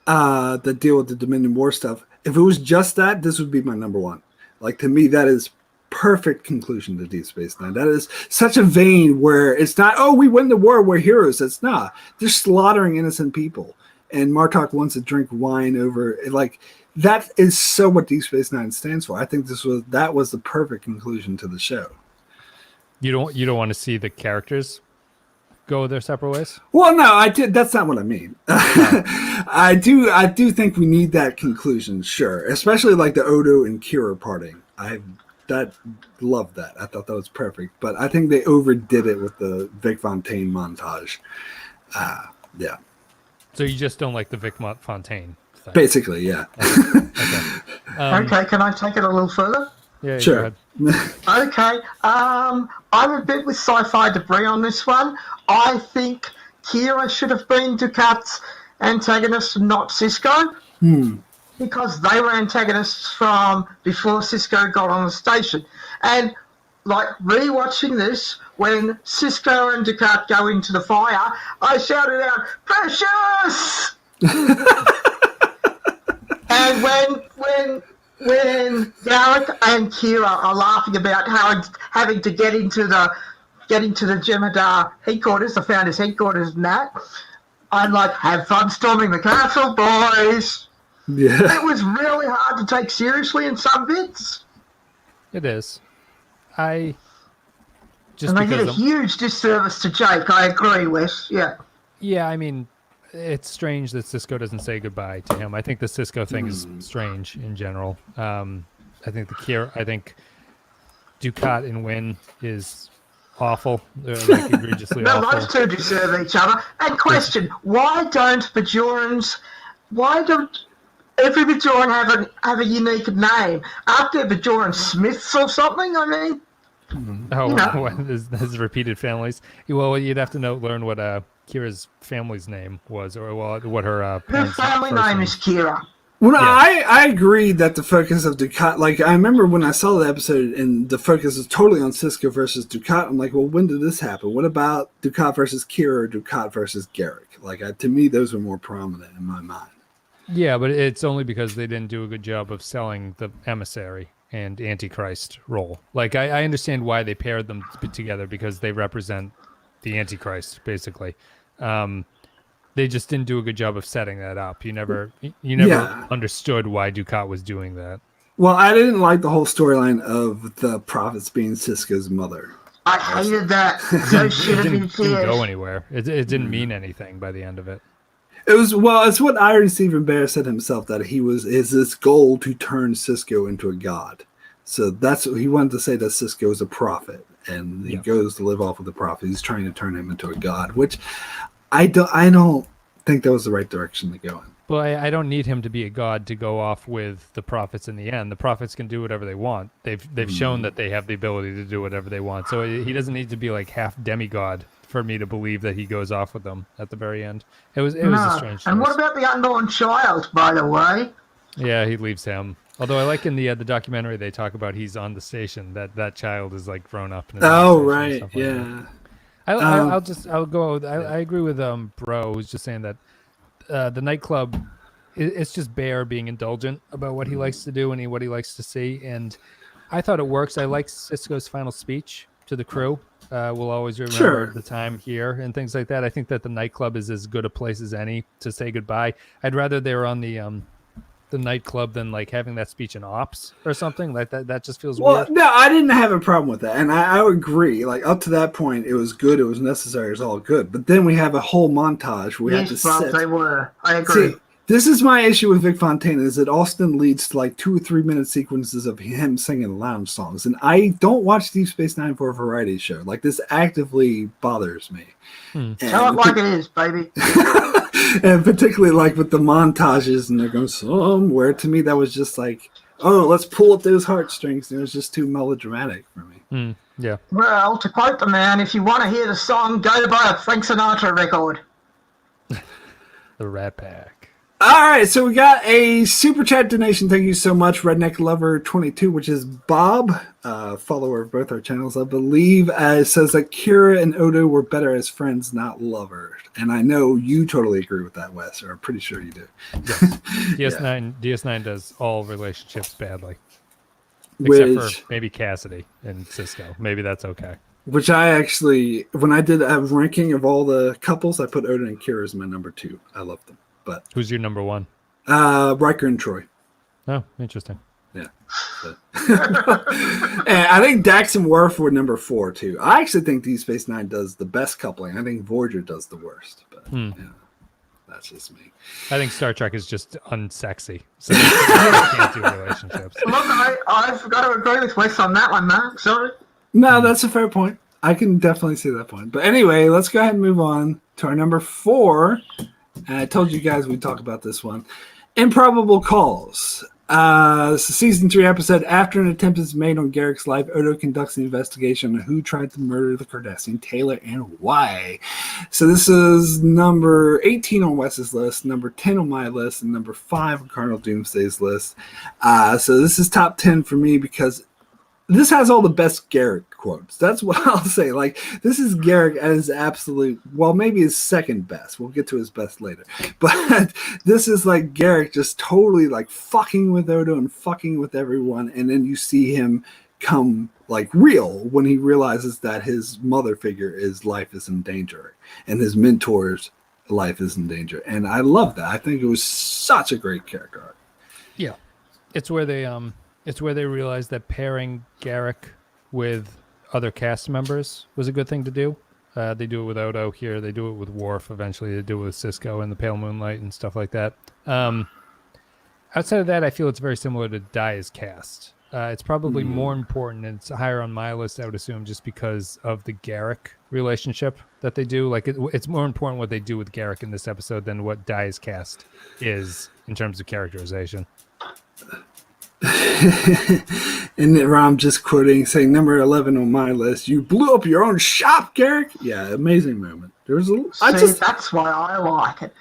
that deal with the Dominion War stuff. If it was just that, this would be my number 1. Like to me, that is perfect conclusion to Deep Space Nine. That is such a vein where it's not, oh, we win the war, we're heroes. It's not. They're slaughtering innocent people. And Martok wants to drink wine over, like, that is so what Deep Space Nine stands for. I think that was the perfect conclusion to the show. You don't want to see the characters go their separate ways? Well, no, that's not what I mean. I do think we need that conclusion, sure. Especially like the Odo and Kira parting. that loved that. I thought that was perfect. But I think they overdid it with the Vic Fontaine montage. Yeah. So you just don't like the Vic Fontaine thing? Basically, yeah. Okay, can I take it a little further? Yeah, Sure. Okay. I'm a bit with sci-fi debris on this one. I think Kira should have been Ducat's antagonist, not Cisco. Because they were antagonists from before Cisco got on the station. And, like, rewatching this, when Cisco and Ducat go into the fire, I shouted out, "Precious!" And when Garrick and Kira are laughing about having to get into the Jemadar headquarters, the Founders headquarters and that, I'm like, have fun storming the castle, boys. Yeah. It was really hard to take seriously in some bits. It is. And they did a huge disservice to Jake, I agree, Wes. Yeah. Yeah, I mean, it's strange that Cisco doesn't say goodbye to him. I think the Cisco thing is strange in general. I think Ducat and Wynn is awful. They're like egregiously Well, awful. those two deserve each other. And question, why don't every Bajoran have a unique name? Aren't there Bajoran Smiths or something? I mean... What, there's repeated families. Well, you'd have to learn what Kira's family's name was, or what her Her parents' family name is Kira. Well, Yeah. I agree that the focus of Ducat, like, I remember when I saw the episode and the focus is totally on Cisco versus Ducat. I'm like, well, when did this happen? What about Ducat versus Kira or Ducat versus Garrick? Like, to me, those were more prominent in my mind. Yeah, but it's only because they didn't do a good job of selling the emissary and Antichrist role. Like, I understand why they paired them together, because they represent the Antichrist, basically. They just didn't do a good job of setting that up. You never understood why Ducat was doing that. Well, I didn't like the whole storyline of the prophets being Cisco's mother. I hated that. Those should have been It didn't go fierce. anywhere. It didn't mean anything by the end of it. It's what Iron Stephen Bear said himself, that is his goal to turn Cisco into a god. So that's what he wanted to say, that Cisco is a prophet, and he goes to live off of the prophet. He's trying to turn him into a god, which I don't think that was the right direction to go in. Well, I don't need him to be a god to go off with the prophets in the end. The prophets can do whatever they want. They've shown that they have the ability to do whatever they want. So he doesn't need to be like half demigod for me to believe that he goes off with them at the very end. It was a strange choice. And what about the unborn child, by the way? Yeah, he leaves him. Although I like in the documentary they talk about he's on the station, that child is like grown up. Oh, right, yeah. I agree with Bro, who's just saying that the nightclub, it's just Bear being indulgent about what he likes to do and what he likes to see, and I thought it works. I like Cisco's final speech to the crew. We'll always remember the time here and things like that. I think that the nightclub is as good a place as any to say goodbye. I'd rather they were on the nightclub than like having that speech in Ops or something like that. That just feels weird. No, I didn't have a problem with that, and I agree. Like, up to that point, it was good. It was necessary. It was all good. But then we have a whole montage. We had to sit. They were. I agree. See, this is my issue with Vic Fontaine, is it often leads to like 2 or 3 minute sequences of him singing lounge songs. And I don't watch Deep Space Nine for a variety show. Like, this actively bothers me. Tell it like it is, baby. And particularly like with the montages and they're going somewhere, to me that was just like, oh, let's pull up those heartstrings. And it was just too melodramatic for me. Yeah. Well, to quote the man, if you want to hear the song, go to buy a Frank Sinatra record. The Rat Pack. All right, so we got a super chat donation. Thank you so much, Redneck Lover 22, which is Bob, follower of both our channels, I believe. Says that Kira and Odo were better as friends, not lovers. And I know you totally agree with that, Wes, or I'm pretty sure you do. Yes. DS9 does all relationships badly, except for maybe Cassidy and Cisco. Maybe that's okay. Which I actually, when I did a ranking of all the couples, I put Odo and Kira as my number 2. I love them. But who's your number 1? Riker and Troy. Oh, interesting. Yeah. And I think Dax and Worf were number 4 too. I actually think Deep Space Nine does the best coupling. I think Voyager does the worst. But yeah. That's just me. I think Star Trek is just unsexy, so you can't do relationships. Look, I've got to agree with Wes on that one, Mark. Sorry. No, that's a fair point. I can definitely see that point. But anyway, let's go ahead and move on to our number 4. And I told you guys we'd talk about this one. Improbable Calls. This is season 3 episode. After an attempt is made on Garrick's life, Odo conducts an investigation on who tried to murder the Cardassian Taylor and why. So this is number 18 on Wes's list, number 10 on my list, and number 5 on Cardinal Doomsday's list. So this is top 10 for me because this has all the best Garrick quotes. That's what I'll say. Like, this is Garrick at his absolute, well, maybe his second best. We'll get to his best later. But this is like Garrick just totally like fucking with Odo and fucking with everyone. And then you see him come like real when he realizes that his mother figure life is in danger and his mentor's life is in danger. And I love that. I think it was such a great character arc. Yeah. It's where they realized that pairing Garrick with other cast members was a good thing to do. They do it with Odo here. They do it with Worf. Eventually, they do it with Sisko and the Pale Moonlight and stuff like that. Outside of that, I feel it's very similar to Dai's cast. It's probably more important and it's higher on my list, I would assume, just because of the Garrick relationship that they do. Like, it's more important what they do with Garrick in this episode than what Dai's cast is in terms of characterization. And I'm just quoting, saying number 11 on my list. You blew up your own shop, Garrick. Yeah, amazing moment. There's That's why I like it.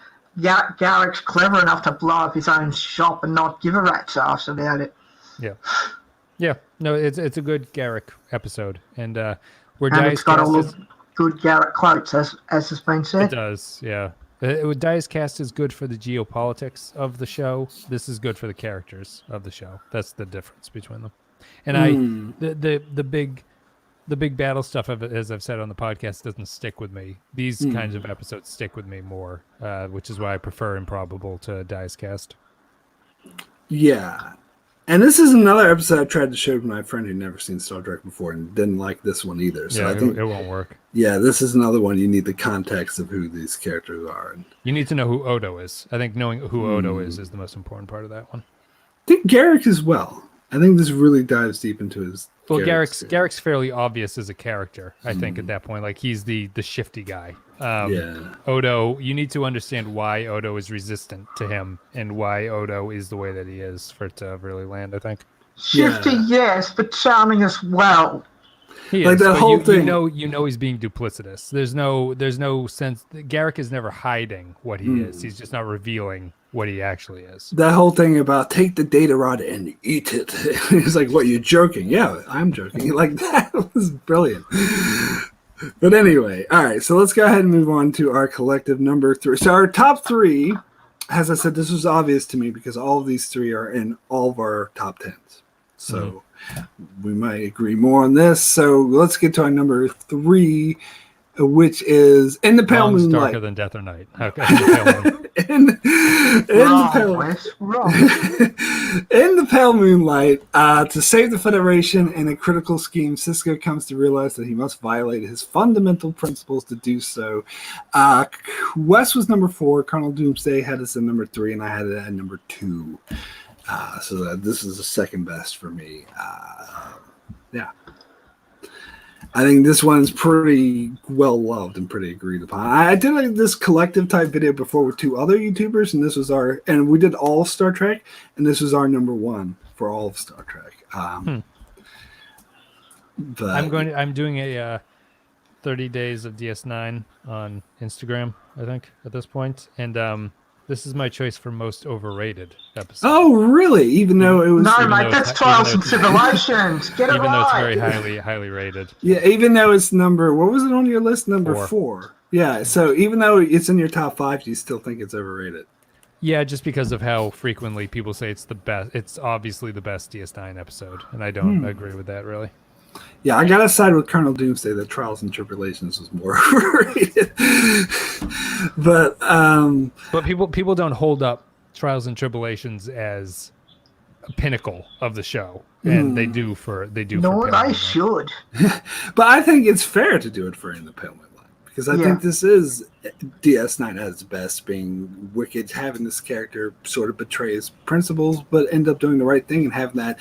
Garrick's clever enough to blow up his own shop and not give a rat's ass about it. Yeah. No, it's a good Garrick episode, and where and Dai's it's got cast all the good Garrick quotes, as has been said. It does, yeah. Dai's cast is good for the geopolitics of the show. This is good for the characters of the show. That's the difference between them. And the big battle stuff, as I've said on the podcast, doesn't stick with me. These kinds of episodes stick with me more, which is why I prefer Improbable to Dai's cast. Yeah. And this is another episode I tried to show to my friend who'd never seen Star Trek before and didn't like this one either. So yeah, I think it won't work. Yeah, this is another one you need the context of who these characters are. And you need to know who Odo is. I think knowing who Odo is the most important part of that one. I think Garrick as well. I think this really dives deep into his. Well, Garrick's fairly obvious as a character, I think, at that point. Like, he's the shifty guy. Odo, you need to understand why Odo is resistant to him and why Odo is the way that he is for it to really land, I think. Shifty, yes, but charming as well. He like is, that whole thing. You know he's being duplicitous. There's no sense. Garrick is never hiding what he is. He's just not revealing what he actually is. That whole thing about take the data rod and eat it. He's like, what, you're joking? Yeah, I'm joking. Like, that was brilliant. But anyway, all right, so let's go ahead and move on to our collective number 3. So our top 3, as I said, this was obvious to me because all of these 3 are in all of our top 10s. So we might agree more on this. So let's get to our number 3, which is In the Pale Moonlight. Darker than Death or Night. Okay. In the Pale Moonlight, to save the Federation in a critical scheme, Sisko comes to realize that he must violate his fundamental principles to do so. Wes was number 4, Cardinal Doomsday had us at number 3, and I had it at number 2. So this is the second best for me. Yeah. I think this one's pretty well loved and pretty agreed upon. I did like this collective type video before with 2 other YouTubers, and this was and we did all Star Trek, and this was our number 1 for all of Star Trek. But I'm doing a 30 days of DS9 on Instagram, I think, at this point, and this is my choice for most overrated episode. Oh, really? Even though it was no, mate, that's Trials and Tribulations. Get it even right. Though it's very highly rated. Yeah, even though it's number, what was it on your list? Number 4. Yeah, so even though it's in your top 5, do you still think it's overrated? Yeah, just because of how frequently people say it's the best. It's obviously the best DS9 episode, and I don't agree with that, really. Yeah, I gotta side with Colonel Doomsday that Trials and Tribulations was more overrated. But people don't hold up Trials and Tribulations as a pinnacle of the show, and they do. No, they should. But I think it's fair to do it for In the Pale Moonlight because I think this is DS9 at its best, being wicked, having this character sort of betray his principles, but end up doing the right thing and having that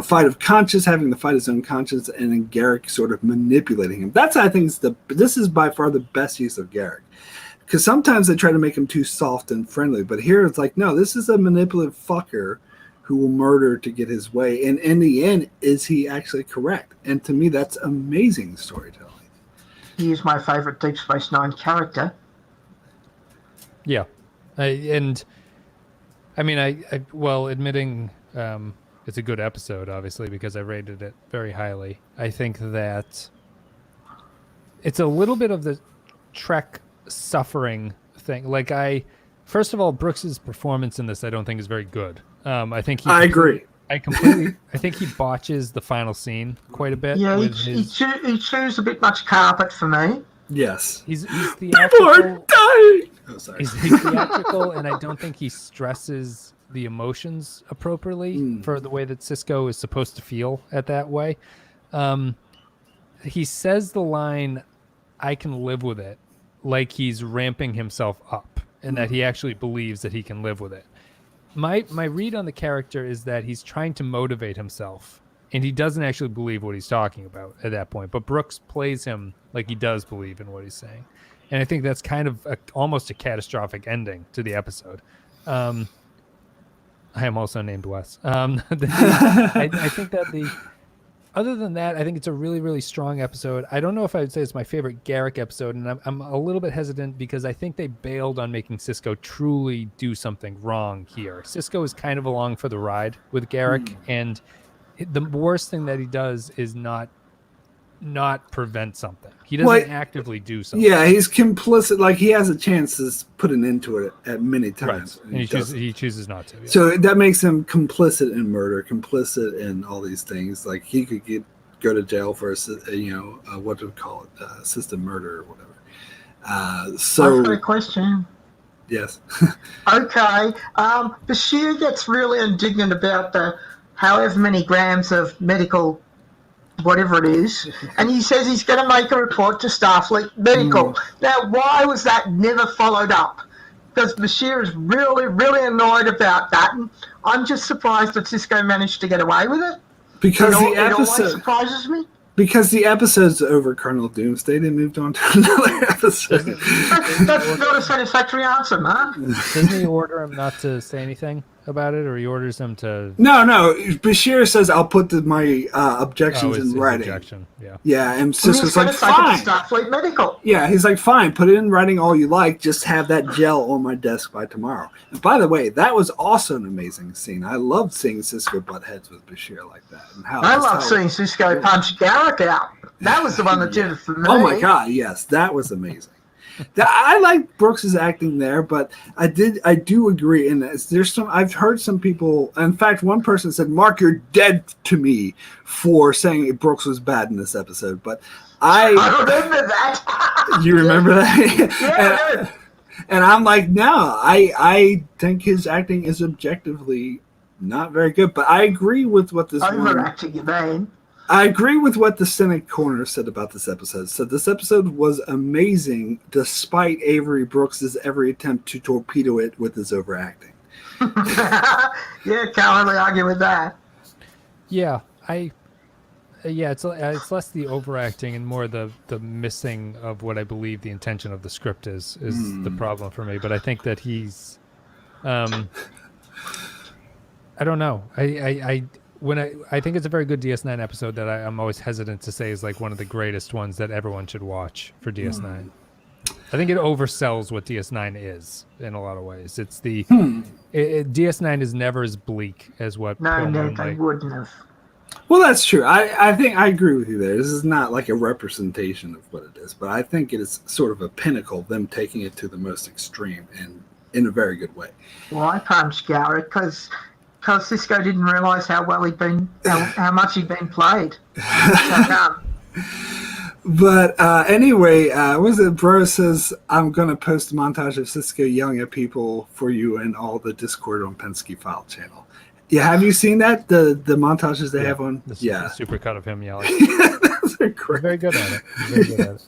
fight of conscience, having to fight his own conscience, and then Garrick sort of manipulating him. That's, I think, this is by far the best use of Garrick. Because sometimes they try to make him too soft and friendly, but here it's like, no, this is a manipulative fucker who will murder to get his way. And in the end, is he actually correct? And to me, that's amazing storytelling. He is my favorite Deep Space Nine character. Yeah. Admitting it's a good episode, obviously, because I rated it very highly. I think that it's a little bit of the Trek suffering thing. First of all, Brooks's performance in this, I don't think is very good. I agree. I think he botches the final scene quite a bit. Yeah, he chews a bit much carpet for me. Yes. He's theatrical. People are dying! Oh, sorry. He's theatrical, and I don't think he stresses the emotions appropriately for the way that Sisko is supposed to feel at that way. He says the line, "I can live with it," like he's ramping himself up, and that he actually believes that he can live with it. My read on the character is that he's trying to motivate himself, and he doesn't actually believe what he's talking about at that point. But Brooks plays him like he does believe in what he's saying, and I think that's kind of almost a catastrophic ending to the episode. I am also named Wes. I think that other than that, I think it's a really, really strong episode. I don't know if I would say it's my favorite Garrick episode, and I'm a little bit hesitant because I think they bailed on making Sisko truly do something wrong here. Sisko is kind of along for the ride with Garrick, and the worst thing that he does is not prevent something. He doesn't actively do something. Yeah, he's complicit. Like, he has a chance to put an end to it at many times. Right. And he chooses not to. Yeah. So that makes him complicit in murder, complicit in all these things. Like, he could go to jail for what do we call it? Assisted murder or whatever. I've got a question. Yes. Okay. Bashir gets really indignant about the however many grams of medical whatever it is, and he says he's going to make a report to Starfleet Medical. Now, why was that never followed up? Because Bashir is really, really annoyed about that, and I'm just surprised that Sisko managed to get away with it. Because it always surprises me. Because the episode's over Cardinal Doomsday, they moved on to another episode. That's not a satisfactory answer, Mark. Doesn't he order him not to say anything about it, or he orders him to... No. Bashir says, I'll put my objections in writing. Objection. Yeah. Yeah, and Sisko's like, fine. Starfleet Medical. Yeah, he's like, fine, put it in writing all you like. Just have that gel on my desk by tomorrow. And by the way, that was also an amazing scene. I loved seeing Sisko butt heads with Bashir like that. And I love seeing Sisko punch Garrick out. That was the one that did it for me. Oh my God, yes, that was amazing. I like Brooks's acting there, but I do agree. And I've heard some people. In fact, one person said, "Mark, you're dead to me for saying Brooks was bad in this episode." But I remember that. You remember that? Yeah. And I'm like, no, I think his acting is objectively not very good. But I agree with what this overacting, you mean? I agree with what the Cynic Corner said about this episode. So this episode was amazing despite Avery Brooks's every attempt to torpedo it with his overacting. Yeah, can't really argue with that. Yeah, it's less the overacting and more the missing of what I believe the intention of the script is the problem for me. But I think that he's, I don't know. I think it's a very good DS9 episode that I'm always hesitant to say is like one of the greatest ones that everyone should watch for DS9. I think it oversells what DS9 is in a lot of ways. It's DS9 is never as bleak as what. No, they wouldn't have. Well, that's true. I think I agree with you there. This is not like a representation of what it is, but I think it is sort of a pinnacle, them taking it to the most extreme and in a very good way. Well, I punched Garrett because Sisko didn't realise how well how much he'd been played. But anyway, was it Bro says, I'm going to post a montage of Sisko yelling at people for you and all the Discord on Pensky File channel. Yeah, have you seen that? The montages they have on? The super cut of him yelling. They're He's great. very good at it. He's very good at it.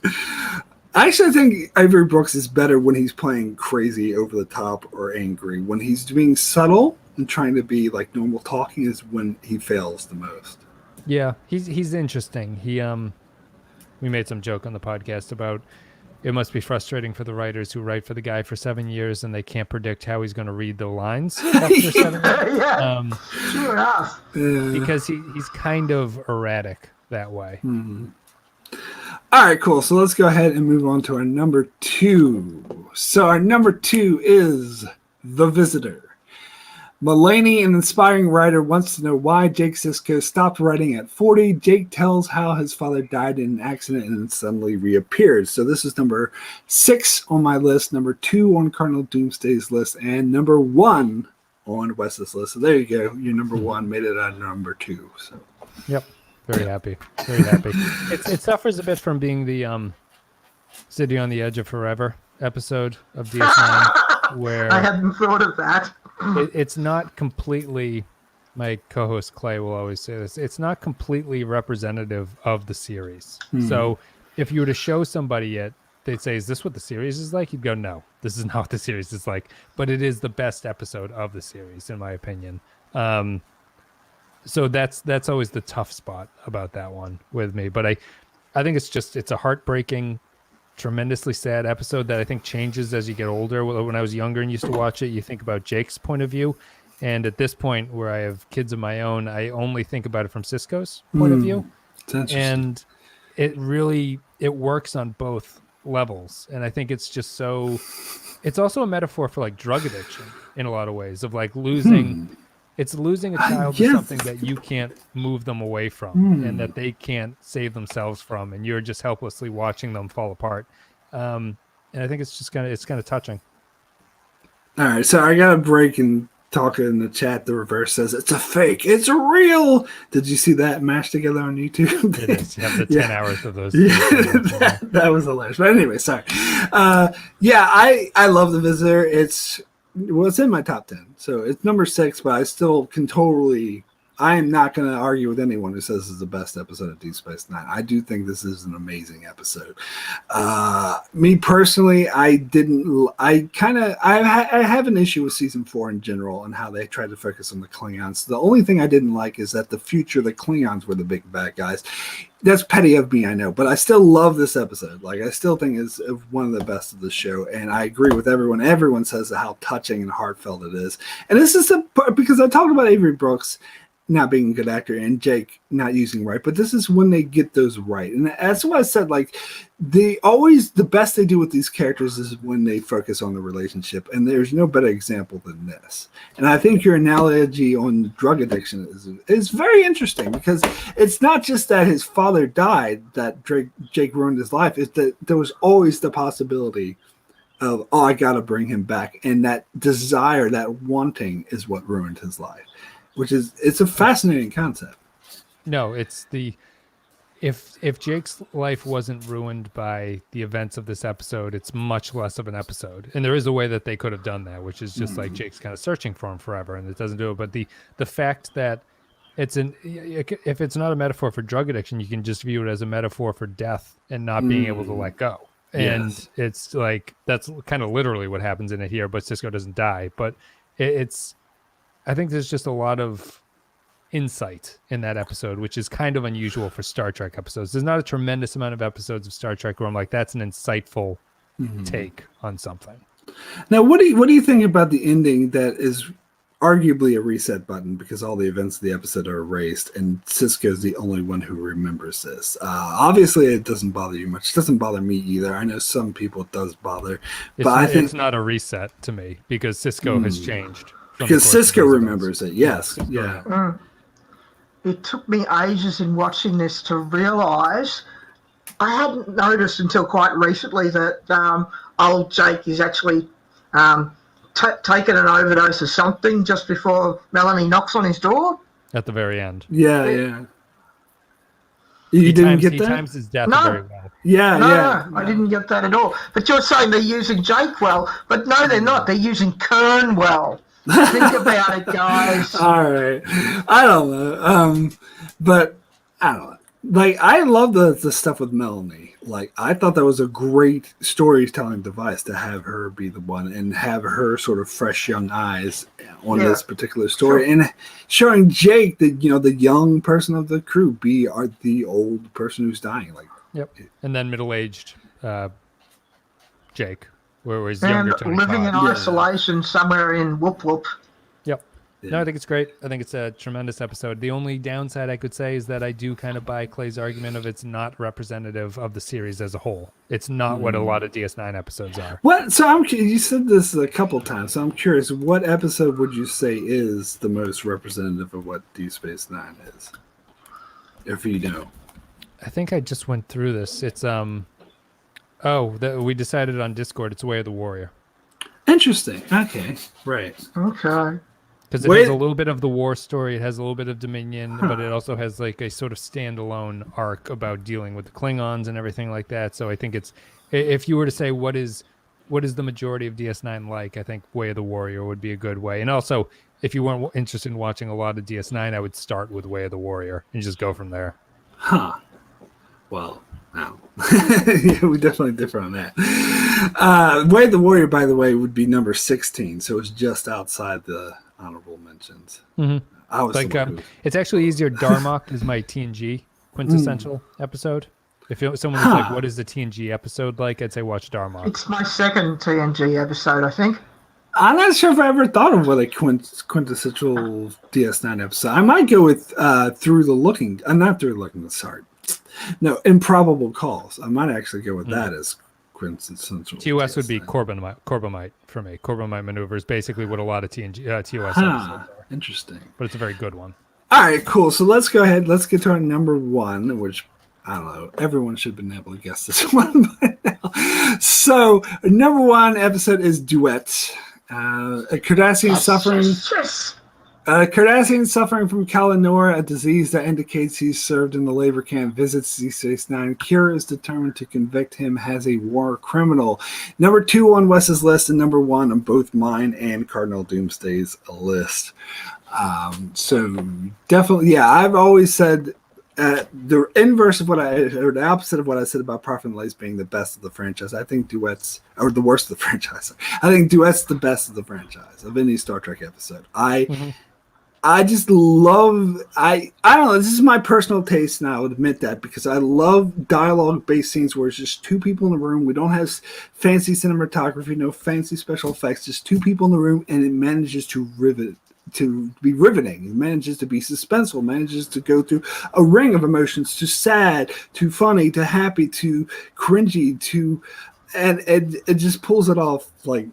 I actually think Avery Brooks is better when he's playing crazy, over the top, or angry. When he's being subtle and trying to be like normal talking is when he fails the most. Yeah, he's interesting. We made some joke on the podcast about it must be frustrating for the writers who write for the guy for 7 years and they can't predict how he's going to read the lines after 7 years. Yeah, sure enough. Because he's kind of erratic that way. All right, cool. So let's go ahead and move on to our number 2. So our number 2 is The Visitor. Mulaney, an inspiring writer, wants to know why Jake Sisko stopped writing at 40. Jake tells how his father died in an accident and then suddenly reappeared. So this is number 6 on my list, number 2 on Cardinal Doomsday's list, and number 1 on Wes's list. So there you go. Your number 1 made it on number 2. So. Yep. Very happy. Very happy. It suffers a bit from being the City on the Edge of Forever episode of DS9, where I hadn't thought of that. it's not completely, my co-host Clay will always say this, it's not completely representative of the series. So if you were to show somebody it, they'd say, is this what the series is like? You'd go, no, this is not what the series is like. But it is the best episode of the series, in my opinion. So that's always the tough spot about that one with me. But I think it's a heartbreaking, tremendously sad episode that I think changes as you get older. When I was younger and used to watch it, you think about Jake's point of view. And at this point where I have kids of my own, I only think about it from Sisko's point of view. And it works on both levels. And I think it's just it's also a metaphor for like drug addiction in a lot of ways, of like losing a child to something that you can't move them away from and that they can't save themselves from, and you're just helplessly watching them fall apart. And I think it's kind of touching. All right, so I got a break and talk in the chat. The reverse says it's a fake. It's real. Did you see that mashed together on YouTube? It is. You have the 10 hours of those. Yeah, that was hilarious. But anyway, sorry. I love The Visitor. It's in my top 10. So it's number 6, but I still can I am not going to argue with anyone who says this is the best episode of Deep Space Nine. I do think this is an amazing episode. Me personally, I have an issue with season 4 in general and how they tried to focus on the Klingons. The only thing I didn't like is that the Klingons were the big bad guys. That's petty of me, I know, but I still love this episode. Like, I still think it's one of the best of the show, and I agree with everyone. Everyone says how touching and heartfelt it is. And this is because I talked about Avery Brooks not being a good actor and Jake not using right, but this is when they get those right. And that's what I said, like, the best they do with these characters is when they focus on the relationship, and there's no better example than this. And I think your analogy on drug addiction is very interesting, because it's not just that his father died that Jake ruined his life, it's that there was always the possibility of, I gotta bring him back, and that desire, that wanting is what ruined his life. It's a fascinating concept. No, it's if Jake's life wasn't ruined by the events of this episode, it's much less of an episode. And there is a way that they could have done that, which is just like Jake's kind of searching for him forever, and it doesn't do it. But the fact that if it's not a metaphor for drug addiction, you can just view it as a metaphor for death and not being able to let go. And it's like, that's kind of literally what happens in it here, but Sisko doesn't die. But I think there's just a lot of insight in that episode, which is kind of unusual for Star Trek episodes. There's not a tremendous amount of episodes of Star Trek where I'm like, that's an insightful take on something. Now, what do you think about the ending that is arguably a reset button, because all the events of the episode are erased and Sisko's the only one who remembers this? Obviously, it doesn't bother you much. It doesn't bother me either. I know some people it does bother. But I think it's not a reset to me, because Sisko has changed. Because Sisko remembers it, yes. Yeah. It took me ages in watching this to realise. I hadn't noticed until quite recently that old Jake is actually taken an overdose of something just before Melanie knocks on his door. At the very end. Yeah. You didn't get that? He times his death very well. No, I didn't get that at all. But you're saying they're using Jake well, but no, they're not. They're using Kern well. Think about it, guys. All right. I don't know. But I don't know. Like, I love the stuff with Melanie. Like, I thought that was a great storytelling device to have her be the one and have her sort of fresh young eyes on this particular story, and showing Jake, the the young person of the crew, be the old person who's dying. Like, and then middle-aged Jake, where he's and younger Tony living Todd. in isolation somewhere in Whoop Whoop. Yep. Yeah. No, I think it's great. I think it's a tremendous episode. The only downside I could say is that I do kind of buy Clay's argument of it's not representative of the series as a whole. It's not what a lot of DS9 episodes are. What? So you said this a couple times. So I'm curious, what episode would you say is the most representative of what Deep Space Nine is? If you know. I think I just went through this. It's we decided on Discord. It's Way of the Warrior. Interesting. Okay. Right. Okay. Because it has a little bit of the war story, it has a little bit of Dominion, but it also has like a sort of standalone arc about dealing with the Klingons and everything like that. So I think it's, if you were to say what is the majority of DS9 like, I think Way of the Warrior would be a good way. And also, if you weren't interested in watching a lot of DS9, I would start with Way of the Warrior and just go from there. Huh. Well, no. Yeah, we definitely differ on that. Way of the Warrior, by the way, would be number 16, so it's just outside the honorable mentions. Mm-hmm. I was like it's actually easier. Darmok is my TNG quintessential episode. If someone was like, what is the TNG episode like, I'd say watch Darmok. It's my second TNG episode, I think. I'm not sure if I ever thought of what a quintessential DS9 episode. I might go with not Through the Looking, sorry. No, Improbable Calls. I might actually go with that as quintessential. TOS would be Corbomite for me. Corbomite Maneuver is basically what a lot of TOS episodes are. Interesting. But it's a very good one. All right, cool. So let's go ahead. Let's get to our number one, which, I don't know, everyone should have been able to guess this one by now. So, number one episode is Duet. Cardassian suffering. Yes. Cardassian suffering from Kalanor, a disease that indicates he's served in the labor camp, visits Z-Space9. Kira is determined to convict him as a war criminal. Number two on Wes's list, and number one on both mine and Cardinal Doomsday's list. So definitely, yeah, I've always said the inverse of or the opposite of what I said about Prophet and Lace being the best of the franchise. I think Duet's, or the worst of the franchise. I think Duet's the best of the franchise of any Star Trek episode. I just love, I don't know, this is my personal taste, and I'll admit that, because I love dialogue-based scenes where it's just two people in the room. We don't have fancy cinematography, no fancy special effects, just two people in the room, and it manages to be riveting. It manages to be suspenseful, manages to go through a ring of emotions, to sad, to funny, to happy, to cringy, and it just pulls it off, like,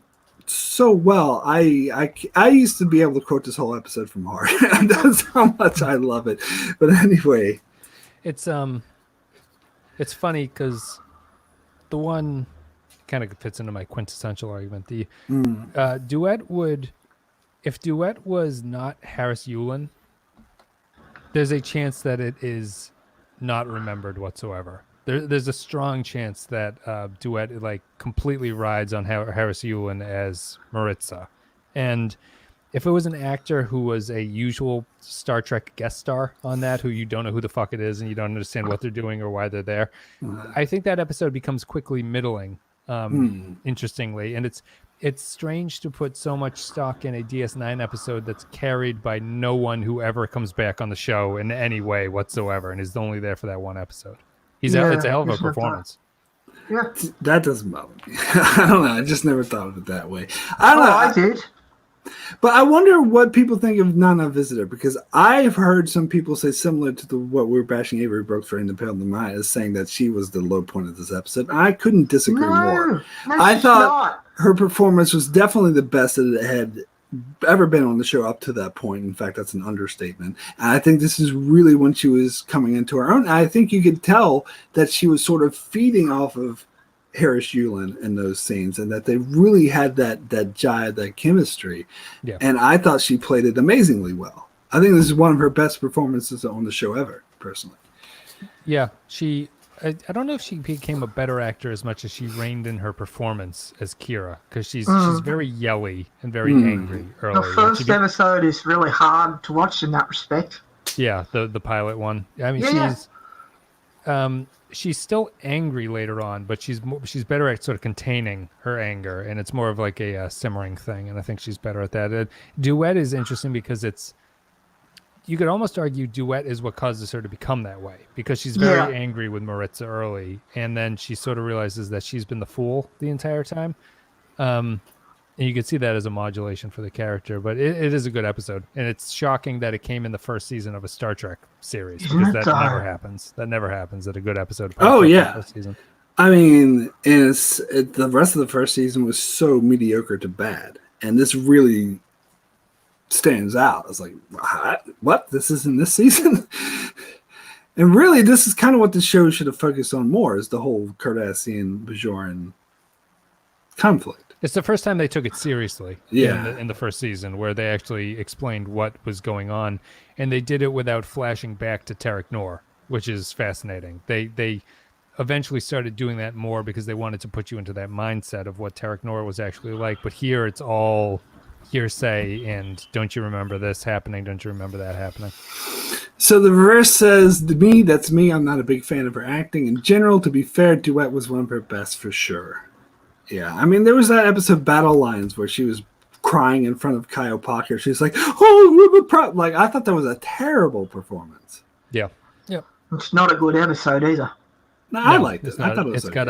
so well. I used to be able to quote this whole episode from heart. That's how much I love it. But anyway, it's funny because the one kind of fits into my quintessential argument. The Duet would, if Duet was not Harris Yulin, there's a chance that it is not remembered whatsoever. There's a strong chance that Duet like completely rides on Harris Yulin as Maritza. And if it was an actor who was a usual Star Trek guest star on that, who you don't know who the fuck it is and you don't understand what they're doing or why they're there, I think that episode becomes quickly middling, interestingly. And it's strange to put so much stock in a DS9 episode that's carried by no one who ever comes back on the show in any way whatsoever and is only there for that one episode. It's a hell of a performance. Yeah. That doesn't bother me. I don't know. I just never thought of it that way. I don't know. I did. But I wonder what people think of Nana Visitor, because I've heard some people say similar to what we were bashing Avery Brooks for Independent Mind, is saying that she was the low point of this episode. And I couldn't disagree more. No, I thought not. her performance was definitely the best that it had ever been on the show up to that point. In fact, that's an understatement. And I think this is really when she was coming into her own. And I think you could tell that she was sort of feeding off of Harris Yulin in those scenes, and that they really had that jive, that chemistry. Yeah. And I thought she played it amazingly well. I think this is one of her best performances on the show ever, personally. Yeah, I don't know if she became a better actor as much as she reined in her performance as Kira, because she's very yelly and very angry early. The first episode is really hard to watch in that respect. Yeah, the pilot one. I mean, she's still angry later on, but she's better at sort of containing her anger, and it's more of like a simmering thing. And I think she's better at that. Duet is interesting because you could almost argue Duet is what causes her to become that way, because she's very angry with Maritza early, and then she sort of realizes that she's been the fool the entire time. And you could see that as a modulation for the character, but it is a good episode, and it's shocking that it came in the first season of a Star Trek series, because that never happens. That never happens that a good episode. Oh yeah, first season. I mean, the rest of the first season was so mediocre to bad, and this really stands out. It's like, what? This isn't this season? And really, this is kind of what the show should have focused on more, is the whole Cardassian-Bajoran conflict. It's the first time they took it seriously in the first season, where they actually explained what was going on, and they did it without flashing back to Tarek Noor, which is fascinating. They eventually started doing that more because they wanted to put you into that mindset of what Tarek Noor was actually like, but here it's all hearsay and don't you remember this happening, don't you remember that happening. So the verse says, to me, that's me, I'm not a big fan of her acting in general. To be fair, Duet was one of her best for sure. Yeah, I mean, there was that episode Battle Lines where she was crying in front of Kyle Parker. She's like, oh, like, I thought that was a terrible performance. Yeah. It's not a good episode either. No, I liked it. I thought it was got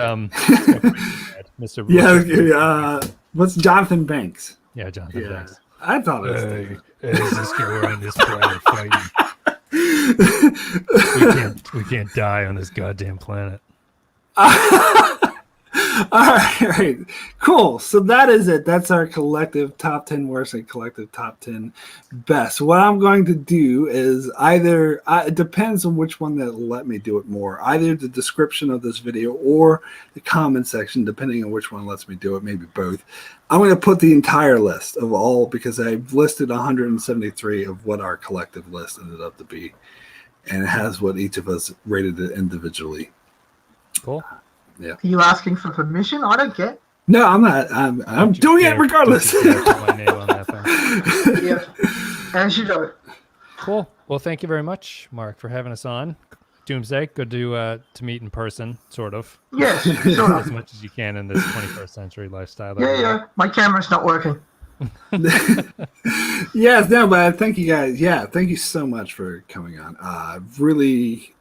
Mr. Yeah, what's Jonathan Banks? Yeah, Jonathan Banks. I thought it was is this guy on this planet fighting? we can't die on this goddamn planet. All right, cool. So that is it. That's our collective top 10 worst and collective top 10 best. What I'm going to do is either, it depends on which one that will let me do it more, either the description of this video or the comment section, depending on which one lets me do it, maybe both. I'm going to put the entire list of all, because I've listed 173 of what our collective list ended up to be. And it has what each of us rated it individually. Cool. Yeah. Are you asking for permission? I don't care. No, I'm not. I'm doing it regardless. My name on that thing. Yeah. As you know. Cool. Well, thank you very much, Mark, for having us on. Doomsday, good to meet in person, sort of. Yes, sort of. As much as you can in this 21st century lifestyle. Yeah. My camera's not working. Yes, no, but thank you guys. Yeah, thank you so much for coming on. Really,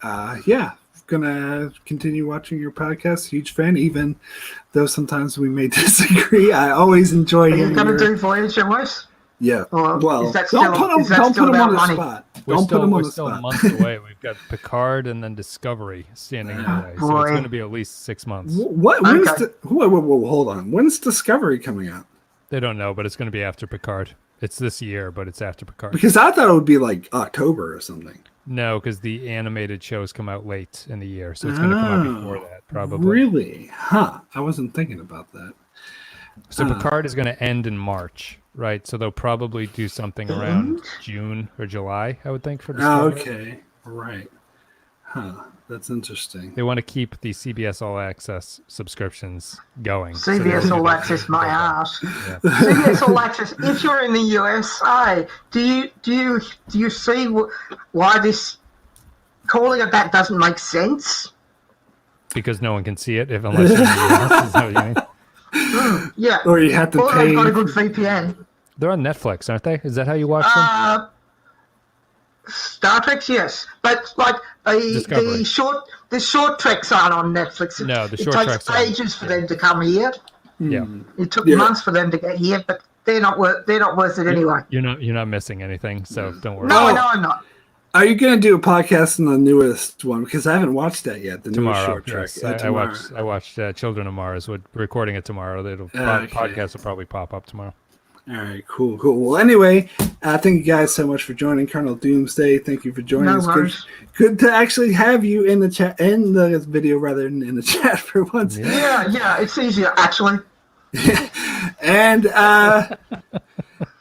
gonna continue watching your podcast. Huge fan, even though sometimes we may disagree. I always enjoy. Are you gonna do Voyager West? Yeah. Or well, is that don't put them on the money? spot. We're Don't put them on we're the still spot. months away. We've got Picard and then Discovery standing in the way, so it's going to be at least 6 months. What? When's whoa, hold on. When's Discovery coming out? They don't know, but it's going to be after Picard. It's this year, but it's after Picard. Because I thought it would be like October or something. No, because the animated shows come out late in the year, so it's going to come out before that, probably. Really? Huh. I wasn't thinking about that. So Picard is going to end in March, right? So they'll probably do something around June or July, I would think, for Discovery. Okay. Right. Huh. That's interesting. They want to keep the CBS All Access subscriptions going. CBS All Access, my ass. Yeah. CBS All Access. If you're in the USA, do you see why this calling it that doesn't make sense? Because no one can see it unless you're in the US. Is that what you mean? Yeah. Or you have to pay. They've got a good VPN. They're on Netflix, aren't they? Is that how you watch them? Star Trek, yes, but like the short treks aren't on Netflix. No, the short treks. It takes ages for them to come here. Yeah, it took months for them to get here, but they're not worth it anyway. You're not missing anything, so don't worry. No, I'm not. Are you going to do a podcast on the newest one? Because I haven't watched that yet. The tomorrow, newest short track. Yes. I watched Children of Mars. We're recording it tomorrow. Podcast will probably pop up tomorrow. All right, cool. Well, anyway, thank you guys so much for joining Cardinal Doomsday. Thank you for joining us. Good to actually have you in the chat, in the video rather than in the chat for once. Yeah, it's easier actually. And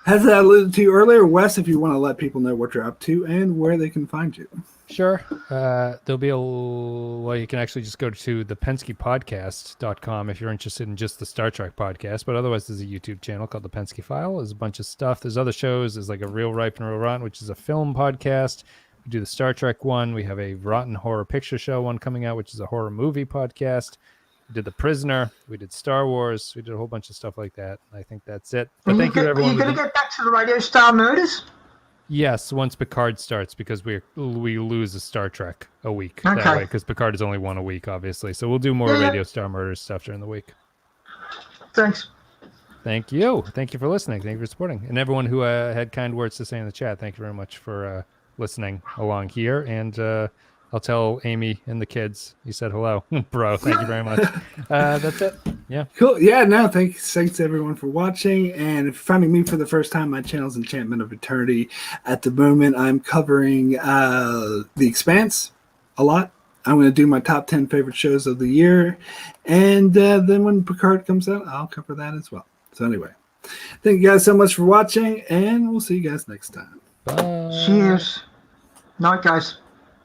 as I alluded to earlier, Wes, if you want to let people know what you're up to and where they can find you. Sure. There'll be you can actually just go to the PenskyPodcast.com if you're interested in just the Star Trek podcast. But otherwise, there's a YouTube channel called the Pensky File. There's a bunch of stuff. There's other shows. There's like a Real Ripe and Real Rotten, which is a film podcast. We do the Star Trek one. We have a Rotten Horror Picture Show one coming out, which is a horror movie podcast. We did The Prisoner. We did Star Wars. We did a whole bunch of stuff like that. I think that's it. But thank you to everyone. Are you going to get back to the Radio Star Murders? Yes, once Picard starts, because we lose a Star Trek a week Okay. that way, because Picard is only one a week, obviously. So we'll do more Radio Star Murders stuff during the week. Thanks. Thank you. Thank you for listening. Thank you for supporting. And everyone who had kind words to say in the chat, thank you very much for listening along here. And I'll tell Amy and the kids you said hello. Bro, thank you very much. That's it. Yeah. Cool. Yeah, no, thanks everyone for watching. And if you're finding me for the first time, my channel's Enchantment of Eternity. At the moment, I'm covering The Expanse a lot. I'm going to do my top 10 favorite shows of the year. And then when Picard comes out, I'll cover that as well. So anyway, thank you guys so much for watching, and we'll see you guys next time. Bye. Cheers. Night, guys.